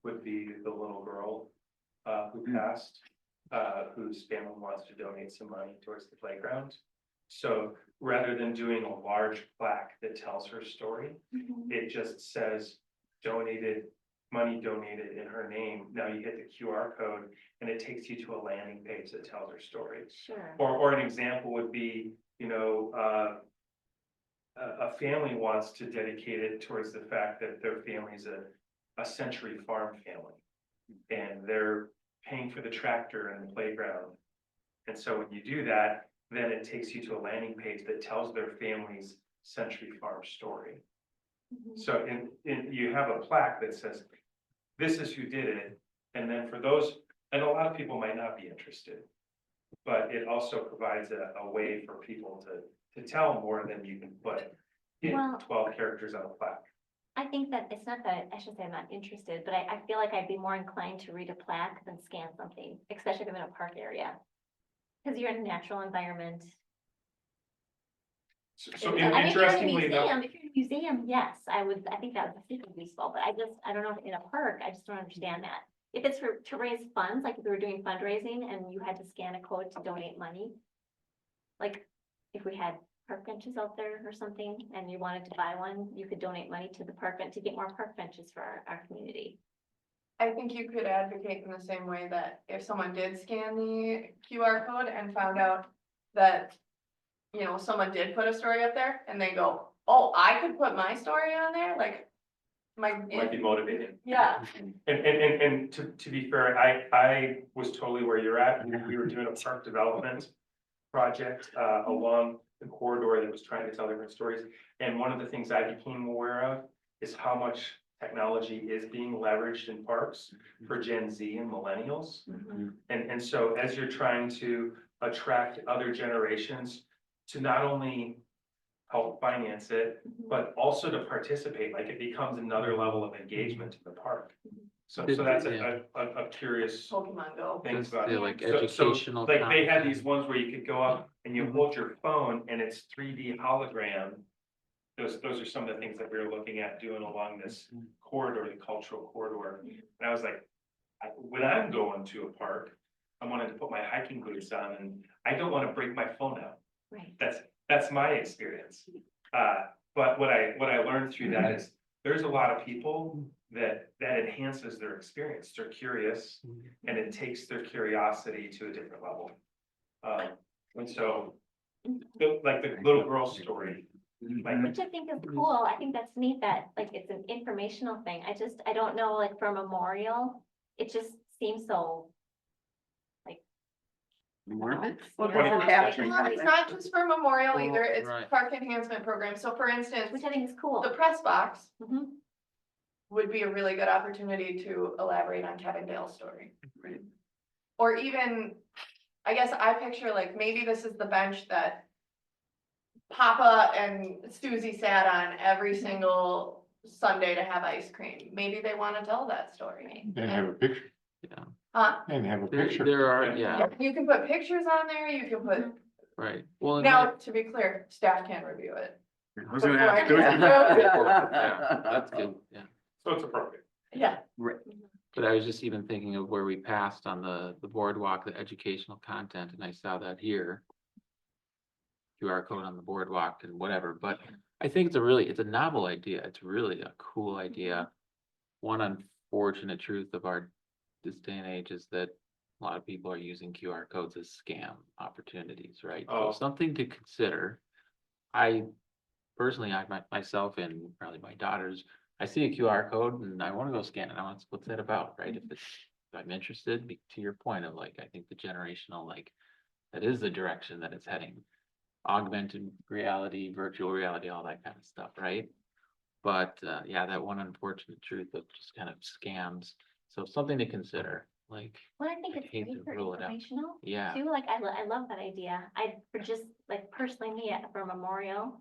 would be the little girl who passed, whose family wants to donate some money towards the playground. So rather than doing a large plaque that tells her story, it just says money donated in her name. Now you hit the QR code and it takes you to a landing page that tells her story. Sure. Or an example would be, a family wants to dedicate it towards the fact that their family's a century farm family. And they're paying for the tractor and the playground. And so when you do that, then it takes you to a landing page that tells their family's century farm story. So you have a plaque that says, this is who did it. And then for those, and a lot of people might not be interested. But it also provides a way for people to tell more than you can put in Well- 12 characters on a plaque. I think that it's not that, I should say I'm not interested, but I feel like I'd be more inclined to read a plaque than scan something, especially if I'm in a park area. Cause you're in a natural environment. So I mean, if you're in a interestingly enough, museum, if you're in a museum, yes, I think that would be super useful, but I don't know, in a park, I just don't understand that. If it's to raise funds, like if we were doing fundraising and you had to scan a code to donate money. Like, if we had park benches out there or something, and you wanted to buy one, you could donate money to the park bench to get more park benches for our community. I think you could advocate in the same way that if someone did scan the QR code and found out that, you know, someone did put a story up there and they go, oh, I could put my story on there, like. might be motivating. Yeah, And to be fair, I was totally where you're at. We were doing a park development project along the corridor that was trying to tell different stories. And one of the things I became aware of is how much technology is being leveraged in parks for Gen Z and millennials. And so as you're trying to attract other generations to not only help finance it, but also to participate, like it becomes another level of engagement in the park. So that's a curious Pokemon Go. thing Just about the it. like So- educational. Like they had content. these ones where you could go up and you hold your phone and it's 3D hologram. Those are some of the things that we were looking at doing along this corridor, the cultural corridor. And I was like, when I'm going to a park, I wanted to put my hiking boots on and I don't want to break my phone out. Right. That's my experience. But what I learned through that is there's a lot of people that enhances their experience. They're curious and it takes their curiosity to a different level. And so, like the little girl story, like, Which I think is cool. I think that's neat that like it's an informational thing. I don't know, like for a memorial, it just seems so. Morbid? Well, What that's is not- happening? Well, it's not just for memorial either, it's Right. park enhancement program. So for instance, Which I think is cool. the press box Mhm. would be a really good opportunity to elaborate on Kevin Dale's story. Right. Or even, I guess I picture like, maybe this is the bench that Papa and Susie sat on every single Sunday to have ice cream. Maybe they want to tell that story. And have a picture, Yeah, and have a there, picture. there are, yeah, You can put pictures on there, you can put, right. Well, and now, to be clear, staff can review it. Who's gonna have Before I to? yeah, that's good, yeah. so it's appropriate. Yeah, But I was just even thinking of where we passed on the boardwalk, the educational content, and I saw that here. QR code on the boardwalk and whatever, but I think it's a novel idea. It's really a cool idea. One unfortunate truth of this day and age is that a lot of people are using QR codes as scam opportunities, right? Oh. So something to consider. I personally, myself and probably my daughters, I see a QR code and I want to go scan it. I want to, what's that about, right? If I'm interested, to your point of like, I think the generational, like, that is the direction that it's heading. Augmented reality, virtual reality, all that kind of stuff, right? But yeah, that one unfortunate truth of just kind of scams. So something to consider, like, Well, I think I'd it's hate great to for rule it out. informational yeah, too. Like I love that idea. For just like personally me for a memorial.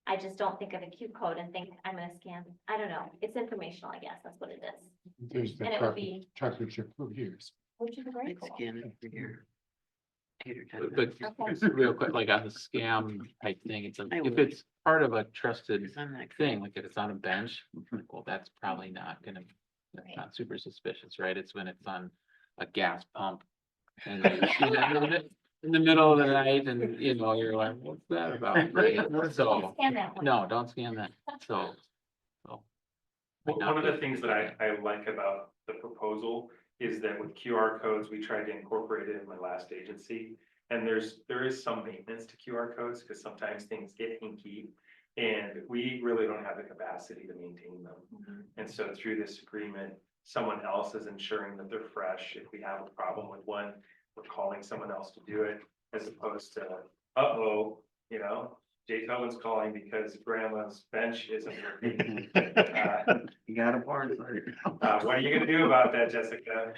I just don't think of a Q code and think I'm gonna scan. I don't know. It's informational, I guess. That's what it is. There's the And it would be, chocolate chip cookies. which is very I'd cool. scan it for your tater tot. but Okay. just real quick, like on the scam type thing, I if would. it's part of a trusted It's on that thing, like if it's on a bench, well, that's probably not gonna, that's Right. not super suspicious, right? It's when it's on a gas pump. And you see that in the middle of the night and, you know, you're like, what's that about? Right? So, Scan that one. no, don't scan that, so. might not One of the be- things that I like about the proposal is that with QR codes, we tried to incorporate it in my last agency. And there is some maintenance to QR codes because sometimes things get hinky. And we really don't have the capacity to maintain them. And so through this agreement, someone else is ensuring that they're fresh. If we have a problem with one, we're calling someone else to do it as opposed to, you know, Jay Cohen's calling because grandma's bench isn't working. You got a barn. What are you gonna do about that, Jessica?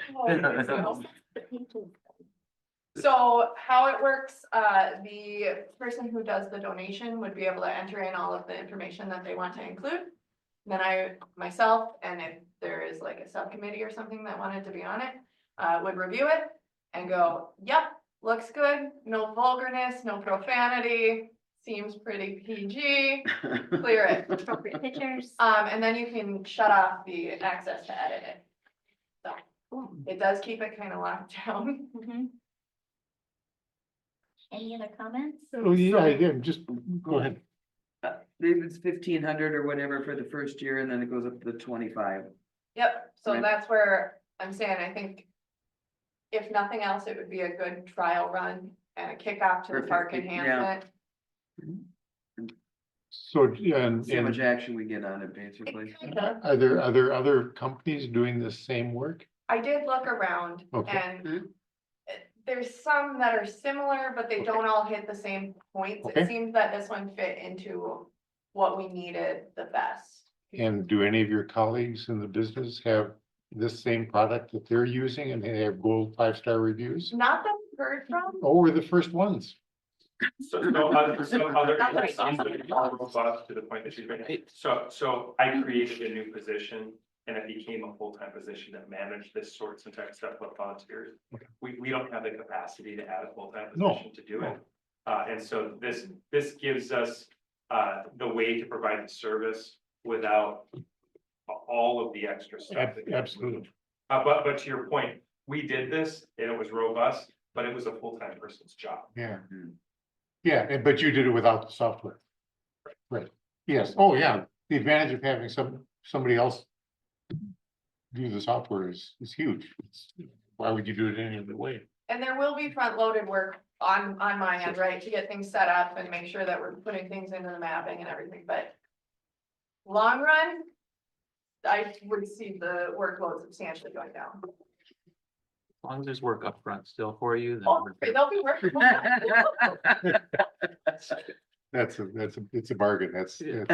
so how it works, the person who does the donation would be able to enter in all of the information that they want to include. Then I, myself, and if there is like a subcommittee or something that wanted to be on it, would review it and go, yep, looks good, no vulgarness, no profanity, seems pretty PG, clear it. Appropriate pictures. And then you can shut off the access to edit it. So Cool. it does keep it kind of locked down. Mhm. Any other comments? Oh, yeah, again, just go ahead. Maybe it's 1,500 or whatever for the first year, and then it goes up to the 25. Yep, so Right. that's where I'm saying, I think if nothing else, it would be a good trial run and a kickoff to the park Perfect, yeah. enhancement. So, yeah, See how much and action we get on it, basically. Kinda. are there other companies doing the same work? I did look around Okay. and there's some that are similar, but they don't all hit the same points. It Okay. seems that this one fit into what we needed the best. And do any of your colleagues in the business have this same product that they're using and they have gold 5-star reviews? Not that we've heard from. Oh, we're the first ones. So other Not right. robust to the point that she's making. So I created a new position and it became a full-time position that managed this sorts and type of stuff with volunteers. We don't have the capacity to add a full-time No, position to do it. And so this gives us the way to provide the service without all of the extra stuff. Absolutely. But to your point, we did this and it was robust, but it was a full-time person's job. Yeah. Yeah, but you did it without the software. Right, yes, oh, yeah, the advantage of having somebody else do the software is huge. Why would you do it any other way? And there will be front-loaded work on my end, right, to get things set up and make sure that we're putting things into the mapping and everything, but long run, I would see the workload substantially going down. As long as there's work up front still for you, then Oh, we're good. they'll be working. It's a bargain, Yeah.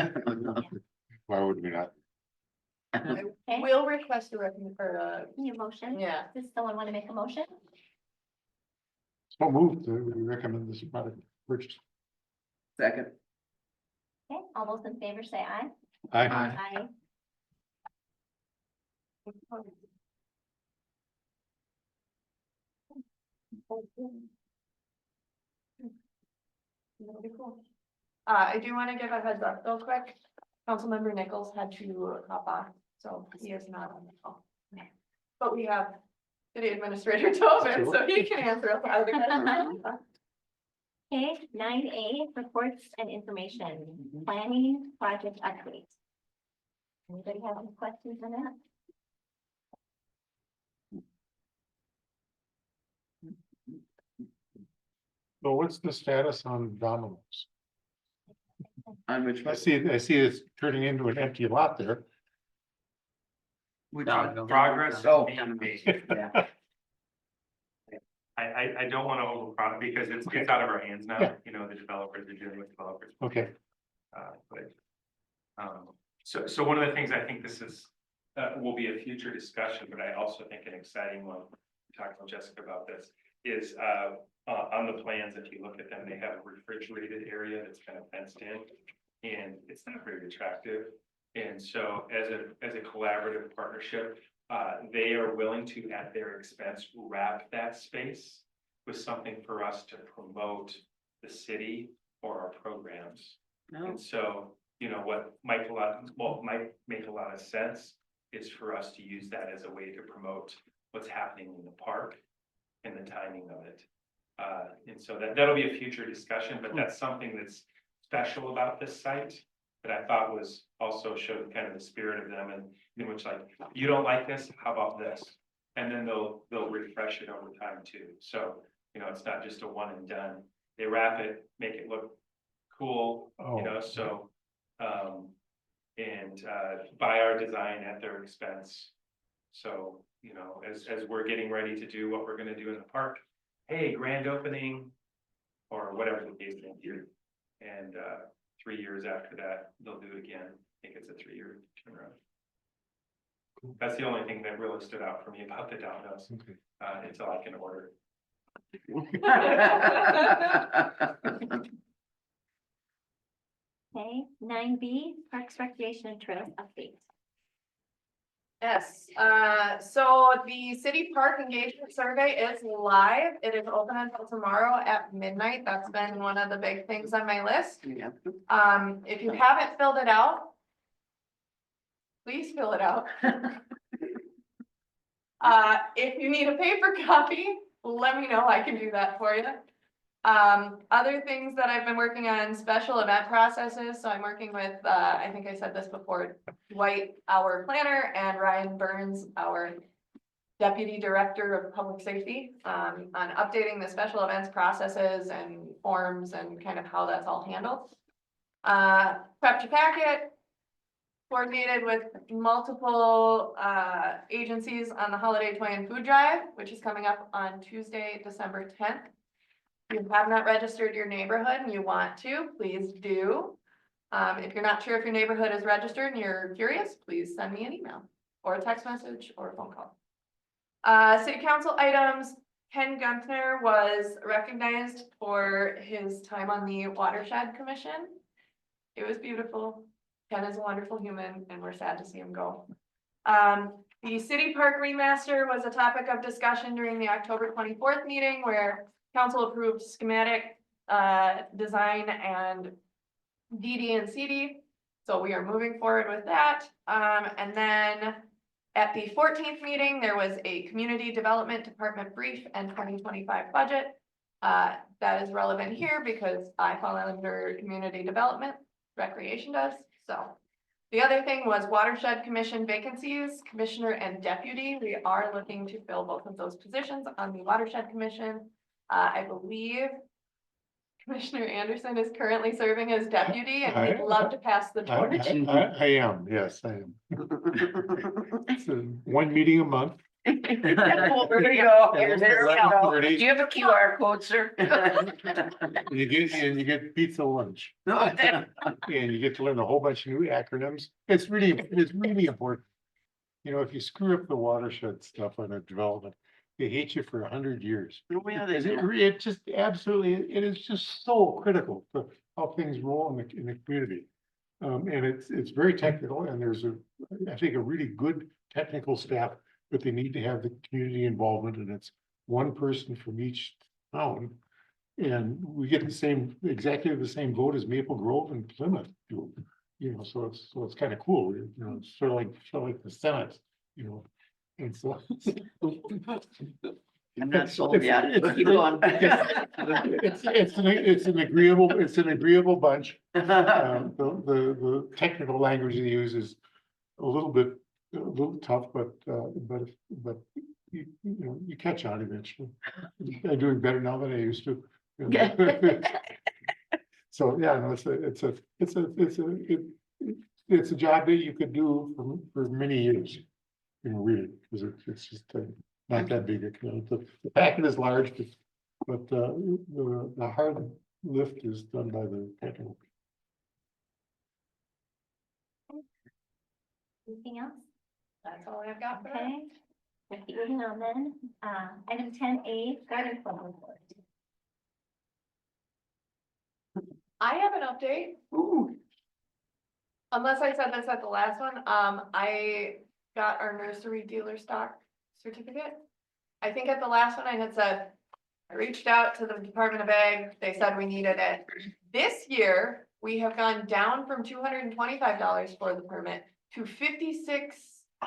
why would we not? Okay, We'll request a recommend, or, need a motion? yeah. Does someone want to make a motion? So moved, we recommend this product purchase. Second. Okay, all those in favor say aye. I, Aye. That'll be cool. I do want to give a heads up real quick. Councilmember Nichols had to hop on, so he is not on the call. But we have City Administrator Tobin, so he can answer a lot of the questions. Okay, 9A, reports and information, planning project update. Anybody have any questions on that? so what's the status on Domino's? On which I one? see it's turning into an empty lot there. Which No, one? no. Progress Oh. is being made. Yeah. I don't want to overpromise because it's out of our hands now, Yeah. you know, the developers are dealing with developers. Okay, So one of the things I think this is, will be a future discussion, but I also think an exciting one. We talked with Jessica about this, is, on the plans, if you look at them, they have a refrigerated area that's kind of fenced in. And it's not very attractive. And so as a collaborative partnership, they are willing to, at their expense, wrap that space with something for us to promote the city or our programs. No. And so, you know, what might make a lot of sense is for us to use that as a way to promote what's happening in the park and the timing of it. And so that'll be a future discussion, but that's something that's special about this site that I thought was also showed kind of the spirit of them, and in which, like, you don't like this, how about this? And then they'll refresh it over time too. So, you know, it's not just a one and done. They wrap it, make it look cool, you know, so, and by our design at their expense. So, you know, as we're getting ready to do what we're gonna do in the park, hey, grand opening, or whatever the case may be. And 3 years after that, they'll do it again. I think it's a 3-year turnaround. That's the only thing that really stood out for me about the Domino's, okay. until I can order. Okay, 9B, Parks, Recreation and Trails update. Yes, so the city park engagement survey is live. It is open until tomorrow at midnight. That's been one of the big things on my list. Yeah. If you haven't filled it out, please fill it out. If you need a paper copy, let me know. I can do that for you. Other things that I've been working on, special event processes. So I'm working with, I think I said this before, Dwight, our planner, and Ryan Burns, our deputy director of public safety, on updating the special events processes and forms and kind of how that's all handled. Prepped your packet, coordinated with multiple agencies on the Holiday Toy and Food Drive, which is coming up on Tuesday, December 10th. If you have not registered your neighborhood and you want to, please do. If you're not sure if your neighborhood is registered and you're curious, please send me an email or a text message or a phone call. City council items. Ken Gunther was recognized for his time on the Watershed Commission. It was beautiful. Ken is a wonderful human and we're sad to see him go. The city park remaster was a topic of discussion during the October 24th meeting where council approved schematic, design and DD and CD. So we are moving forward with that. And then at the 14th meeting, there was a community development department brief and 2025 budget. That is relevant here because I fall under community development, recreation does. So the other thing was watershed commission vacancies, commissioner and deputy. We are looking to fill both of those positions on the watershed commission. I believe Commissioner Anderson is currently serving as deputy and we'd love to pass the torch. I am, yes, I am. It's one meeting a month. There you go. Yeah, There we go. 30. Do you have a QR code, sir? You get pizza lunch. And you get to learn a whole bunch of new acronyms. It's really important. You know, if you screw up the watershed stuff on a development, they hate you for 100 years. Because it just absolutely, it is just so critical to how things roll in the community. And it's very technical and there's I think a really good technical staff, but they need to have the community involvement and it's one person from each town. And we get exactly the same vote as Maple Grove and Plymouth do, you know, so it's kind of cool, you know, it's sort of like the Senate, you know. And so. I'm not sold yet. Keep going. It's an agreeable bunch. The technical language they use is a little tough, but you know, you catch on eventually. I'm doing better now than I used to. So, yeah, no, it's a job that you could do for many years. You know, really, because it's just not that big. The packet is large, but the hard lift is done by the technical. Anything else? That's all I've got for Okay. Let's keep moving on then. Item 10A, garden club report. I have an update. Ooh. Unless I said this at the last one, I got our nursery dealer stock certificate. I think at the last one I had said, I reached out to the Department of Ag, they said we needed it. This year, we have gone down from $225 for the permit to $56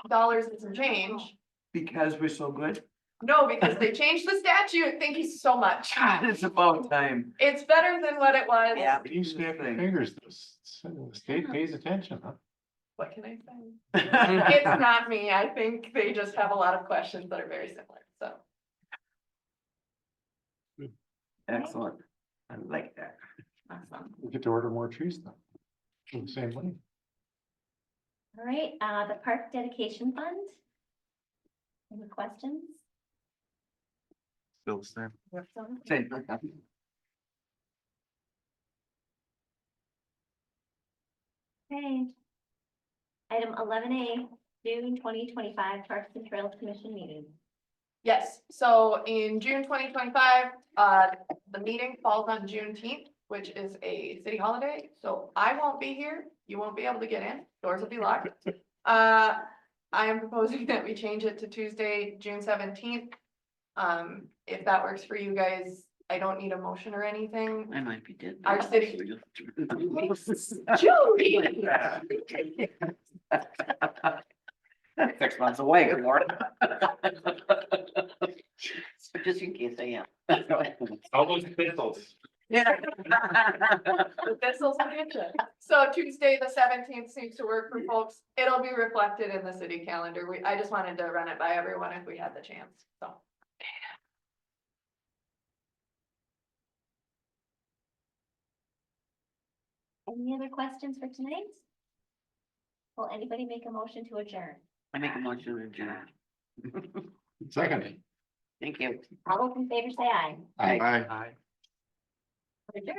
and some change. Because we're so good. No, because they changed the statute. Thank you so much. God, it's about time. It's better than what it was. Yeah. You snap your fingers, the state pays attention, huh? What can I say? It's not me. I think they just have a lot of questions that are very similar, so. Excellent. I like that. Awesome. We get to order more trees now. For the same money. All right, the park dedication fund. Any questions? Still the same. Same. Okay. Item 11A, June 2025 Parks and Trails Commission meeting. Yes, so in June 2025, the meeting falls on Juneteenth, which is a city holiday, so I won't be here. You won't be able to get in. Doors will be locked. I am proposing that we change it to Tuesday, June 17th. If that works for you guys, I don't need a motion or anything. I might be dead. Our city- Judy. 6 months away, good morning. Just in case I am. All those thistles. Yeah. The thistles will get you. So Tuesday, the 17th seems to work for folks. It'll be reflected in the city calendar. I just wanted to run it by everyone if we had the chance, so. Any other questions for tonight? Will anybody make a motion to adjourn? I make a motion to adjourn. Second. Thank you. All those in favor say aye. Aye. Aye. Aye. Adjourn.